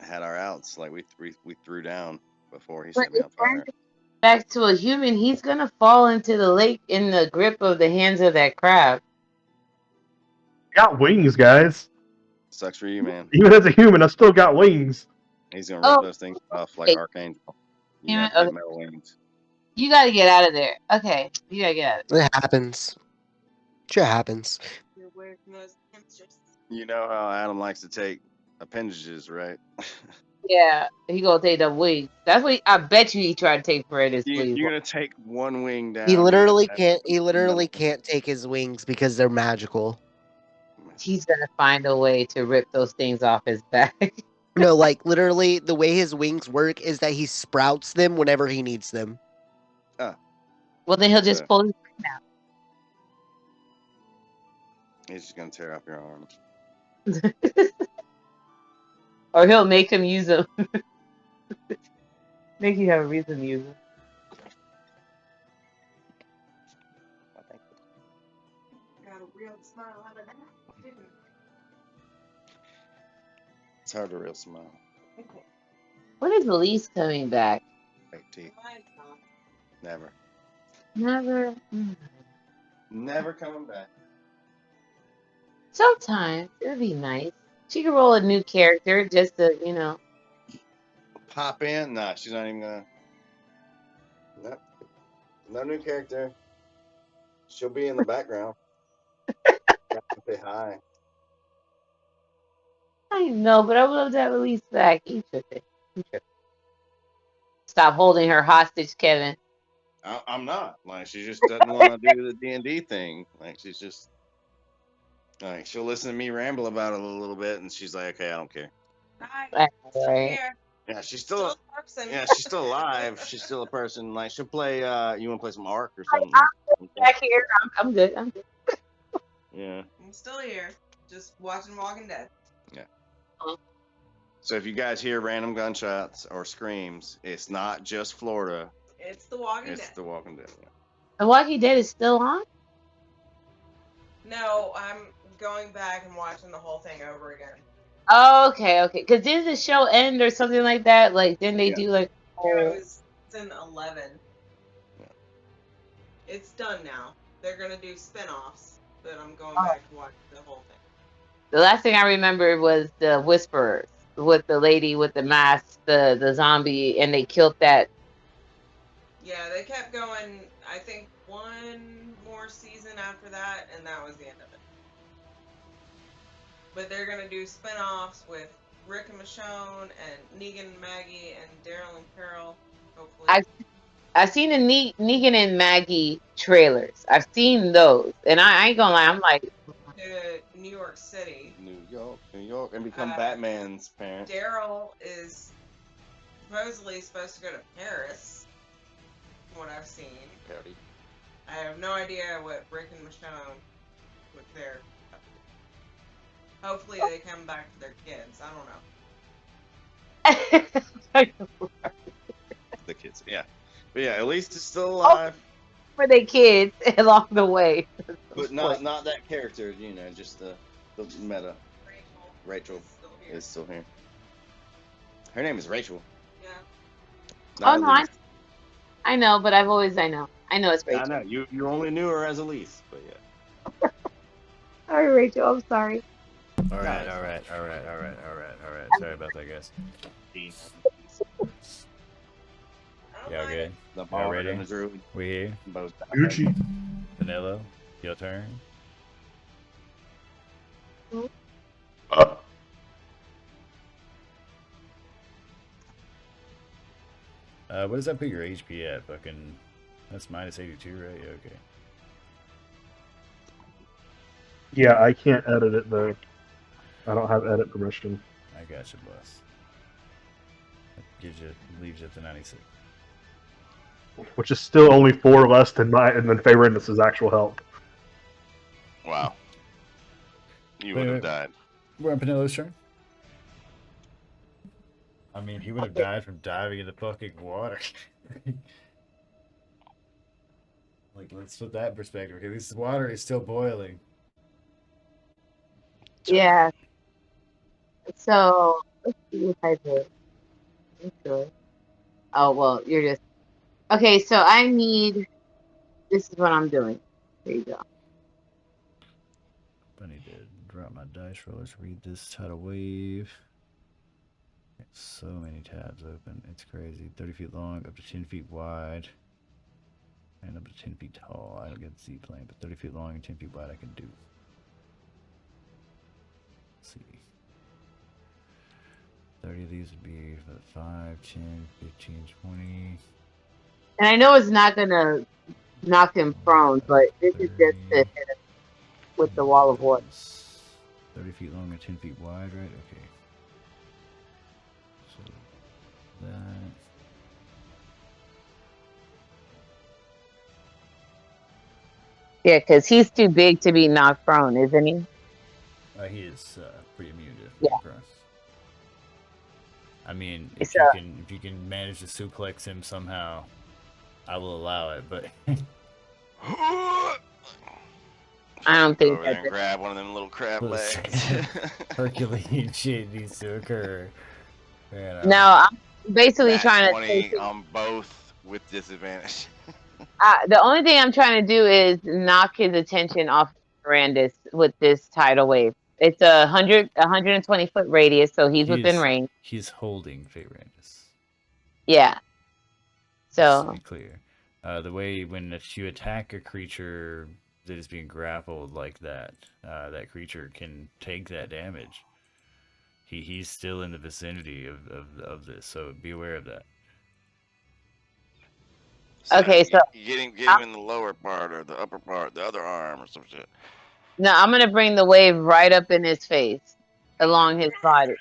had our outs. Like we threw down before he set me on fire. Back to a human, he's gonna fall into the lake in the grip of the hands of that crab. Got wings, guys. Sucks for you, man. Even as a human, I still got wings. He's gonna rip those things off like Archangel. You have to get metal wings. You gotta get out of there. Okay, you gotta get out of there. It happens. Sure happens. You know how Adam likes to take appendages, right? Yeah, he gonna take the wings. That's what I bet you he tried to take Miranda's wings. You're gonna take one wing down. He literally can't. He literally can't take his wings because they're magical. He's gonna find a way to rip those things off his back. No, like literally, the way his wings work is that he sprouts them whenever he needs them. Well, then he'll just pull his wing out. He's just gonna tear off your arms. Or he'll make him use them. Make you have a reason to use them. Got a real smile out of that, didn't you? It's hard to real smile. When is Elise coming back? Fake teeth. Never. Never. Never coming back. Sometimes it would be nice. She could roll a new character just to, Pop in? Nah, she's not even gonna. Nope. No new character. She'll be in the background. Say hi. I know, but I would love to have Elise back. You tripping. Stop holding her hostage, Kevin. I'm not. Like, she just doesn't want to do the D&D thing. Like, she's just like, she'll listen to me ramble about it a little bit, and she's like, okay, I don't care. Hi. Still Right. here. Yeah, she's Still still. a person. Yeah, she's still alive. She's still a person. Like, she'll play. You want to play some Ark or something? Back here. I'm good. I'm good. Yeah. I'm still here. Just watching Walking Dead. So if you guys hear random gunshots or screams, it's not just Florida. It's The Walking It's Dead. The Walking Dead. Yeah. The Walking Dead is still on? No, I'm going back and watching the whole thing over again. Oh, okay. Because did the show end or something like that? Like, didn't they do like? Yeah, it's in 11. Yeah. It's done now. They're gonna do spin-offs, but I'm going back to watch the whole thing. The last thing I remember was the Whisperers with the lady with the mask, the zombie, and they killed that. Yeah, they kept going. I think one more season after that, and that was the end of it. But they're gonna do spin-offs with Rick and Michonne and Negan and Maggie and Daryl and Carol. Hopefully. I've seen the Negan and Maggie trailers. I've seen those, and I ain't gonna lie, I'm like, To New York City. New York, and become Batman's parent. Daryl is supposedly supposed to go to Paris, from what I've seen. Howdy. I have no idea what Rick and Michonne with their. Hopefully they come back to their kids. I don't know. The kids, yeah. But yeah, at least it's still alive. For their kids along the way. But not that character, you know, just the meta. Rachel is still here. Her name is Rachel. Yeah. Not No, Elise. I know, but I know it's Rachel. I know you only knew her as Elise, but yeah. Sorry, Rachel. I'm sorry. All right. Sorry about that, guys. Y'all good? The Y'all bard ready? and the druid, We here? both. Gucci. Vanilla, your turn. What does that put your HP at? Fucking, that's minus 82, right? Yeah, okay. Yeah, I can't edit it though. I don't have edit permission. I got you, boss. That leaves you at the 96. Which is still only 4 less than Favoriteness's actual help. Wow. You would have died. We're on Panilla's turn. I mean, he would have died from diving in the fucking water. Like, let's put that in perspective. Okay, this water is still boiling. Yeah. So let's see if I did. I'm sure. Oh well, you're just okay. So I need. This is what I'm doing. There you go. I need to drop my dice rollers. Read this tidal wave. So many tabs open. It's crazy. 30 feet long, up to 10 feet wide, and up to 10 feet tall. I don't get the Z plane, but 30 feet long and 10 feet wide I can do. Let's see. 30 of these would be 5, 10, 15, 20. And I know it's not gonna knock him prone, but this is just to hit him with the wall of water. 30 feet long and 10 feet wide, right? Okay. So that. Yeah, because he's too big to be knocked prone, isn't he? He is pretty immune to Yeah. prone. I mean, It's, if you can manage to suplex him somehow, I will allow it. But I don't think Go over there that's and grab one of them little crab Little legs. Herculean shit needs to occur. Man, No, I'm basically Nat trying 20 to. on both with disadvantage. The only thing I'm trying to do is knock his attention off Mirandus with this tidal wave. It's 120 foot radius, so he's within range. He's holding Fayrandus. Yeah. Just to So be clear, the way when you attack a creature that is being grappled like that, that creature can take that damage. He's still in the vicinity of this, so be aware of that. okay, so get him in the lower part or the upper part, the other arm or some shit. no, I'm gonna bring the wave right up in his face, along his body.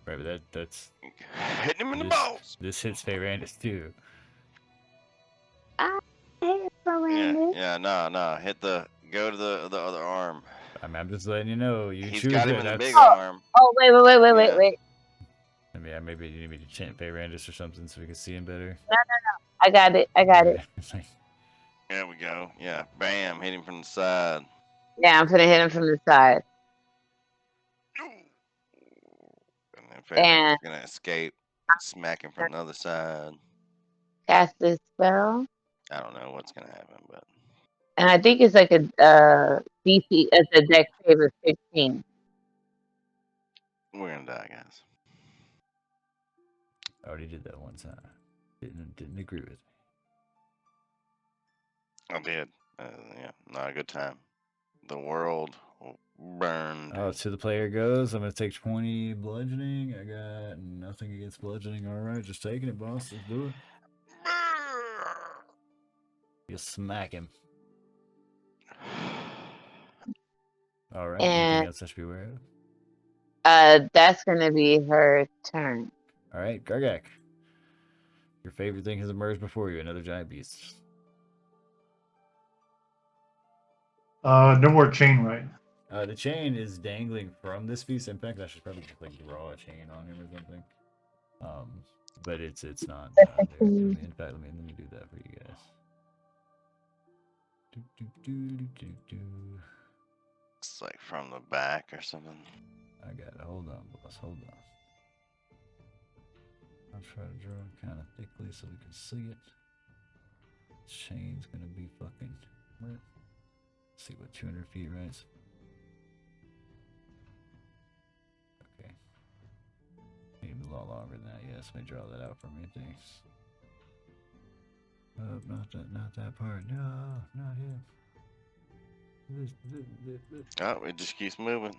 Right, but that's hitting him in the balls. This hits Fayrandus too. Yeah, no. Go to the other arm. I'm just letting you know. He's got him in the big arm. Oh, wait. Yeah, maybe you need me to chant Fayrandus or something so we can see him better. No. I got it. There we go. Yeah, bam, hit him from the side. Yeah, I'm gonna hit him from the side. And then Fayrandus is gonna escape, smack him from the other side. Cast this spell. I don't know what's gonna happen, but. And I think it's like a DC, it's a dex save of 16. We're gonna die, guys. I already did that one time. Didn't agree with me. I did. Yeah, not a good time. The world burned. Oh, so the player goes. I'm gonna take 20 bludgeoning. I got nothing against bludgeoning. All right, just taking it, boss. Let's do it. You smack him. All right. Anything else I should be aware of? That's gonna be her turn. All right, Gargak. Your favorite thing has emerged before you. Another giant beast. No more chain, right? The chain is dangling from this beast. In fact, I should probably just like draw a chain on him or something. But it's not. In fact, let me do that for you guys. It's like from the back or something. I got it. Hold on, boss. Hold on. I'll try to draw it kind of thickly so we can see it. Chain's gonna be fucking. Let's see what 200 feet, right? Okay. Maybe a lot longer than that. Yes, let me draw that out for me. Thanks. Oh, not that part. No, not him. Oh, it just keeps moving.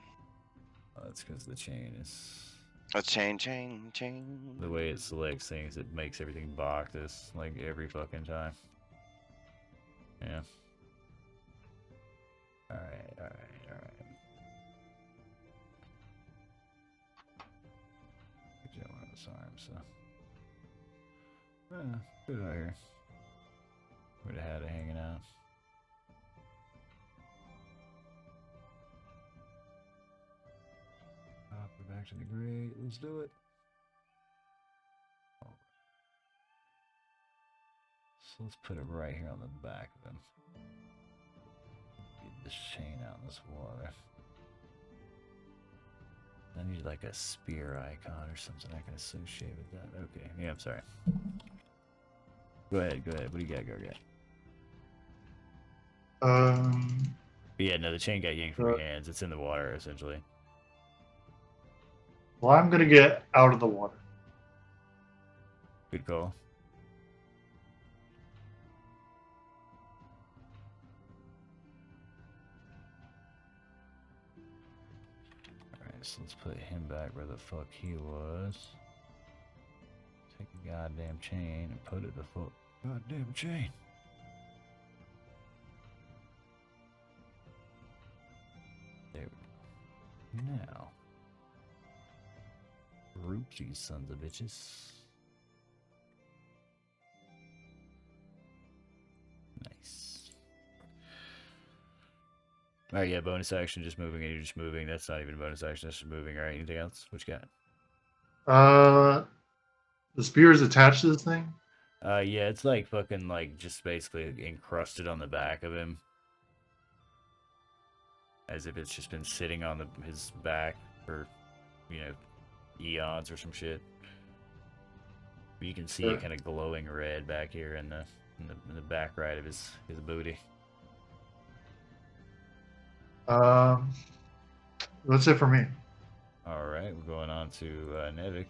Oh, that's because the chain is. A chain. The way it selects things, it makes everything boxes like every fucking time. Yeah. Alright. Get one of his arms, so. Good out here. Would have had it hanging out. We're back to the grate. Let's do it. So let's put it right here on the back of him. Get this chain out in this water. I need like a spear icon or something I can associate with that. Okay, yeah, I'm sorry. Go ahead. What do you got, Gargak? But yeah, no, the chain got yanked from your hands. It's in the water, essentially. Well, I'm gonna get out of the water. Good call. Alright, so let's put him back where the fuck he was. Take the goddamn chain and put it the fuck. Goddamn chain. There we go. Now. Group these sons of bitches. Nice. Alright, yeah, bonus action, just moving, and you're just moving. That's not even a bonus action, that's just moving. Alright, anything else? What you got? The spear is attached to this thing? Yeah, it's like fucking, like, just basically encrusted on the back of him. As if it's just been sitting on his back for, eons or some shit. You can see it kind of glowing red back here in the in the back right of his booty. That's it for me. All right, we're going on to Nevik.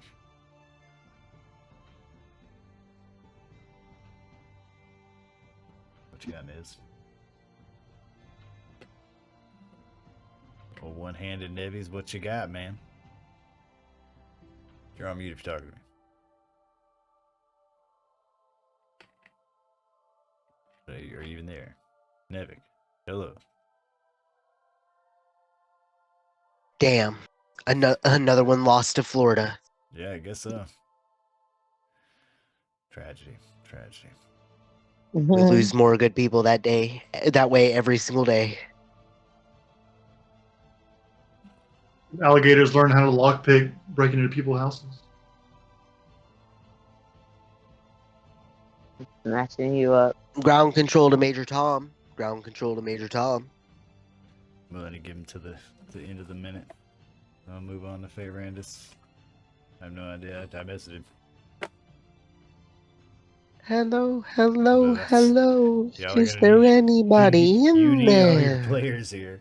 What you got, Niz? Well, one-handed Nevies, what you got, man? You're on mute if you're talking to me. Are you even there? Nevik, hello. Damn. Another one lost to Florida. Yeah, I guess so. Tragedy. We lose more good people that way every single day. Alligators learn how to lockpick, breaking into people's houses. Smashing you up. Ground control to Major Tom. Ground control to Major Tom. We'll let it give him to the end of the minute. I'll move on to Faye Randis. I have no idea. I messaged him. Hello. Y'all Is there anybody in you need all your there? players here.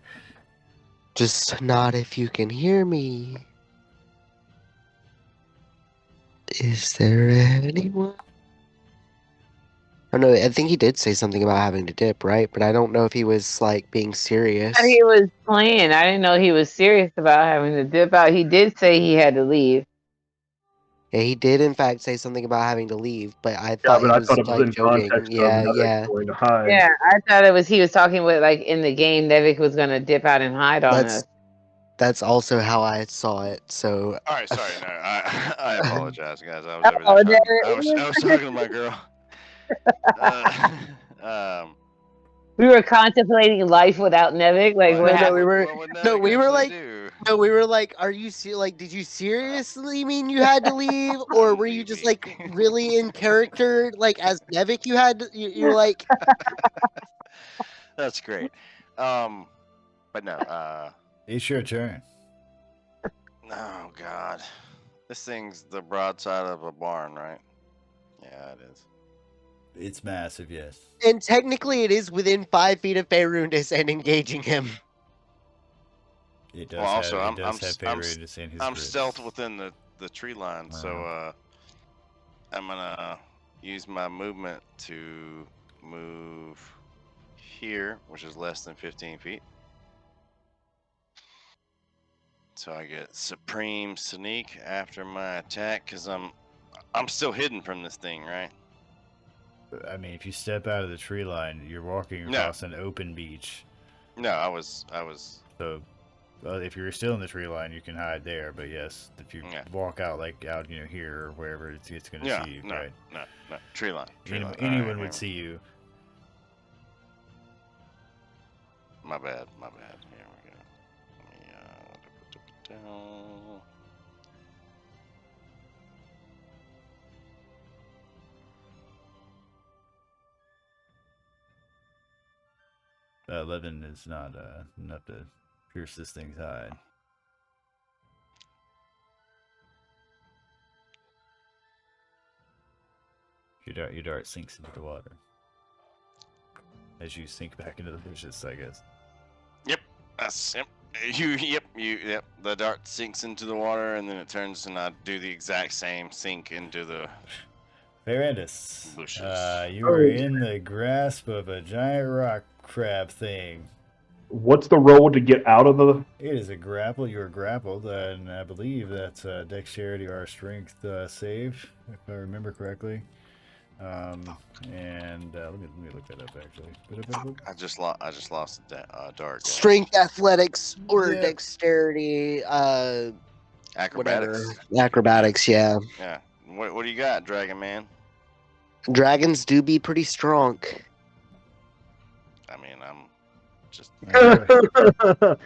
Just not if you can hear me. Is there anyone? Oh no, I think he did say something about having to dip, right? But I don't know if he was like being serious. I thought he was playing. I didn't know he was serious about having to dip out. He did say he had to leave. Yeah, he did in fact say something about having to leave, but I Yeah, thought but he I was thought it was like in joking. context of Yeah, Nevik yeah. going to hide. Yeah, I thought he was talking with like in the game. Nevik was gonna dip out and hide on us. That's also how I saw it. So All right, sorry. No, I apologize, guys. I was Oh, over there. there I was talking to my girl. we were contemplating life without Nevik. Like what no, happened? we were What would no, Nevik we were actually like do? no, we were like, are you like? Did you seriously mean you had to leave, or were you just like really in character, like as Nevik? You had to, you're like. That's great. But no. It's your turn. Oh God, this thing's the broadside of a barn, right? Yeah, it is. It's massive, yes. And technically, it is within 5 feet of Faerundis and engaging him. It does Well, also, have Faye Randis in his I'm grip. stealth within the tree line, so Wow. I'm gonna use my movement to move here, which is less than 15 feet. So I get Supreme Sneak after my attack because I'm still hidden from this thing, right? I mean, if you step out of the tree line, you're walking across an open beach. No, I was. So, if you're still in the tree line, you can hide there. But yes, if you walk out out here or wherever, it's going to see you, right? No, tree line. Anyone would see you. My bad. Here we go. Let me down. 11 is not enough to pierce this thing's hide. Your dart sinks into the water. As you sink back into the bushes, I guess. Yep. Yep. The dart sinks into the water, and then it turns, and I do the exact same sink into the Ferendis, bushes. you are in the grasp of a giant rock crab thing. What's the roll to get out of the? It is a grapple. You are grappled, and I believe that's dexterity or strength save, if I remember correctly. And let me look that up actually. I just lost the dart. Guys. Strength, athletics, or dexterity. Acrobatics. Whatever. Acrobatics. Yeah. Yeah. What do you got, Dragon Man? Dragons do be pretty strong. I mean, I'm just.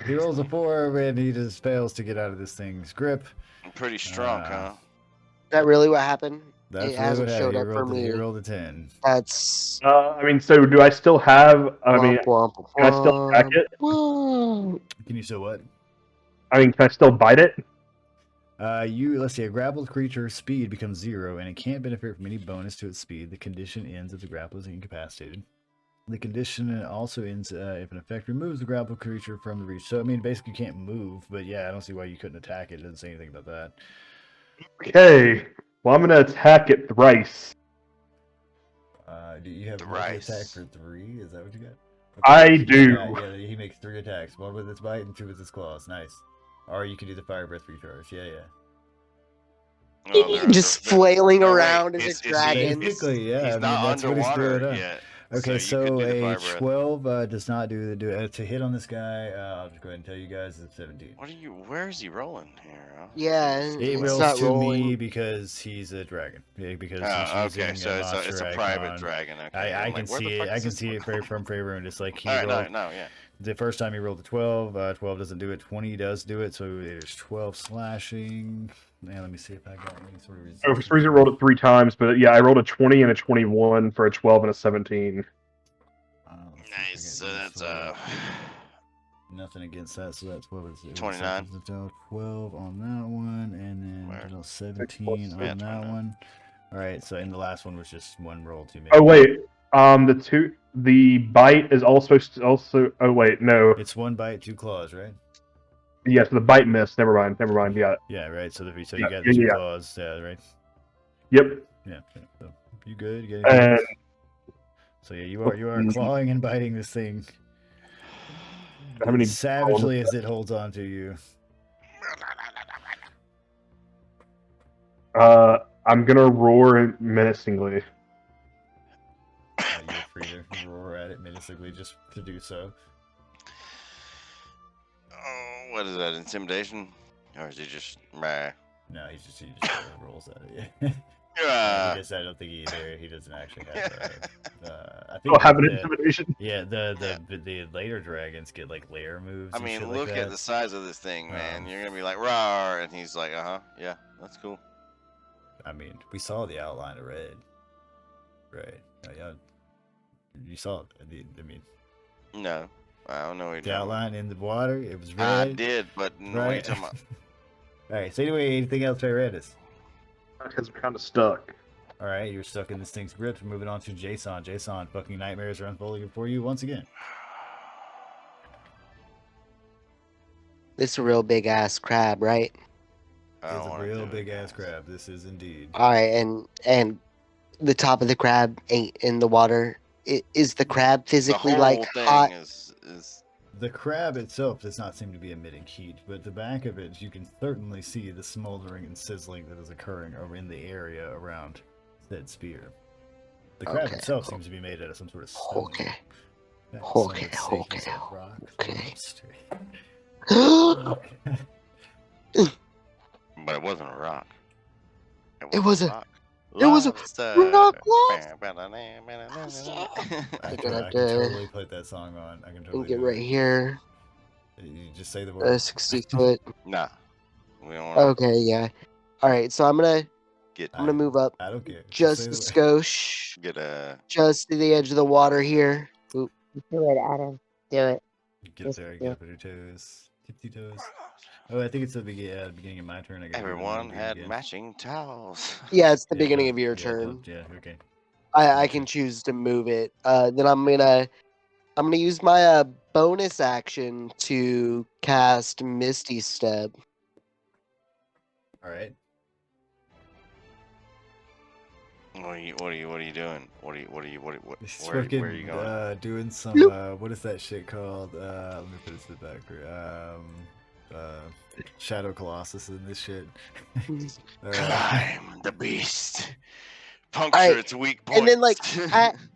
He rolls a 4 and he just fails to get out of this thing's grip. I'm pretty strong, huh? Is that really what happened? That's it hasn't showed up for me. He rolled a 10. That's. I mean, so do I still have? I mean, can I still attack it? Can you still what? I mean, can I still bite it? Let's see. A grappled creature's speed becomes 0, and it can't benefit from any bonus to its speed. The condition ends if the grapple is incapacitated. The condition also ends if an effect removes the grappled creature from the reach. So I mean, basically, you can't move. But yeah, I don't see why you couldn't attack it. It doesn't say anything about that. Okay. Well, I'm gonna attack it thrice. Do you have Thrice. attack for 3? Is that what you got? I so do. Yeah, he makes 3 attacks. 1 with its bite and 2 with its claws. Nice. Or you can do the fire breath recharge. Yeah. Oh, Just flailing oh, wait, around as is a he- dragon. Basically, yeah. He's I mean, not that's what he's underwater doing. yet. Okay, so you could so do the a fire breath. 12 does not do to hit on this guy. I'll just go ahead and tell you guys it's 17. Where is he rolling here? Yeah, It it's rolls not to rolling. me because he's a dragon. Yeah, because Oh, he's using okay. So monster it's a icon. private dragon. Okay. I I'm can like, where the see fuck it. I is can this see one? it from Faerun. Just like he All right, rolled. no, yeah. The first time he rolled a 12. 12 doesn't do it. 20 does do it. So there's 12 slashing. Man, let me see if I got any sort of resistance. Oh, for some reason, I rolled it 3 times, but yeah, I rolled a 20 and a 21 for a 12 and a 17. Nice. So that's nothing against that. So that's what was it? 29. 12 on that one, and then Where? 17 Yeah, on that 29. one. All right. So and the last one was just 1 roll too many. Oh wait, the bite is also. Oh wait, no. It's 1 bite, 2 claws, right? Yes, the bite missed. Never mind. Yeah. Yeah, right. So you Yeah, got the 2 yeah. claws, yeah, right? Yep. Yeah. So you good? You got And anything? So yeah, you are clawing and biting this thing how many? savagely as it holds on to you. I'm gonna roar menacingly. You're free to roar at it menacingly just to do so. Oh, what is that? Intimidation? Or is he just meh? No, he just rolls at it. Yeah. Yeah. I don't think he doesn't actually have. I think Oh, have an the- intimidation. Yeah, the later dragons get like lair moves. I and mean, shit look like at that. the size of this thing, man. Um, You're gonna be like, "Rawr," and he's like, yeah, that's cool." I mean, we saw the outline of red, right? Yeah, you saw it. I mean, No, I don't know what you're the talking outline in the water. It was about. I red. did, but no, what are you Right. talking about? All right. So anyway, anything else I read is? Because I'm kind of stuck. All right, you're stuck in this thing's grip. Moving on to Jason. Jason, fucking nightmares are unfolding before you once again. This is a real big ass crab, right? I It's don't a wanna real do it, big ass guys. crab. This is indeed. All right, and the top of the crab ain't in the water. Is the crab The physically whole like thing hot? is The crab itself does not seem to be emitting heat, but the back of it, you can certainly see the smoldering and sizzling that is occurring over in the area around said spear. The crab Okay. itself seems to be made out of some sort of stone. Okay. That Okay, somewhat okay, shaky as a rock. okay. but it wasn't a rock. It was a- rock. it was a Lobster. rock, I I can gotta totally put that song on. I can totally get do right it. here. You just say the word. 60 foot. Nah, we don't want Okay, yeah. All right, so I'm gonna get move up I don't care. just say a the skosh, get a. just to the edge of the water here. Oop. Do it, Adam. Do it. Get Yes, there, yeah. get up on your toes. Tipsy toes. Oh, I think it's the beginning of my turn. I gotta do the Everyone movie had again. matching towels. Yeah, it's the Yeah, beginning the- of your yeah, turn. Yeah, okay. I can choose to move it. Then I'm gonna use my bonus action to cast Misty Step. All right. What are you doing? What He's where fucking are you going? doing some what is that shit called? Let me put this in the back. Shadow Colossus and this shit. Climb the beast. Puncture Alright, its weak point. And then like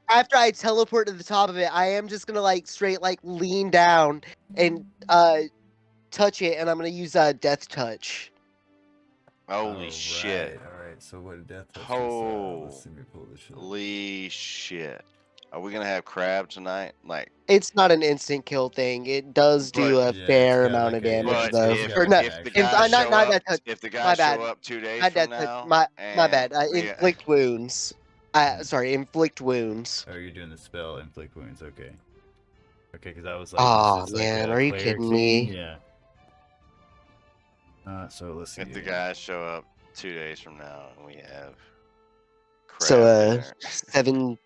after I teleport to the top of it, I am just gonna like straight like lean down and touch it, and I'm gonna use Death Touch. Holy shit. All right. So what death touch let's see me pull this shit up. Holy shit. Are we gonna have crab tonight? Like, It's not an instant kill thing. It does do a Yeah, fair it's got amount like of a- damage but though. if, Or no, if the If- guys not- show not up, that touch. if the My guys bad. show up 2 days not from Death now, Touch. My bad. and we- Inflict wounds. Sorry, inflict wounds. Oh, you're doing the spell inflict wounds. Okay. Okay, because I was like, Aw, is this man, like a are you Cleric kidding thing? me? Yeah. So let's see. If the guys show up 2 days from now and we have crab So dinner. 17.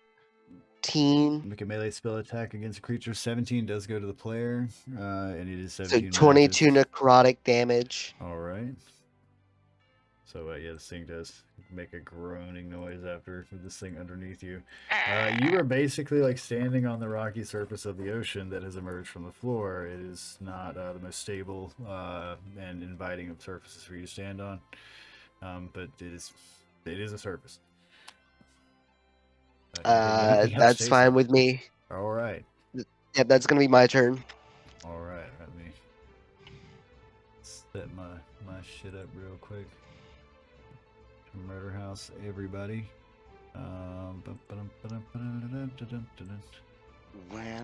Make a melee spell attack against a creature. 17 does go to the player, and it is So 17 22 magic. necrotic damage. All right. So yeah, this thing does make a groaning noise after with this thing underneath you. You are basically like standing on the rocky surface of the ocean that has emerged from the floor. It is not the most stable and inviting of surfaces for you to stand on, but it is a surface. That's fine with me. All right. Yep, that's gonna be my turn. All right. Let me set my shit up real quick. Murder House, everybody. When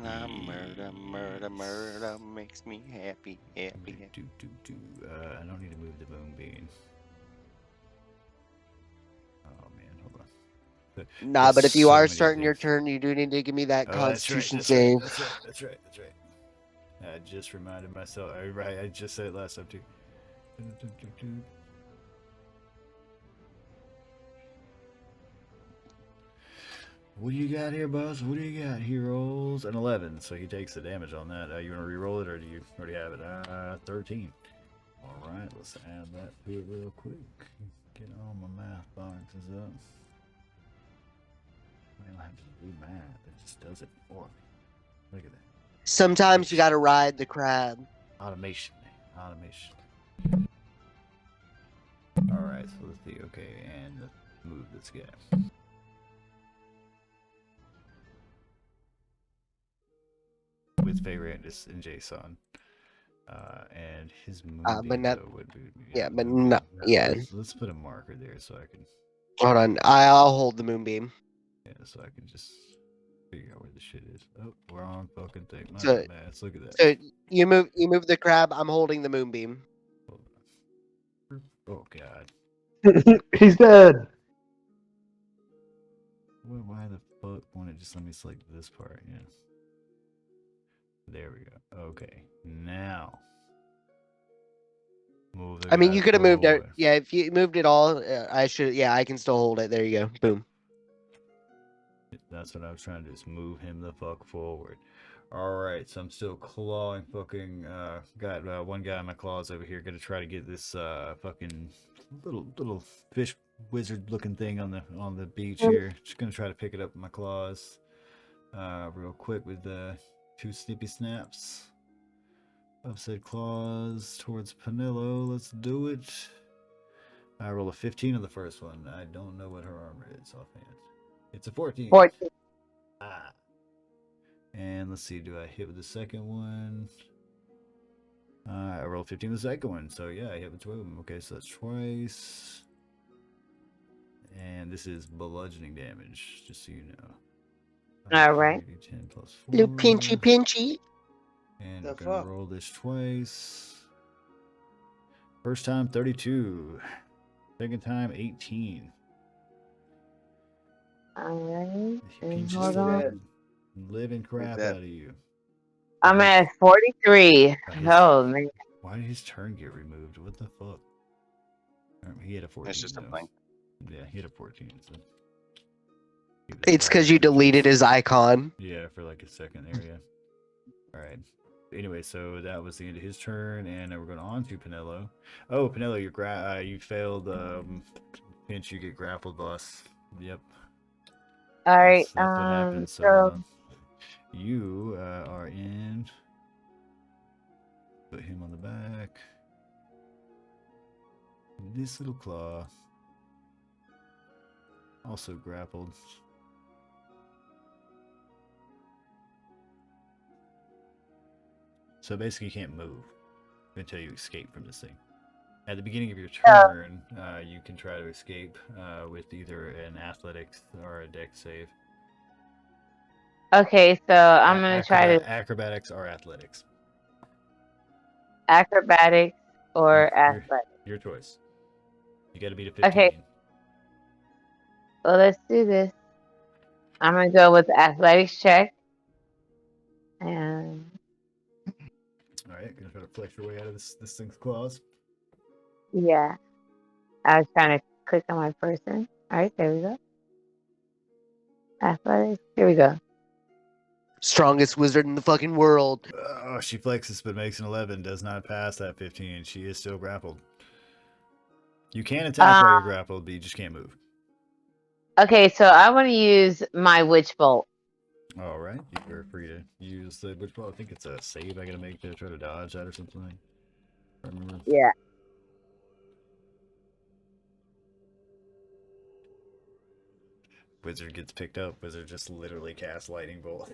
I murder makes me happy. I don't need to move the moonbeam. Oh man, hold on. Nah, but if you so are many starting your things. turn, you do need to give me that Oh, Constitution save. That's right. I just reminded myself. Right, I just said it last time too. What do you got here, boss? What do you got? He rolls an 11, so he takes the damage on that. You want to re-roll it, or do you already have it? 13. All right, let's add that to it real quick. Get all my math boxes up. I don't have to do math. It just does it for me. Look at that. Sometimes you gotta ride the crab. Automation. All right, so let's see. Okay, and let's move this guy. With Fayrandis and Jason. And his moonbeam would be. Yeah, but no. Yeah. Let's put a marker there so I can. Hold on. I'll hold the moonbeam. Yeah, so I can just figure out where the shit is. Oh, wrong fucking thing. My So- ass. Look at that. So you move the crab. I'm holding the moonbeam. Hold on. Oh god. He's dead. Why the fuck won't it just let me select this part? Yeah. There we go. Okay. Now. Move the I mean, guy you could have moved it. forward. Yeah, if you moved it all, I should. Yeah, I can still hold it. There you go. Boom. That's what I was trying to do, is move him the fuck forward. Alright, so I'm still clawing fucking, got one guy in my claws over here, gonna try to get this, fucking little fish wizard looking thing on the beach here. Just gonna try to pick it up with my claws, real quick with the 2 snippy snaps. Upside claws towards Panillo, let's do it. I roll a 15 on the first one. I don't know what her armor is offhand. It's a 14. 14. Ah. And let's see, do I hit with the second one? I rolled 15 with the second one, so yeah, I hit with 2 of them. Okay, so that's twice. And this is bludgeoning damage, just so you know. All right. 10 plus 4. Little pinchy. And The we're gonna fuck? roll this twice. First time 32. Second time 18. All right. He And just hold on. living crap that? out of you. I'm at 43. Oh, man. Why did his turn get removed? What the fuck? He had a 14. That's just a though. blank. Yeah, he had a 14. So he was It's because right. you deleted his icon. Yeah, for like a second there, yeah. Alright. Anyway, so that was the end of his turn, and now we're going on to Pinello. Oh, Pinello, you failed pinch, you get grappled, boss. Yep. All right. That's what happened. So So you are in. Put him on the back. This little claw. Also grappled. So basically, you can't move until you escape from this thing. At the beginning of your turn, you can try to escape with either an athletics or a dex save. okay, so I'm gonna try to Acrobatics or athletics. acrobatics or Your- athletics. Your choice. You got to beat a 15. Okay. Well, let's do this. I'm gonna go with athletics check. And All right, gonna try to flex your way out of this thing's claws. Yeah. I was trying to click on my person. All right, there we go. Athletics. Here we go. Strongest wizard in the fucking world. Oh, she flexes but makes an 11. Does not pass that 15. She is still grappled. You can attack while you're grappled, but you just can't move. Okay, so I want to use my witch bolt. All right, you're free to use the witch bolt. I think it's a save I gotta make to try to dodge that or something. I remember. Yeah. Wizard gets picked up. Wizard just literally casts lightning bolt.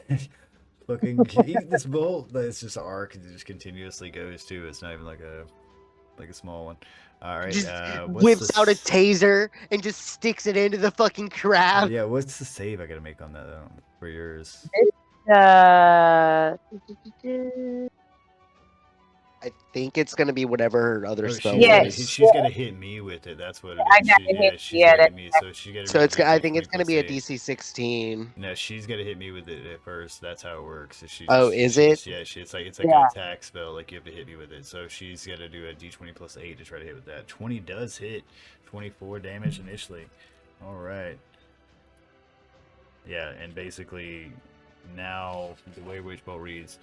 Fucking eat this bolt. It's just an arc. It just continuously goes to. It's not even like a small one. All right. Just What's whips out a the taser and just sticks it into the fucking crab. yeah? What's the save I gotta make on that for yours? Uh, I think it's gonna be whatever her other Oh, spell Yeah, is. she's gonna hit me with it. That's what it I is. gotta hit- She's yeah, gonna that- hit me. So she gotta. So make it's. a I think it's 20 gonna be a plus 8. DC 16. No, she's gonna hit me with it at first. That's how it works. Is she Oh, just- is she it? just- yeah, it's like Yeah. an attack spell. Like you have to hit me with it. So she's gonna do a D20 plus 8 to try to hit with that. 20 does hit. 24 damage initially. All right. Yeah, and basically now the way Witch Bolt reads.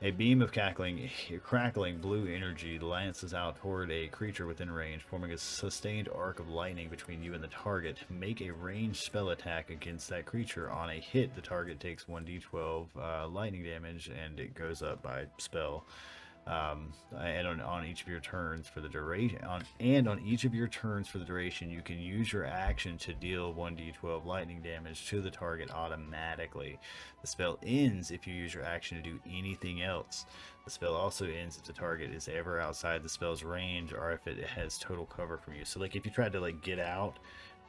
A beam of crackling blue energy lances out toward a creature within range, forming a sustained arc of lightning between you and the target. Make a ranged spell attack against that creature. On a hit, the target takes 1d12 lightning damage, and it goes up by spell. And on each of your turns for the duration, on each of your turns for the duration, you can use your action to deal 1d12 lightning damage to the target automatically. The spell ends if you use your action to do anything else. The spell also ends if the target is ever outside the spell's range or if it has total cover from you. So, like, if you tried to like get out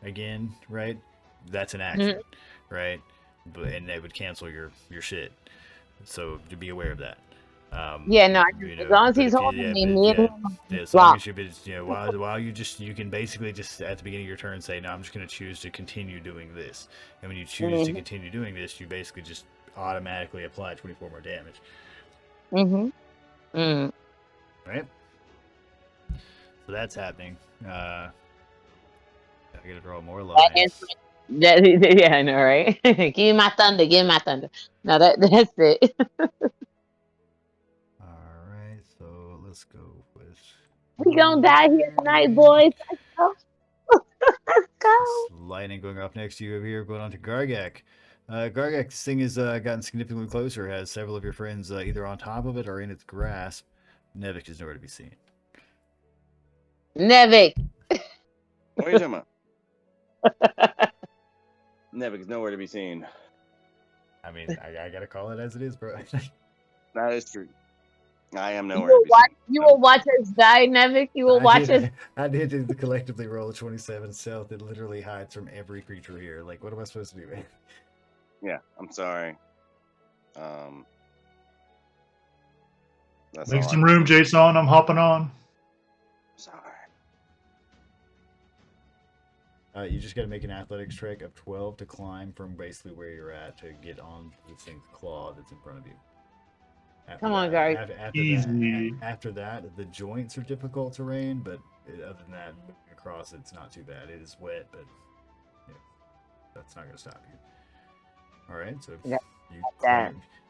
again, right? That's an action, right? And that would cancel your shit. So to be aware of that. Yeah, no, as long as but he's if you- holding yeah, me, but me and yeah, him yeah, as long block. as while you can basically just at the beginning of your turn say, no, I'm just going to choose to continue doing this, and when you choose to continue doing this, you basically just automatically apply 24 more damage, right? So that's happening. I gotta draw more lines. Yeah, I know, right? Give me my thunder. Give me my thunder. No, that's it. All right, so let's go with. We gonna die here tonight, boys. Let's go. Let's go. Lightning going off next to you over here, going on to Gargak. Gargak, this thing has gotten significantly closer, has several of your friends either on top of it or in its grasp. Nevik is nowhere to be seen. Nevik. What are you talking about? Nevik is nowhere to be seen. I mean, I gotta call it as it is, bro. That is true. I am You nowhere to will be watch. seen. You will watch us die, Nevik. You will watch us. I did collectively roll a 27 stealth. It literally hides from every creature here. Like, what am I supposed to do, man? Yeah, I'm sorry. That's Make all some I- room, Jason. I'm hopping on. Sorry. You just got to make an athletics check of 12 to climb from basically where you're at to get on this thing's claw that's in front of you. Come on, guys. Easy. After that, the joints are difficult terrain, but other than that, moving across it's not too bad. It is wet, but yeah, that's not going to stop you. All right, so Yeah,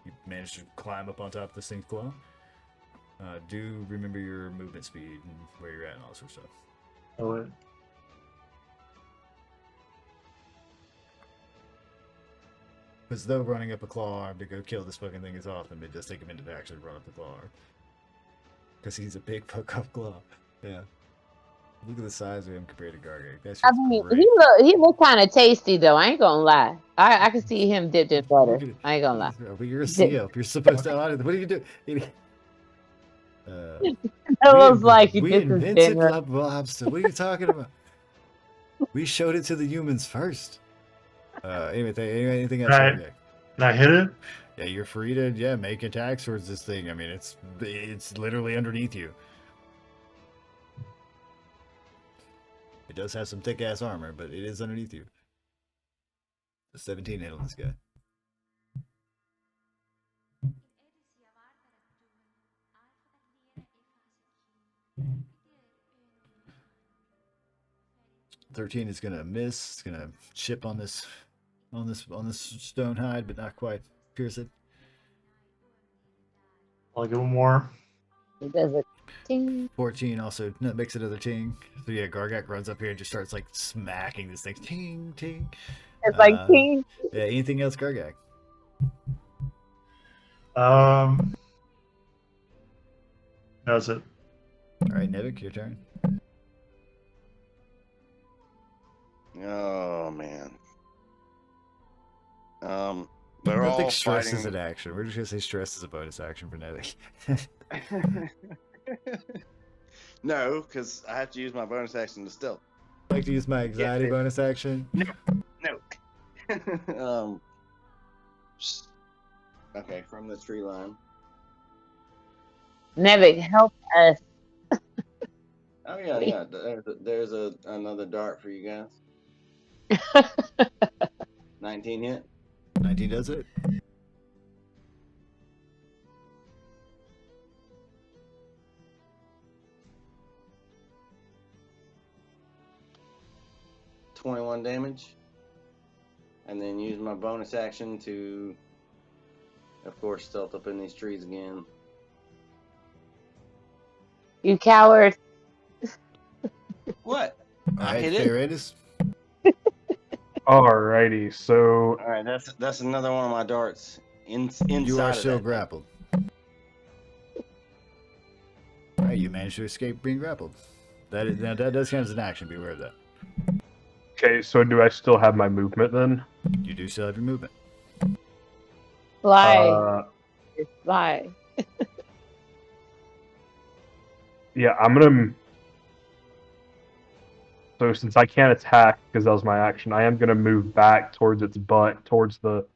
you managed to climb up on top of this thing's claw. Do remember your movement speed and where you're at and all sorts of stuff. Oh, wait. Because though running up a claw arm to go kill this fucking thing is awesome, it does take a minute to actually run up the claw arm. Because he's a big fuck up claw. Yeah. Look at the size of him compared to Gargak. That's I just mean, great. he look kind of tasty though. I ain't gonna lie. I can see him dipped in butter. Look at it. I ain't gonna lie. But you're a seal. You're supposed to honor. What are you doing? It looks like he we dipped his invented dinner. lobster. What are you talking about? We showed it to the humans first. Anything else? Right. Gargak? Did I hit it? Yeah, you're free to make attacks towards this thing. I mean, it's literally underneath you. It does have some thick ass armor, but it is underneath you. A 17 hit on this guy. 13 is gonna miss. It's gonna chip on this stone hide, but not quite pierce it. I'll give him more. It does a ting. 14 also makes another ting. So yeah, Gargak runs up here and just starts like smacking this thing. Ting ting. It's like ting. Yeah, anything else, Gargak? That's it. Alright, Nevik, your turn. Oh man. I They're don't all think stress fighting. is an action. We're just gonna say stress is a bonus action for Nevik. No, because I have to use my bonus action to stealth. I'd like to use my anxiety Yes, bonus action. No. Okay, from the tree line. Nevik, help us. Oh yeah. There's another dart for you guys. 19 hit. 19 does it. $21 damage. And then use my bonus action to, of course, stealth up in these trees again. You coward. What? Alright, hit it. Theoretis. Alrighty, so All right, that's another one of my darts inside. You are of still that grappled. Alright, you managed to escape being grappled. Now that does count as an action, be aware of that. okay, so do I still have my movement then? You do still have your movement. Fly. Fly. Yeah, I'm gonna. So since I can't attack because that was my action, I am gonna move back towards its butt, towards the.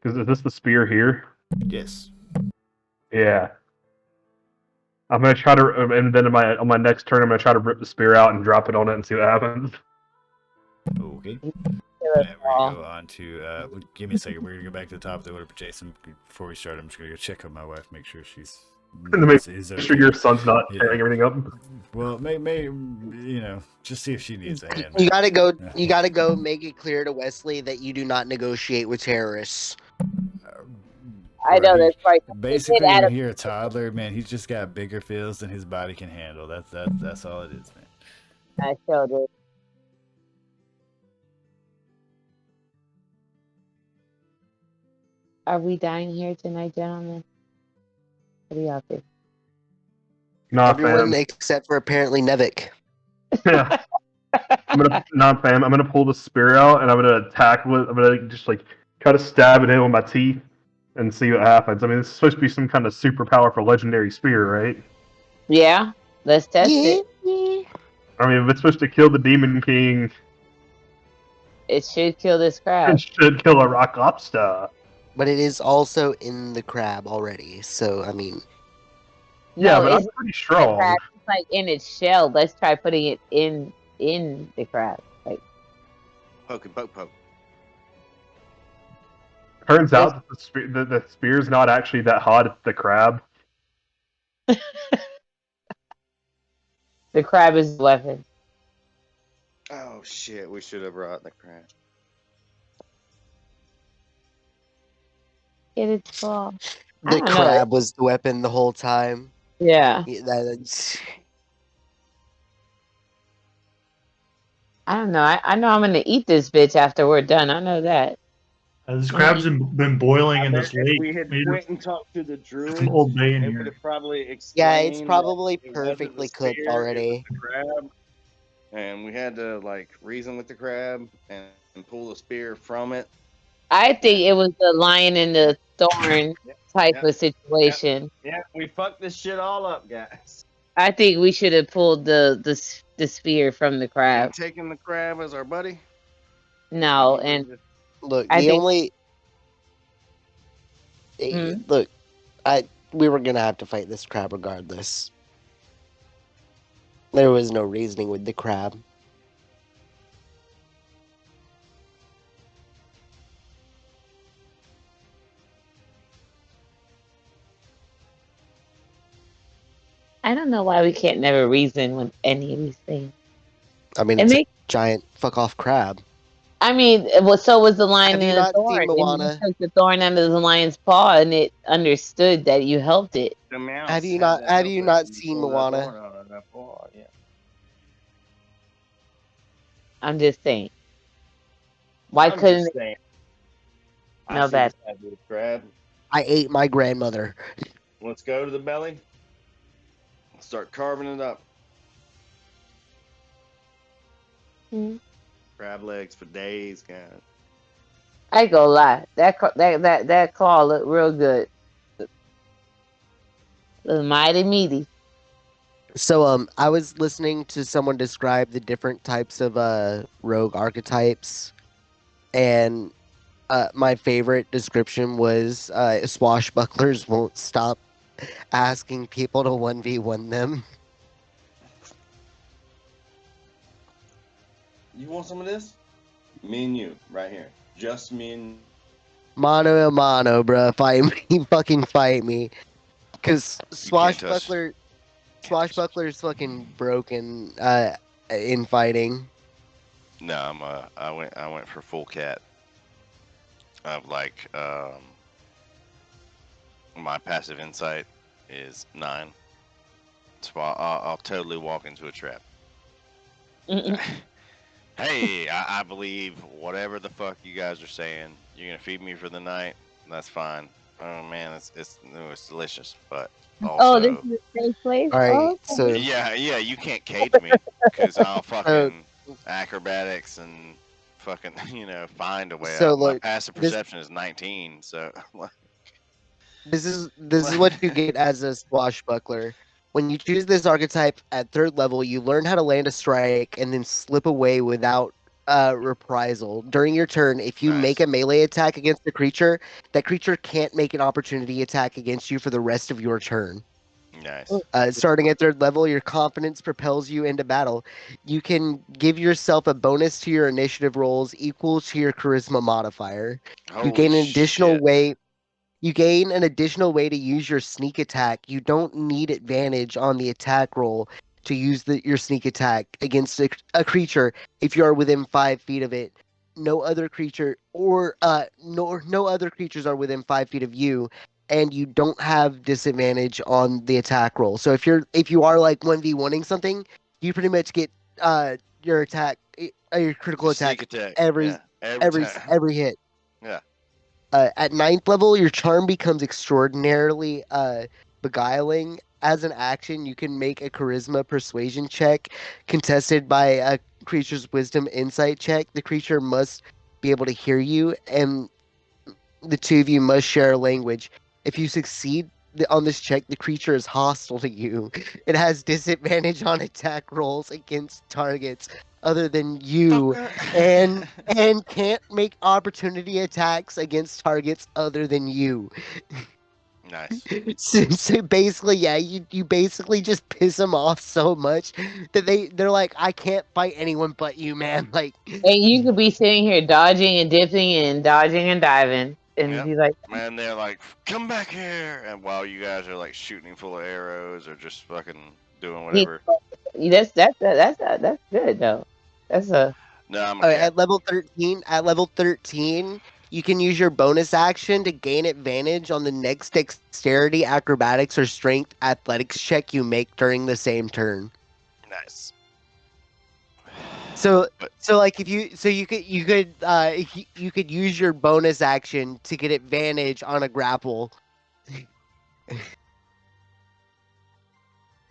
Because is this the spear here? Yes. Yeah. I'm gonna try to, and then on my next turn, I'm gonna try to rip the spear out and drop it on it and see what happens. Okay. Yeah, we're gonna go on to. Give me a second. We're gonna go back to the top of the order. But Jason, before we start, I'm just gonna go check on my wife, make sure she's. Make is sure your son's not Yeah. tearing everything up. Well, may just see if she needs a hand. You gotta go. Yeah. You gotta go. Make it clear to Wesley that you do not negotiate with terrorists. I know that's right. Basically, Get out when of- you're a toddler, man, he's just got bigger feels than his body can handle. That's all it is, man. I showed it. Are we dying here tonight, gentlemen? What do y'all think? Nah, Everyone fam. except for apparently Nevik. Yeah. I'm gonna pull the spear out and I'm gonna attack with. I'm gonna just like kind of stab it in with my teeth and see what happens. I mean, it's supposed to be some kind of super powerful legendary spear, right? Yeah, let's test it. I mean, if it's supposed to kill the Demon King, It should kill this it crab. should kill a rock lobster. But it is also in the crab already. So I mean, Yeah, No, but it's I'm pretty strong. crab. It's like in its shell. Let's try putting it in the crab. Like Poke and poke. Turns out that the spear's not actually that hot. It's the crab. the crab is the weapon. Oh shit, we should have brought the crab. Get its claw. I the don't know. crab was the weapon the whole time. Yeah. That's I don't know. I know I'm gonna eat this bitch after we're done. I know that. This crab's been boiling in this If lake. we had Maybe went and talked to the get druid, some Old Bay in it would here. have probably explained. yeah. It's that probably it wasn't the perfectly cooked spear, it was already. the crab, and we had to like reason with the crab and pull the spear from it. I think it was the lion and the thorn type yeah, of situation. Yeah, we fucked this shit all up, guys. I think we should have pulled the spear from the crab. And taking the crab as our buddy. No, He and would've just- Look, I the think- only Hmm? look, we were gonna have to fight this crab regardless. There was no reasoning with the crab. I don't know why we can't never reason with any of these things. I mean, It it's makes a giant fuck off crab. I mean, so was the lion Have you in the not thorn. seen And you Moana? took the thorn under the lion's paw, and it understood that you helped it. The mouse Have you had not to have help you it not when you seen pulled that Moana? thorn out of that paw, yeah. I'm just saying. Why I'm couldn't just it? saying. I No see bad. this fabulous crab. I ate my grandmother. Let's go to the belly. Start carving it up. Mhm. Crab legs for days, guys. I ain't gonna lie. That claw looked real good. It was mighty meaty. So I was listening to someone describe the different types of rogue archetypes, and my favorite description was swashbucklers won't stop asking people to 1v1 them. You want some of this? Me and you, right here. Just me and Mano a mano, bruh. Fight me. Fucking fight me. Because You can't touch. Swashbuckler is fucking broken in fighting. No, I went for full cat. Of like, my passive insight is 9. So I'll totally walk into a trap. Mm-mm. Hey, I believe whatever the fuck you guys are saying. You're gonna feed me for the night. That's fine. Oh man, it's delicious, but Oh, this also, is a safe place. All right, Oh, so yeah, you can't cage me because I'll uh, fucking acrobatics and fucking find a way so out. My look, passive this perception is 19, so this is what you get as a swashbuckler. When you choose this archetype at 3rd level, you learn how to land a strike and then slip away without reprisal. During your turn, if you make nice. a melee attack against the creature, that creature can't make an opportunity attack against you for the rest of your turn. Nice. Starting at 3rd level, your confidence propels you into battle. You can give yourself a bonus to your initiative rolls equal to your charisma modifier. You Holy gain an additional shit. way. You gain an additional way to use your sneak attack. You don't need advantage on the attack roll to use your sneak attack against a creature if you are within 5 feet of it. No other creature or no other creatures are within 5 feet of you, and you don't have disadvantage on the attack roll. So if you are like 1v1ing something, you pretty much get your attack, your critical The sneak attack attack. every Yeah. Every every time. every hit. Yeah. At 9th level, your charm becomes extraordinarily beguiling. As an action, you can make a charisma persuasion check contested by a creature's wisdom insight check. The creature must be able to hear you, and the two of you must share a language. If you succeed on this check, the creature is hostile to you. It has disadvantage on attack rolls against targets other than you, and Fucker. and can't make opportunity attacks against targets other than you. Nice. So basically, yeah, you basically just piss them off so much that they're like, I can't fight anyone but you, man. Like, and you could be sitting here dodging and dipping and dodging and diving, and Yep. be like, Man, they're like, come back here. And while you guys are like shooting full of arrows or just fucking doing "Yeah, whatever. that's good though. That's a No, I'm a cat. at level 13, you can use your bonus action to gain advantage on the next dexterity, acrobatics, or strength athletics check you make during the same turn. Nice. So But so like if you could use your bonus action to get advantage on a grapple.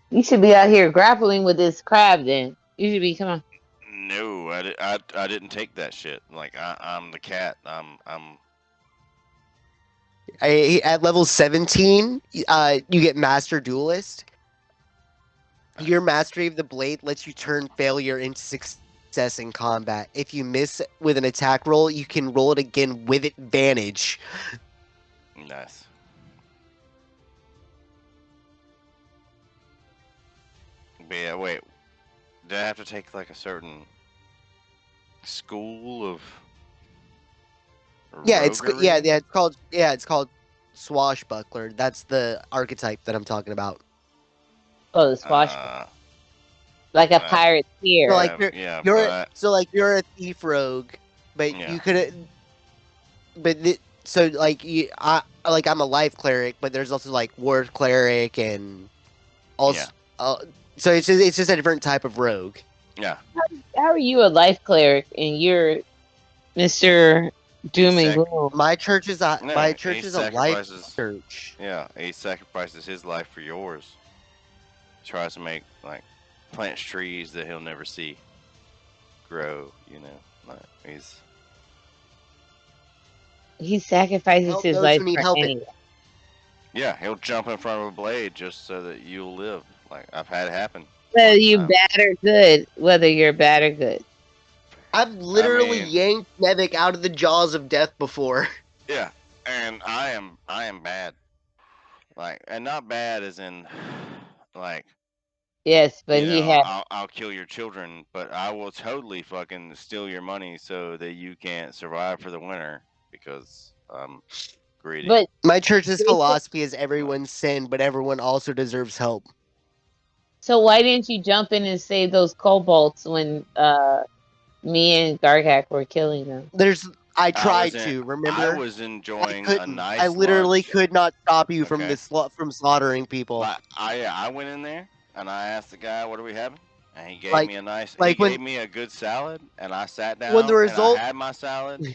you should be out here grappling with this crab. Then you should be come on. no, I didn't take that shit. Like I'm the cat. I'm At level 17, you get Master Duelist. Your mastery of the blade lets you turn failure into success in combat. If you miss with an attack roll, you can roll it again with advantage. nice. But yeah, wait. Did I have to take like a certain school of Yeah, roguery? it's called Swashbuckler. That's the archetype that I'm talking about. Oh, the squash. Uh, like a Right. pirate So tier. like Yeah, you're but so like you're a thief rogue, but Yeah. you could, so like I'm a life cleric, but there's also like ward cleric and also so it's just a different type of rogue. yeah. How are you a life cleric and you're Mr. Doom and Exact- Gloom? My church is a No, my church he is a life sacrifices. church. Yeah, he sacrifices his life for yours. Tries to make like plants trees that he'll never see grow. You know, like He sacrifices Help his those life who need for help. anyone. yeah, he'll jump in front of a blade just so that you'll live. Like I've had it happen. Whether one you time. bad or good, whether you're bad or good. I've literally mean- yanked Nevik out of the jaws of death before. Yeah, and I am bad. Like, and not bad as in like Yes, but you he know, had. I'll kill your children, but I will totally fucking steal your money so that you can't survive for the winter because I'm greedy. But My church's Jason- philosophy is everyone's sin, but everyone also deserves help. so why didn't you jump in and save those kobolds when me and Gargak were killing them? I tried wasn't- to, remember? I was enjoying a couldn't. nice I literally lunch. could not stop you from Okay. from slaughtering people. But I went in there and I asked the guy, "What are we having?" And he gave Like- me a nice. like he when- gave me a good salad, and I sat down When the result- and I had my salad,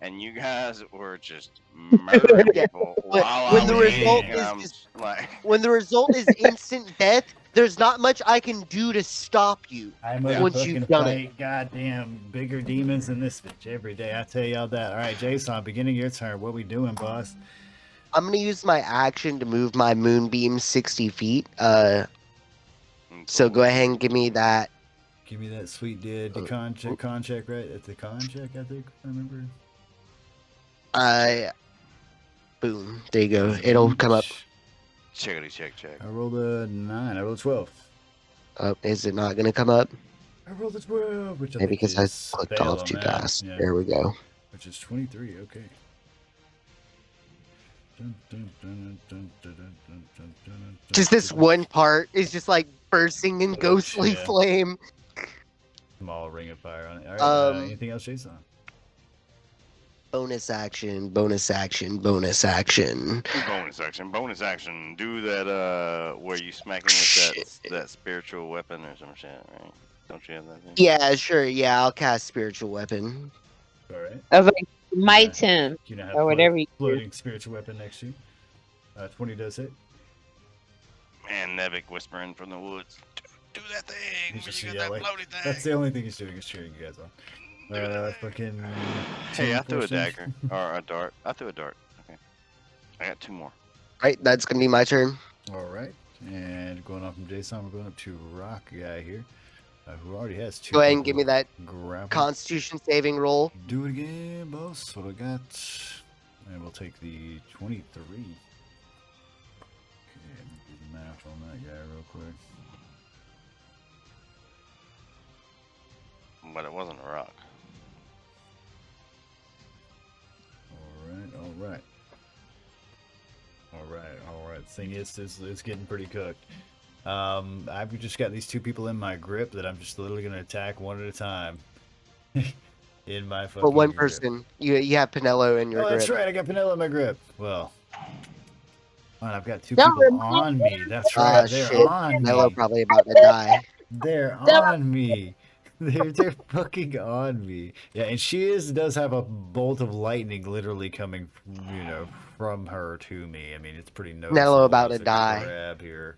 and you guys were just murdering Yeah, people when- while when I the was result eating, and is I'm just- like, When the result is instant death, there's not much I can do to stop you. I'm Yeah. gonna Once fucking you've done it. fight goddamn bigger demons than this bitch every day. I tell y'all that. All right, Jason, beginning your turn. What we doing, boss? I'm gonna use my action to move my moonbeam 60 feet. So go ahead and give me that. Give me that sweet dead con check, right? It's the con check, I think. I remember. Boom. There you go. It'll come up. Checkity check. I rolled a 9. I rolled 12. Is it not gonna come up? I rolled a 12, which I Maybe think because I is clicked fail off on too that. fast. Yeah, There we go. which is 23. Okay. Dun, dun, dun, dun, dun, dun, dun, dun, dun, Just this dun. one part is just like bursting in ghostly Yeah. flame. Small ring of fire on it. All right. Anything else, Jason? Bonus action, bonus action, bonus action. Bonus action. Do that where you smack him with that spiritual weapon or some shit, right? Don't you have that thing? Yeah, sure. Yeah, I'll cast spiritual weapon. All right. I was like, might him. You now have Or whatever you do. floating spiritual weapon next to you. 20 does hit. And Nevik whispering from the woods, do that thing. He's When just you got that yelling. floaty thing. That's the only thing he's doing is cheering you guys on. Fucking. Hey, I team threw a person. dagger or a dart. I threw a dart. Okay, I got 2 more. Right, that's gonna be my turn. All right, and going on from Jason, we're going up to Rock Guy here, who already has 2. Go ahead and give me that grapple. Constitution saving roll. Do it again, boss. What I got? And we'll take the 23. Okay, do the math on that guy real quick. But it wasn't a rock. All right. Thing is, it's getting pretty cooked. I've just got these 2 people in my grip that I'm just literally gonna attack one at a time. In my fucking. But one grip. person, you have Pinello in your Oh, grip. that's right. I got Pinello in my grip. Well, man, I've got 2 Don't people remind on me. That's Ah, right. They're shit. on Pinello me. probably about to die. They're Don't- on me. They're fucking on me. Yeah, and she does have a bolt of lightning literally coming, from her to me. I mean, it's pretty noticeable. about to It's a die. Grab here,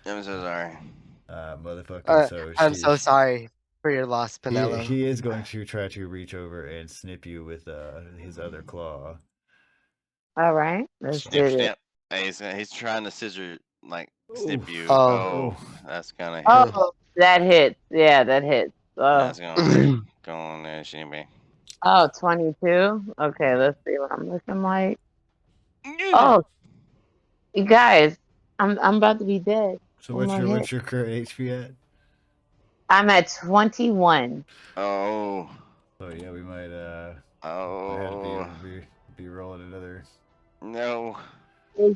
I'm so sorry. motherfucker. So I'm she- so sorry for your loss, Pinello. He is going to try to reach over and snip you with his other claw. All right, let's do Snip, it. snip. Hey, he's trying to scissor, like, snip Oof. you. Oh. That's gonna hit. Oh, that hits. Yeah, that hits. Oh, That's gonna go on there, Shimmy. oh 22. Okay, let's see what I'm looking like. Oh, you guys, I'm about to be dead. So Oh my what's your current HP at? I'm at 21. Oh. Oh yeah, we might have Oh. to be rolling another No.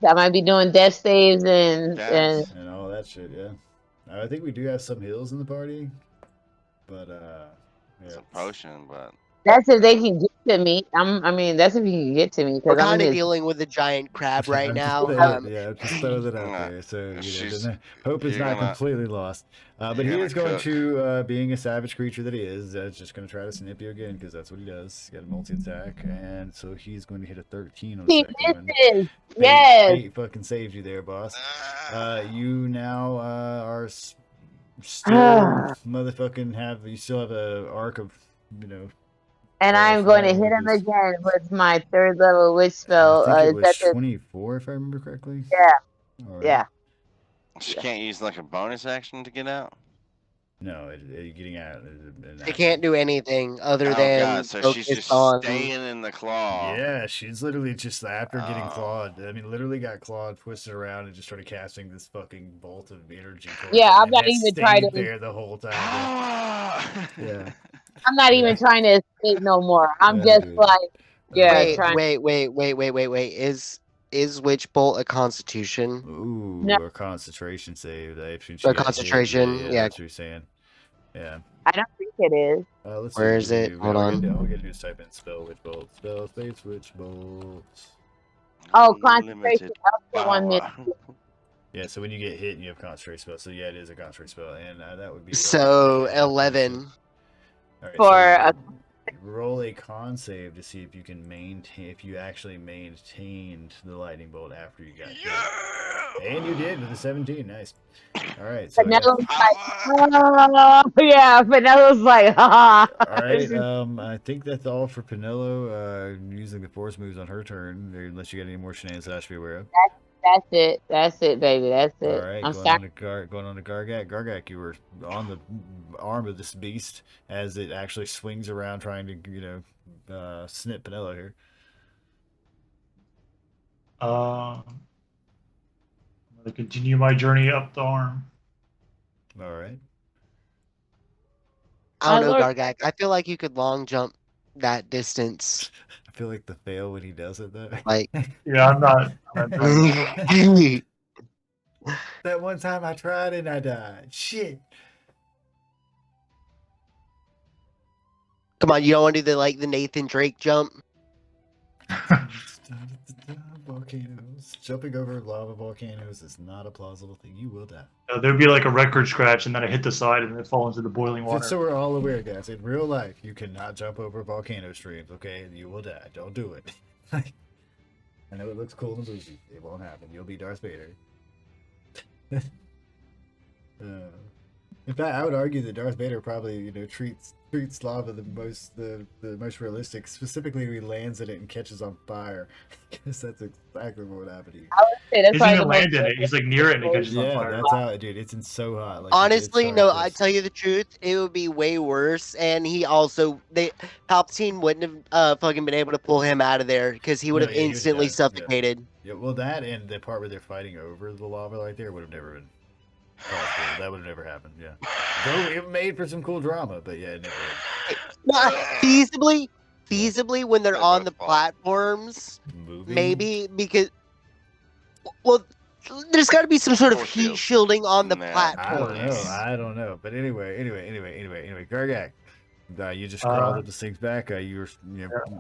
I might be doing death saves and That's- and all that shit. Yeah. I think we do have some heals in the party, but It's yeah. a potion, but That's if they can get to me. I mean, that's if you can get to me We're because I'm kind of gonna get. dealing with a giant crab right I'm just now. saying, yeah, I'm just throwing it out Nah, there. So, she's hope is you're not gonna completely lost. But you're he gonna is going cook. to, being a savage creature that he is, just going to try to snip you again because that's what he does. He's got a multi attack, and so he's going to hit a 13 on the He second one. misses. Fate, Yes. fate fucking saved you there, boss. Ah, You now are still motherfucking you still have a arc of, you know, And I'm going to fire hit with him this. again with my 3rd level witch I spell. think it Is was that the 24 if I remember correctly. Yeah. All right. Yeah. she can't use like a bonus action to get out. No, getting out. They can't do anything other Oh than god, so she's focus just on. staying in the claw. Yeah, she's literally just after getting Oh. clawed. I mean, literally got clawed, twisted around, and just started casting this fucking bolt of energy towards Yeah, it, I'm and not has even trying stayed to. there the whole time. Yeah. I'm not Yeah. even trying to escape no more. I'm Yeah, just dude. like, yeah, Wait, trying. wait. Is Witch Bolt a Constitution? Ooh, No. a concentration save. If she A got hit, concentration, yeah. that's what you're saying. Yeah. I don't think it is. Let's Where see. is it? Hold All on. we gotta do is type in spell witch bolt. Spell space witch bolt. Oh, Unlimited concentration up to 1 minute. power. Yeah, so when you get hit and you have concentrate spell, so yeah, it is a concentrate spell, and that would be So 11. All right, For a- roll a con save to see if you can maintain, if you actually maintained the lightning bolt after you got hit. And you did with a 17. Nice. All right, so yeah. Penelope's like, oh, yeah, Penelope's like, ha. All right, I think that's all for Penelo. Using the force moves on her turn, unless you got any more shenanigans that I should be aware of. That's it, baby. That's it. All right, I'm going sorry. on to Gargak. Gargak, you were on the arm of this beast as it actually swings around trying to, snip Penelo here. I'm gonna continue my journey up the arm. All right. I don't My know, lord. Gargak. I feel like you could long jump that distance. I feel like the fail when he does it though. Like, Yeah, I'm not doing That one time I tried and I died. Shit. come on, you don't want to do the Nathan Drake jump? Volcanoes. Jumping over lava volcanoes is not a plausible thing. You will die. there'd be like a record scratch, and then I hit the side, and it fall into the boiling water. Just so we're all aware, guys, in real life, you cannot jump over volcano streams, okay? You will die. Don't do it. I know it looks cool in the movie. It won't happen. You'll be Darth Vader. In fact, I would argue that Darth Vader probably, treats lava the most realistic. Specifically, when he lands in it and catches on fire, because that's exactly what would happen to you. I would say He that's doesn't probably even the most land in it. He's like near it, and it catches on Yeah, fire. that's how, dude. It's so hot. Like, Honestly, it's no, so I crisp. tell you the truth, it would be way worse. And Palpatine wouldn't have fucking been able to pull him out of there because he would No, have yeah, he would've instantly died, yeah. suffocated. Yeah, well, that and the part where they're fighting over the lava right there would have never been possible. That would have never happened. Yeah, though it made for some cool drama, but yeah, it never would. Nah, feasibly, when they're They're on both the fine. platforms, Moving? maybe because, well, there's got to be some sort of Force heat shield. shielding on the Nah. platforms. I don't know. But anyway, Gargak, you just crawled up the sink back. You were,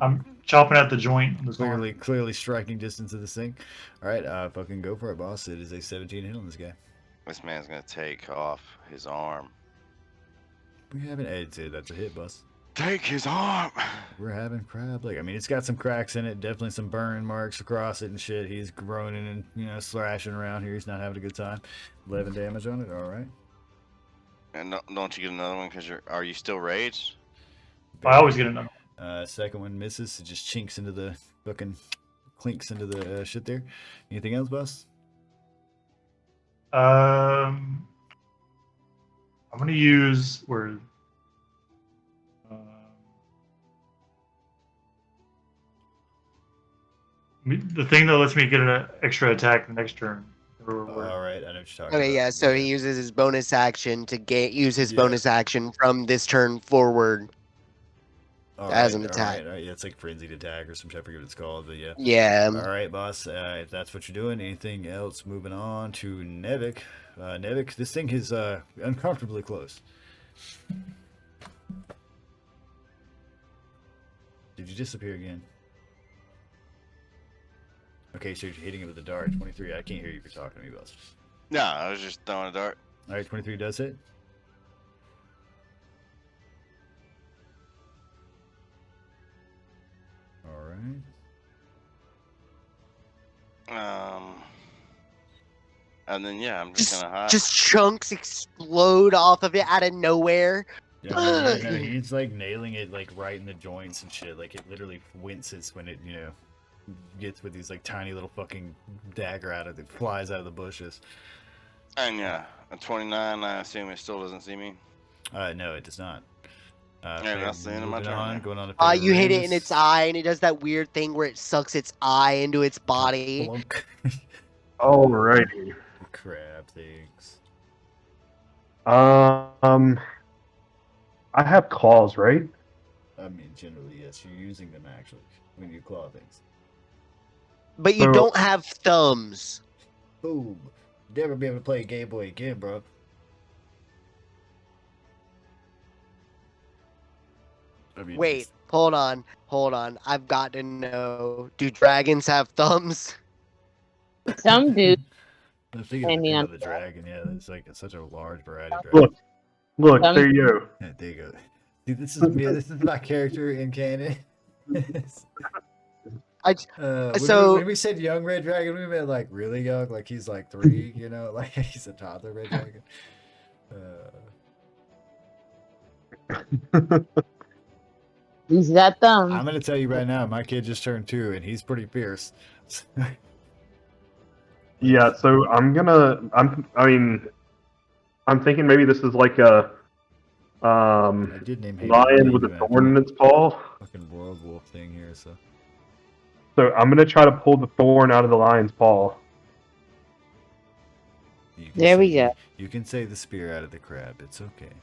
I'm chopping at the joint. In this arm. clearly striking distance of the sink. All right, fucking go for it, boss. It is a 17 hit on this guy. This man's gonna take off his arm. We haven't edited. That's a hit, boss. Take his arm. We're having crab leg. I mean, it's got some cracks in it, definitely some burn marks across it and shit. He's groaning and slashing around here. He's not having a good time. 11 damage on it. All right. And don't you get another one? Are you still raged? I always get another. Second one misses. It just chinks into the fucking clinks into the shit there. Anything else, boss? I'm gonna use where. The thing that lets me get an extra attack the next turn. All right, I know what you're talking about. Okay, yeah. So he uses his bonus action to use his Yeah. bonus action from this turn forward. All as an right, attack. All right. Yeah, it's like frenzied attack or some shit. I forget what it's called, but yeah. Yeah. All right, boss. If that's what you're doing, anything else? Moving on to Nevik. Nevik, this thing is uncomfortably close. Did you disappear again? Okay, so you're hitting it with a dart. 23. I can't hear you if you're talking to me, Buster. No, I was just throwing a dart. All right, 23 does hit. All right. And then yeah, I'm just gonna hide. Just chunks explode off of it out of nowhere. Yeah, no, he's like nailing it like right in the joints and shit. Like it literally winces when it, gets with these like tiny little fucking dagger out of it, flies out of the bushes. And yeah, a 29. I assume it still doesn't see me. No, it does not. Yeah, that's the end of my turn. Going on to You hit it in its eye, and it does that weird thing where it sucks its eye into its body. Alrighty. Crab things. I have claws, right? I mean, generally, yes. You're using them actually when you claw things. But you don't have thumbs. Boom. Never be able to play a Game Boy again, bro. I mean, Wait, hold on. I've got to know. Do dragons have thumbs? Some do. I'm thinking of the dragon. Yeah, there's like such a large variety of dragons. Look, there you go. Yeah, there you go. See, this is me. This is my character in canon. When we said young red dragon, we meant like really young, like he's like 3, like he's a toddler red dragon. He's got thumbs. I'm gonna tell you right now, my kid just turned 2, and he's pretty fierce. Yeah, so I'm thinking maybe this is like a I did name lion with a thorn in its paw. Fucking world wolf thing here, so. So I'm gonna try to pull the thorn out of the lion's paw. There we go. You can say the spear out of the crab. It's okay.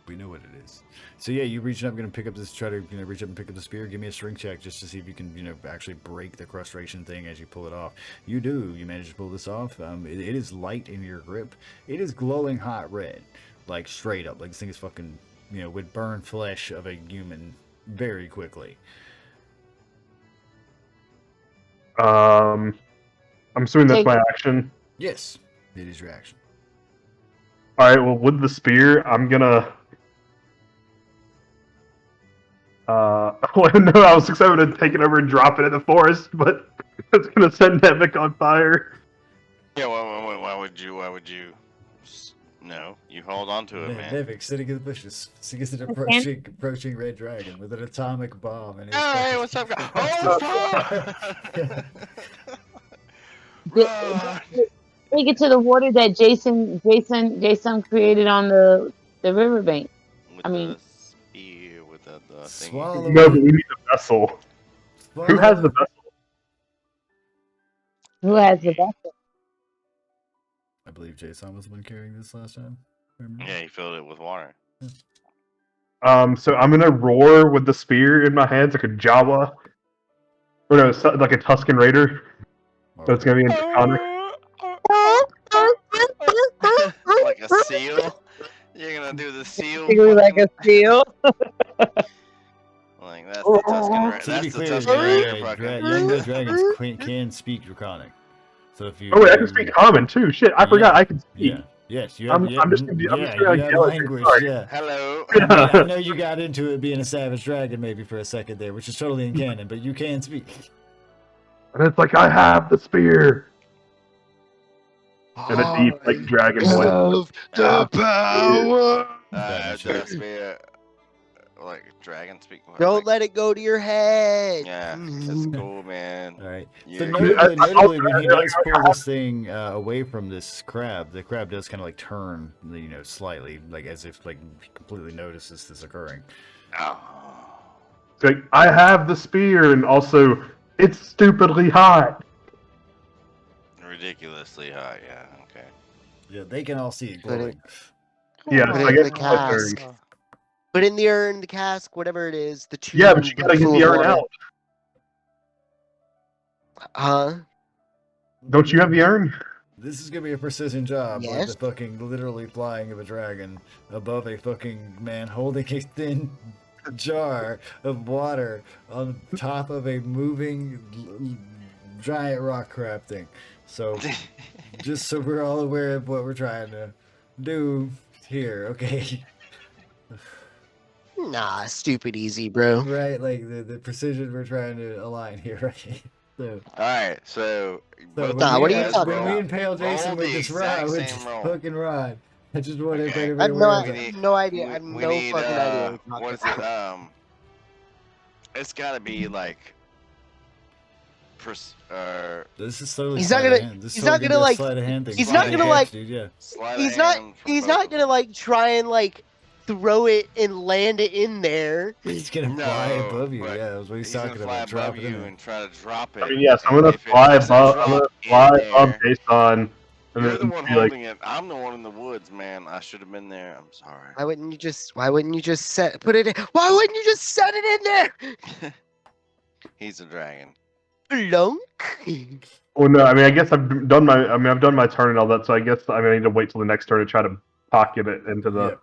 We know what it is. So yeah, you reaching up, gonna pick up this, try to reach up and pick up the spear. Give me a strength check just to see if you can actually break the crustration thing as you pull it off. You do. You manage to pull this off. It is light in your grip. It is glowing hot red, like straight up. Like this thing is fucking would burn flesh of a human very quickly. I'm assuming that's my action. Yes, it is your action. All right. Well, with the spear, I'm gonna. No, I was excited to take it over and drop it in the forest, but it's gonna send Nevik on fire. Yeah, why would you? No, you hold on to it, man. Nevik sitting in the bushes, sees an approaching red dragon with an atomic bomb. And hey, what's up, guys? Oh, Take it to the water that Jason created on the riverbank. The spear with the thing. No, but we need a vessel. Who has the vessel? Who has the vessel? I believe Jason was the one carrying this last time. Yeah, he filled it with water. So I'm gonna roar with the spear in my hands like a Jawa, or no, like a Tuscan Raider. So it's gonna be in Draconic. Like a seal? You're gonna do the seal? Like a seal? Like that's the Tuscan Raider. That's the Tuscan Raider. Young red dragons can speak Draconic. So if you. Oh wait, I can speak Common too. Shit, I forgot I can speak. Yeah. Yes, you have. I'm just gonna yell language. Yeah. Hello. I know you got into it being a savage dragon maybe for a second there, which is totally in canon, but you can speak. And it's like I have the spear. And a deep like dragon voice. The power. The spear. Like dragon speak. Don't let it go to your head. Yeah, it's cool, man. All right. Yeah. So notably, when he does pull this thing away from this crab, the crab does kind of like turn, slightly, like as if like he completely notices this occurring. Oh. It's like I have the spear, and also it's stupidly hot. Ridiculously hot. Yeah. Okay. Yeah, they can all see it glowing. Yeah, Put so it I in guess the cask. Put in the urn, the cask, whatever it is. The two. Yeah, but you gotta get the urn out. Huh? Don't you have the urn? This is gonna be a precision job, like Yes. the fucking literally flying of a dragon above a fucking man holding a thin jar of water on top of a moving giant rock crab thing. So, just so we're all aware of what we're trying to do here, okay? Nah, stupid easy, bro. Right, like the precision we're trying to align here, right? So, All right, so both when of Nah, what we, are you guys talking when roll- we impale Jason roll with the this exact rod, with same this roll. fucking rod, I just want Okay. everybody to I be have aware of We that. need- no idea. I have we no need, fucking idea. What you're what talking is it? about. It's got to be like, This is totally He's not sleight of gonna- hand. This is he's totally not gonna gonna, be a like- sleight of hand thing. he's Sleight not of gonna, hand, like- dude, yeah. sleight He's of not. hand from He's both not of gonna them. like try and like throw it and land it in there. He's gonna fly No, above you. but Yeah, that's what he's He's gonna talking fly about. above Drop it in you there. and try to drop it. I mean, yes, I'm and gonna if it fly doesn't above. I'm drop gonna in fly above there, Jason, and You're the then one be like, holding it. I'm the one in the woods, man. I should have been there. I'm sorry. Why wouldn't you just? Why wouldn't you just set? Put it. Why wouldn't you just set it in there? He's a dragon. Blunk. well, no, I mean, I guess I've done my. I mean, I've done my turn and all that, so I guess I need to wait till the next turn to try to pocket it into the.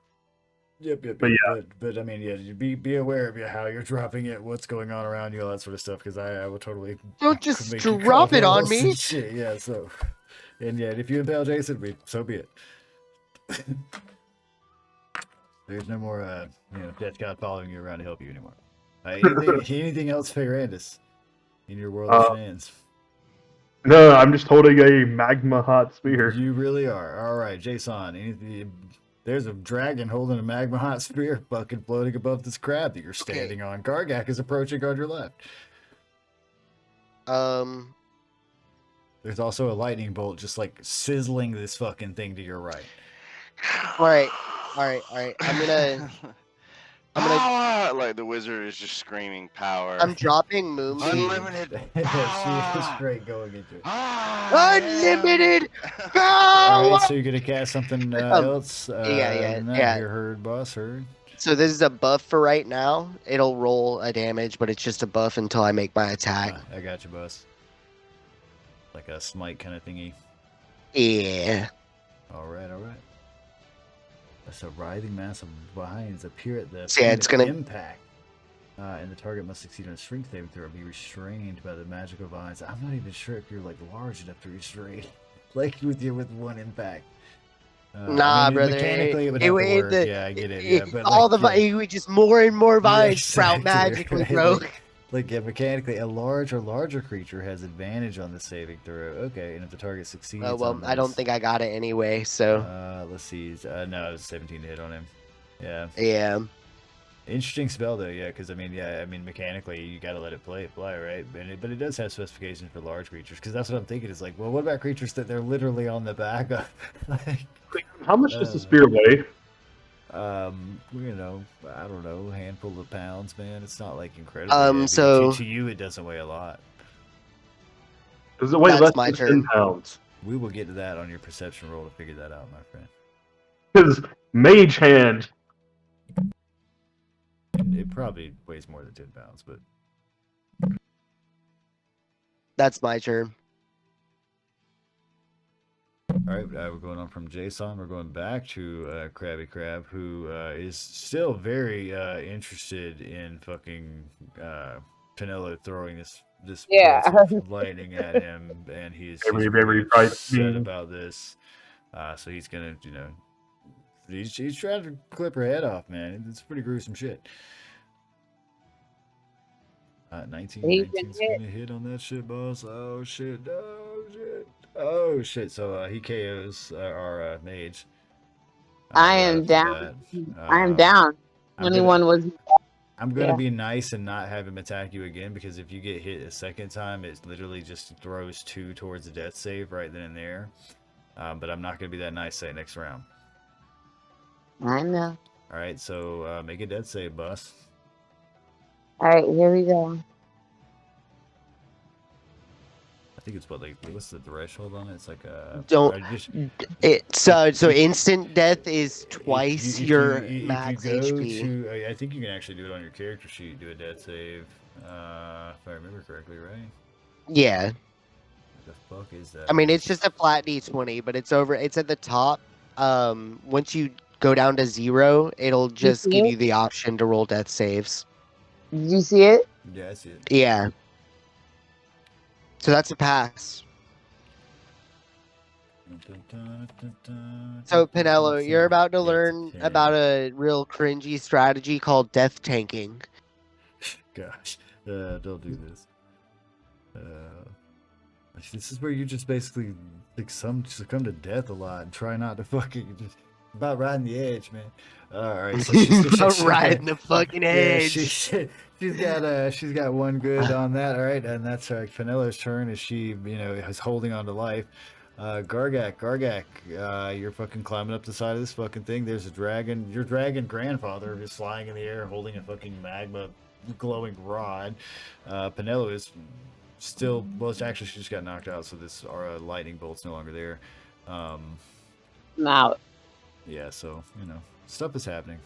Yep. But But I mean, yeah, you be aware of how you're dropping it, what's going on around you, all that sort of stuff, because I will totally Don't just make you drop call it on hills me. and shit. Yeah, so and yeah, if you impale Jason, so be it. There's no more, Death God following you around to help you anymore. Anything else, Ferrandis, in your world of shenanigans? No, I'm just holding a magma hot spear. You really are. All right, Jason. There's a dragon holding a magma hot spear, fucking floating above this crab that you're standing on. Gargak is approaching on your left. There's also a lightning bolt just like sizzling this fucking thing to your right. All right. I'm gonna. Power! Like the wizard is just screaming power. I'm dropping Moonbeam. Unlimited She is power! straight going into it. Unlimited All power. right, so you're gonna cast something else. Yeah. You heard, boss. Heard. So this is a buff for right now. It'll roll a damage, but it's just a buff until I make my attack. I got you, boss. Like a smite kind of thingy. Yeah. All right. As a writhing mass of vines appear at the So yeah, point it's of gonna- impact, and the target must succeed on a strength saving throw or be restrained by the magical vines. I'm not even sure if you're like large enough to restrain, like with one impact. Nah, brother. Mechanically, it would have to work. Yeah, I get it. Yeah, but all like, the yeah. just more and more vines exactly, sprout magically, right? bro. Mechanically, a large or larger creature has advantage on the saving throw. Okay, and if the target succeeds, Oh well, on I don't this- think I got it anyway. So let's see. No, it was 17 to hit on him. Yeah. yeah. Interesting spell though, yeah, because I mean, mechanically you gotta let it fly, right? But it does have specifications for large creatures, because that's what I'm thinking. Is like, well, what about creatures that they're literally on the back of? Like, How much does the spear weigh? I don't know, a handful of pounds, man. It's not like incredible. heavy. So- to you, it doesn't weigh a lot. Does it weigh That's less my than turn. 10 pounds? We will get to that on your perception roll to figure that out, my friend. Because mage hand. It probably weighs more than 10 pounds, but That's my turn. all right, we're going on from Jason. We're going back to Krabby Crab, who is still very interested in fucking Pinello throwing this Yeah. bolt of lightning at him, and he's Very really right. upset about this. So he's gonna, he's trying to clip her head off, man. It's pretty gruesome shit. 19. He's 19's been hit. gonna hit on that shit, boss. Oh shit! Oh shit! So he KOs our mage. I am after down. that. I am down. I'm gonna- 21 was. I'm gonna Yeah. be nice and not have him attack you again, because if you get hit a second time, it literally just throws 2 towards the death save right then and there. But I'm not gonna be that nice, say, next round. I know. All right, so make a death save, boss. All right, here we go. I think it's what's the threshold on it? It's like a Don't- So If- instant death is if twice you- your if you max go HP. to, I think you can actually do it on your character sheet. Do a death save, if I remember correctly, right? Yeah. The fuck is that? I mean, it's just a flat D20, but it's over. It's at the top. Once you go down to 0, it'll just see give it? you the option to roll death saves. Did you see it? Yeah, I see it. Yeah. So that's a pass. So, Pinello, you're about to learn about a real cringy strategy called death tanking. Gosh, don't do this. This is where you just basically succumb to death a lot and try not to fucking just about riding the edge, man. All right, so About riding the fucking yeah, edge. she's got one good on that. All right, and that's Penelo's turn as she is holding on to life. Gargak, you're fucking climbing up the side of this fucking thing. There's a dragon. Your dragon grandfather is flying in the air holding a fucking magma glowing rod. Penelo is still, well, it's actually, she just got knocked out, so this lightning bolt's no longer there. I'm out. Yeah, so, stuff is happening.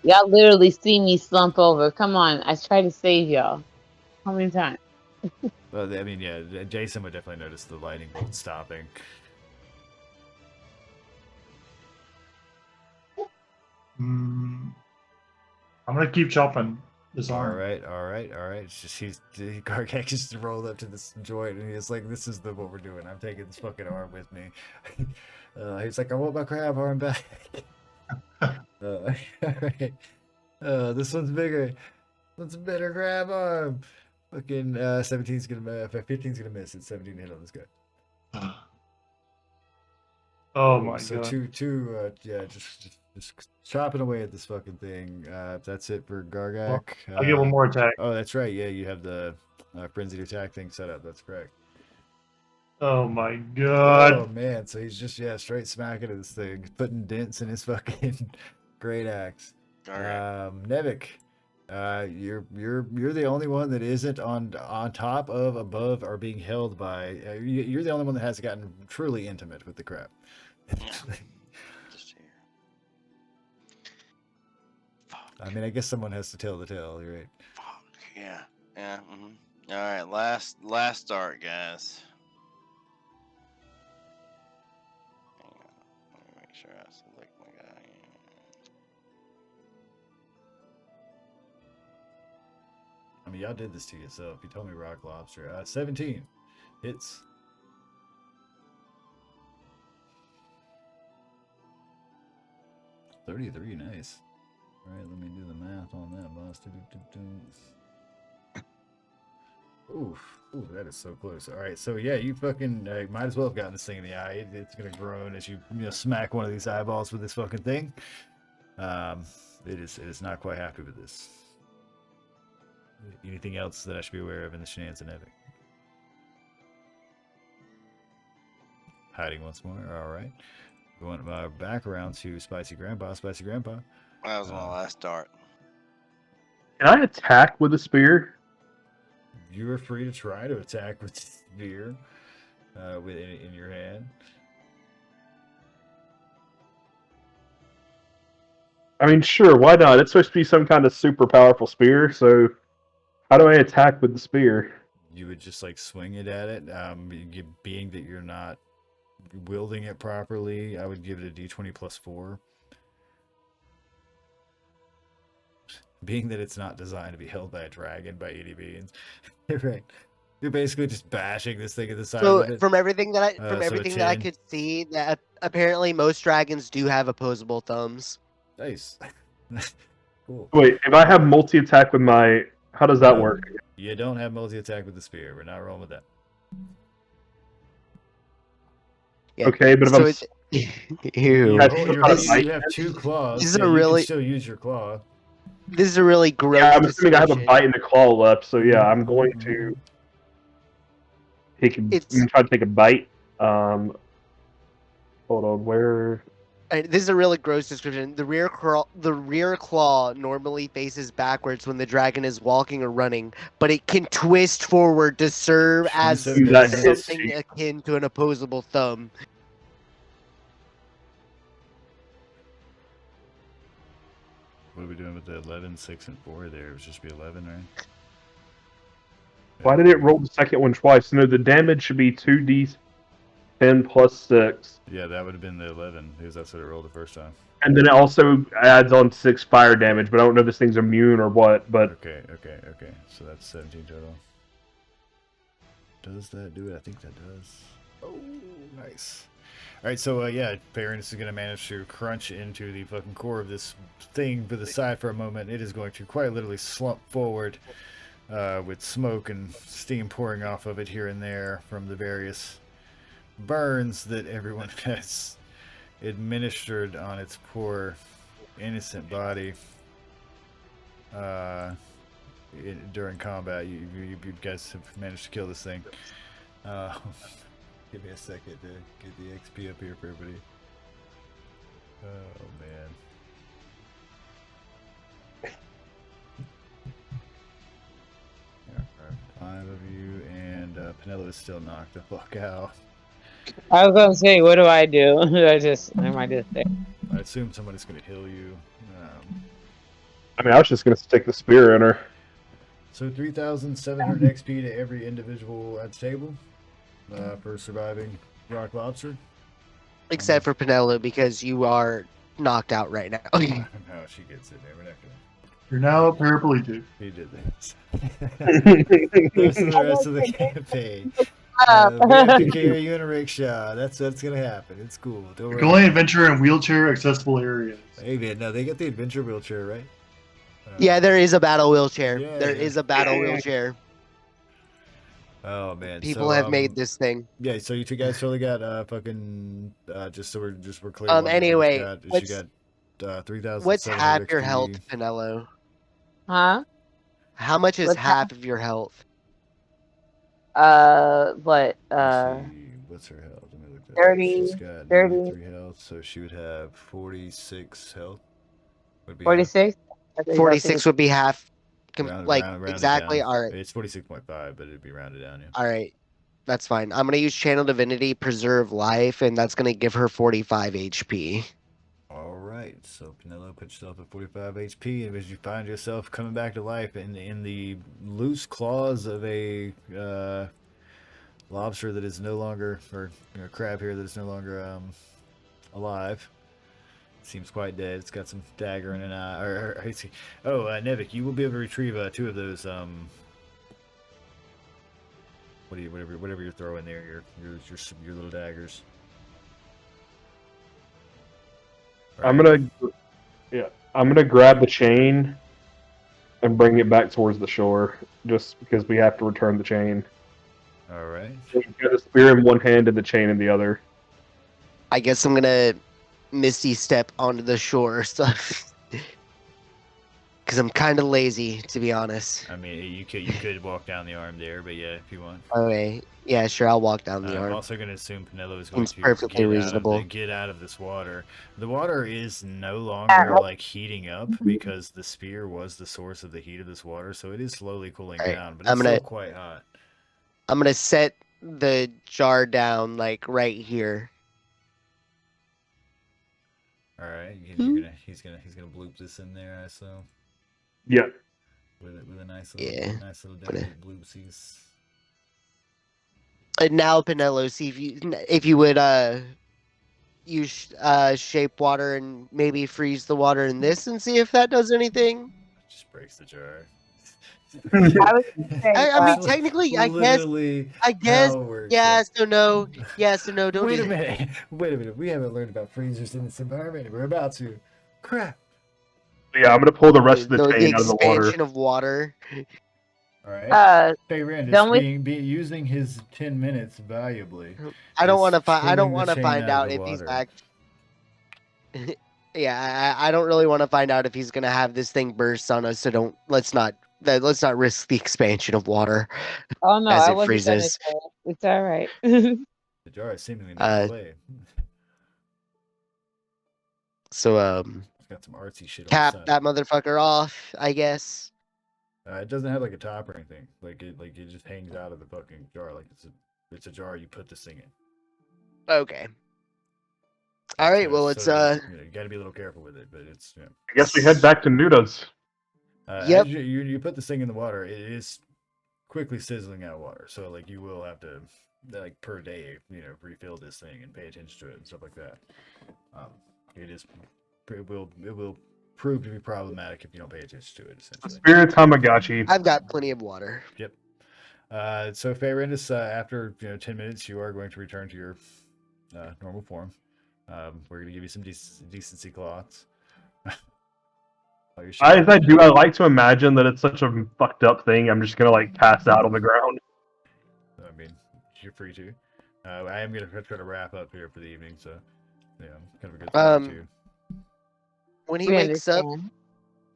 Y'all literally see me slump over. Come on, I tried to save y'all. How many times? Well, I mean, yeah, Jason would definitely notice the lightning bolt stopping. I'm gonna keep chopping this All arm. right. It's just Gargak just rolled up to this joint, and he's like, "This is what we're doing. I'm taking this fucking arm with me." He's like, "I want my crab arm back." All right. This one's bigger. This one's a better crab arm. Fucking 17's gonna 15's gonna miss. It's 17 hit on this guy. Oh my so god. two yeah, just chopping away at this fucking thing. That's it for Gargak. I'll get one more attack. Oh, that's right. Yeah, you have the frenzied attack thing set up. That's correct. Oh my god. Oh man, so he's just straight smacking at this thing, putting dents in his fucking great axe. Nevik, you're the only one that isn't on top of, above, or being held by. You're the only one that hasn't gotten truly intimate with the crab. Just here. Fuck. I mean, I guess someone has to tell the tale. You're right. Fuck. Yeah. Yeah. All right. Last start, guys. Hang on. Let me make sure I select my guy. I mean, y'all did this to yourself. You told me rock lobster. 17 hits. $33, nice. All right, let me do the math on that, boss. Oof, that is so close. All right, so yeah, you fucking might as well have gotten this thing in the eye. It's gonna groan as you smack one of these eyeballs with this fucking thing. It is not quite happy with this. Anything else that I should be aware of in the shenanigans of Epic? Hiding once more. All right. Going back around to Spicy Grandpa. Spicy Grandpa. That was my last start. Can I attack with a spear? You are free to try to attack with spear in your hand. I mean, sure, why not? It's supposed to be some kind of super powerful spear, so how do I attack with the spear? You would just swing it at it. Being that you're not wielding it properly, I would give it a d20 plus 4. Being that it's not designed to be held by a dragon by any means. Right. You're basically just bashing this thing at the side of it. From everything that I could see, that apparently most dragons do have opposable thumbs. Nice. Cool. Wait, if I have multi-attack with my... How does that work? You don't have multi-attack with the spear. We're not rolling with that. Yeah. Okay, but if So You Ew. have 2 claws. This is so a you really- can still use your claw. This is a really gross. Yeah, I'm assuming I have a description. bite and a claw left, so yeah, I'm going to I'm gonna try to take a bite. Hold on, where? This is a really gross description. The rear claw normally faces backwards when the dragon is walking or running, but it can twist forward to serve as something akin to an opposable thumb. What are we doing with the 11, 6, and 4 there? It would just be 11, right? Why did it roll the second one twice? No, the damage should be 2d10 plus 6. Yeah, that would have been the 11 because that's what it rolled the first time. And then it also adds on 6 fire damage, but I don't know if this thing's immune or what. But Okay. So that's 17 total. Does that do it? I think that does. Oh, nice. All right, so yeah, Baroness is going to manage to crunch into the fucking core of this thing to the side for a moment. It is going to quite literally slump forward with smoke and steam pouring off of it here and there from the various burns that everyone has administered on its poor, innocent body during combat. You guys have managed to kill this thing. Give me a second to get the XP up here for everybody. Oh, man. There are 5 of you, and Penelope is still knocked the fuck out. I was gonna say, what do I do? Am I just there? I assume somebody's going to heal you. I mean, I was just gonna stick the spear in her. So 3,700 XP to every individual at the table for surviving rock lobster. Except for Penelope, because you are knocked out right now. No, she gets it. We're not gonna. You're now a paraplegic. He did this. This is the rest of the campaign. We have to carry you in a rickshaw. That's what's gonna happen. It's cool. Don't You worry. can only adventure in wheelchair accessible areas. Hey man, no, they got the adventure wheelchair, right? Yeah, there is a battle wheelchair. Yeah, There yeah. is a battle wheelchair. Oh man, People so, have made this thing. Yeah, so you two guys totally got fucking just so we're clear. Anyway, she got 3,000. What's half your health, Penelope? Huh? How much is What's half of your health? What? What's her health? Let me look that 30, up. She's got 30. 93 health, so she would have 46 health. Would be 46? 46 would be half. round it Exactly. down. All right. It's 46.5, but it'd be rounded down. Yeah. All right. That's fine. I'm going to use Channel Divinity, Preserve Life, and that's going to give her 45 HP. All right, so Penelope, put yourself at 45 HP, and as you find yourself coming back to life in the loose claws of a lobster that is no longer, or crab here that is no longer alive. Seems quite dead. It's got some dagger in an eye. Nevik, you will be able to retrieve 2 of those. Whatever you're throwing there, your little daggers. I'm gonna grab the chain and bring it back towards the shore, just because we have to return the chain. All right. So we've got the spear in one hand and the chain in the other. I guess I'm going to Misty Step onto the shore stuff. Because I'm kind of lazy, to be honest. I mean, you could walk down the arm there, but yeah, if you want. Okay. Yeah, sure. I'll walk down the I'm arm. also going to assume Penelope is going Seems to perfectly reasonable. get out of this water. The water is no longer like heating up because the spear was the source of the heat of this water, so it is slowly cooling All right, down, but it's still quite hot. I'm going to set the jar down, like, right here. All right, he's gonna bloop this in there, I assume. Yeah. With a nice little delicate bloopsies. And now, Penelope, see if you would use shape water and maybe freeze the water in this and see if that does anything. Just breaks the jar. I mean, technically, I guess. Yes or no. Yes or no. Don't Wait do a that. minute. We haven't learned about freezers in this environment. We're about to. Crap. Yeah, I'm gonna pull the rest of the The chain out of the water. expansion of water. All right. Rand don't is using his 10 minutes valuably. I don't want to Just find. I don't pulling want the to chain find out out of if the he's water. back. Yeah, I don't really want to find out if he's gonna have this thing burst on us. So let's not risk the expansion of water. Oh no, as I it wasn't freezes. gonna say it. It's all right. The jar is seemingly not away. So It's got some artsy shit on cap the side. that motherfucker off, I guess. It doesn't have like a top or anything. Like it just hangs out of the fucking jar. Like it's a jar you put this thing in. Okay. All right. Well, it's you got to be a little careful with it, but it's. Yeah. I guess we head back to Nuda's. Yep. As you put this thing in the water, it is quickly sizzling out water. So like you will have to like per day, refill this thing and pay attention to it and stuff like that. It will prove to be problematic if you don't pay attention to it. Essentially. Spirit Tamagotchi. I've got plenty of water. Yep. So Fayrindus, after 10 minutes, you are going to return to your normal form. We're going to give you some decency cloths. As I do, I like to imagine that it's such a fucked up thing. I'm just gonna like pass out on the ground. I mean, you're free to. I am gonna try to wrap up here for the evening, so yeah, kind of a good time too. When he wakes up,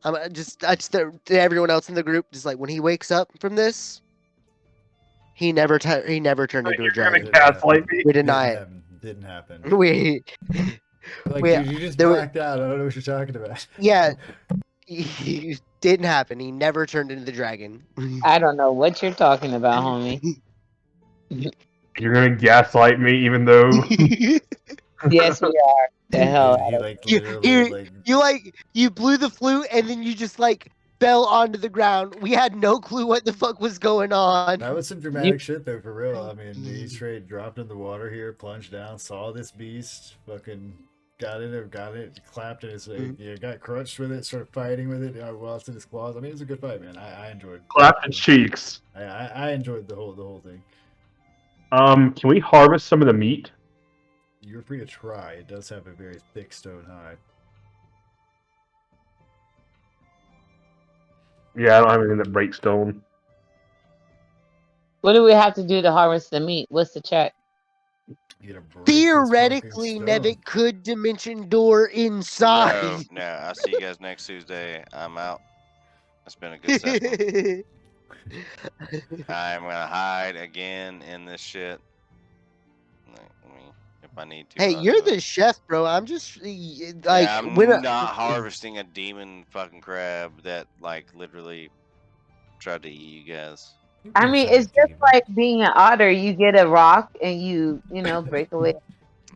I just to everyone else in the group, just like when he wakes up from this, he never turned into a dragon. We deny it. Didn't happen. Like, dude, you just blacked out. I don't know what you're talking about. Yeah. It didn't happen. He never turned into the dragon. I don't know what you're talking about, homie. You're gonna gaslight me, even though. Yes, we are. The hell. You blew the flute and then you just like fell onto the ground. We had no clue what the fuck was going on. That was some dramatic shit though, for real. I mean, he straight dropped in the water here, plunged down, saw this beast, fucking got it, clapped it, got crushed with it, started fighting with it while it's in his claws. I mean, it was a good fight, man. I enjoyed. Clapped its cheeks. I enjoyed the whole thing. Can we harvest some of the meat? You're free to try. It does have a very thick stone hide. Yeah, I don't have anything that breaks stone. What do we have to do to harvest the meat? What's the check? Theoretically, Nevik could dimension door inside. No, I'll see you guys next Tuesday. I'm out. It's been a good session. I'm gonna hide again in this shit. I mean, if I need to. Hey, you're the chef, bro. I'm just like I'm not harvesting a demon fucking crab that like literally tried to eat you guys. I mean, it's just like being an otter. You get a rock and you break away.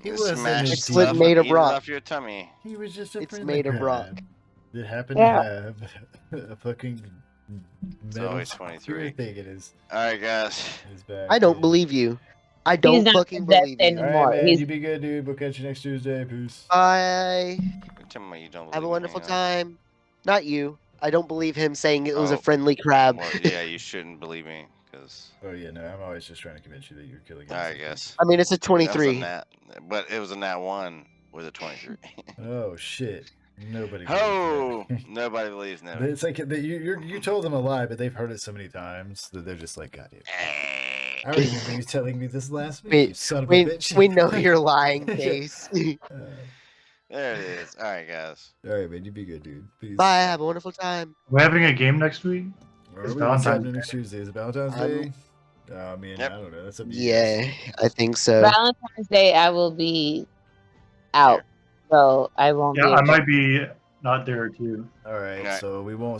It's made of rock. Off your tummy. He was just a It's made of rock. It happened to have a fucking It's always 23. I think it is. Alright, guys. I don't believe you. I don't fucking believe you. Alright, man. You be good, dude. We'll catch you next Tuesday. Peace. Bye. Tell me you don't Have a wonderful time. Not you. I don't believe him saying it was a friendly crab. Well, yeah, you shouldn't believe me, because. Oh yeah, no, I'm always just trying to convince you that you're killing. I guess. I mean, it's a 23. But it was a nat 1 with a 23. Oh shit! Nobody. Nobody believes no. It's like you told them a lie, but they've heard it so many times that they're just like, God damn. I remember you telling me this last week. You son of a bitch. We know you're lying, Case. There it is. All right, guys. All right, man. You be good, dude. Peace. Bye. Have a wonderful time. We're having a game next week. What's happening next Tuesday? Is it Valentine's Day? I mean, I don't know. That's up to you. Yeah, I think so. Valentine's Day, I will be out, so I won't. Yeah, I might be not there too. All right, so we won't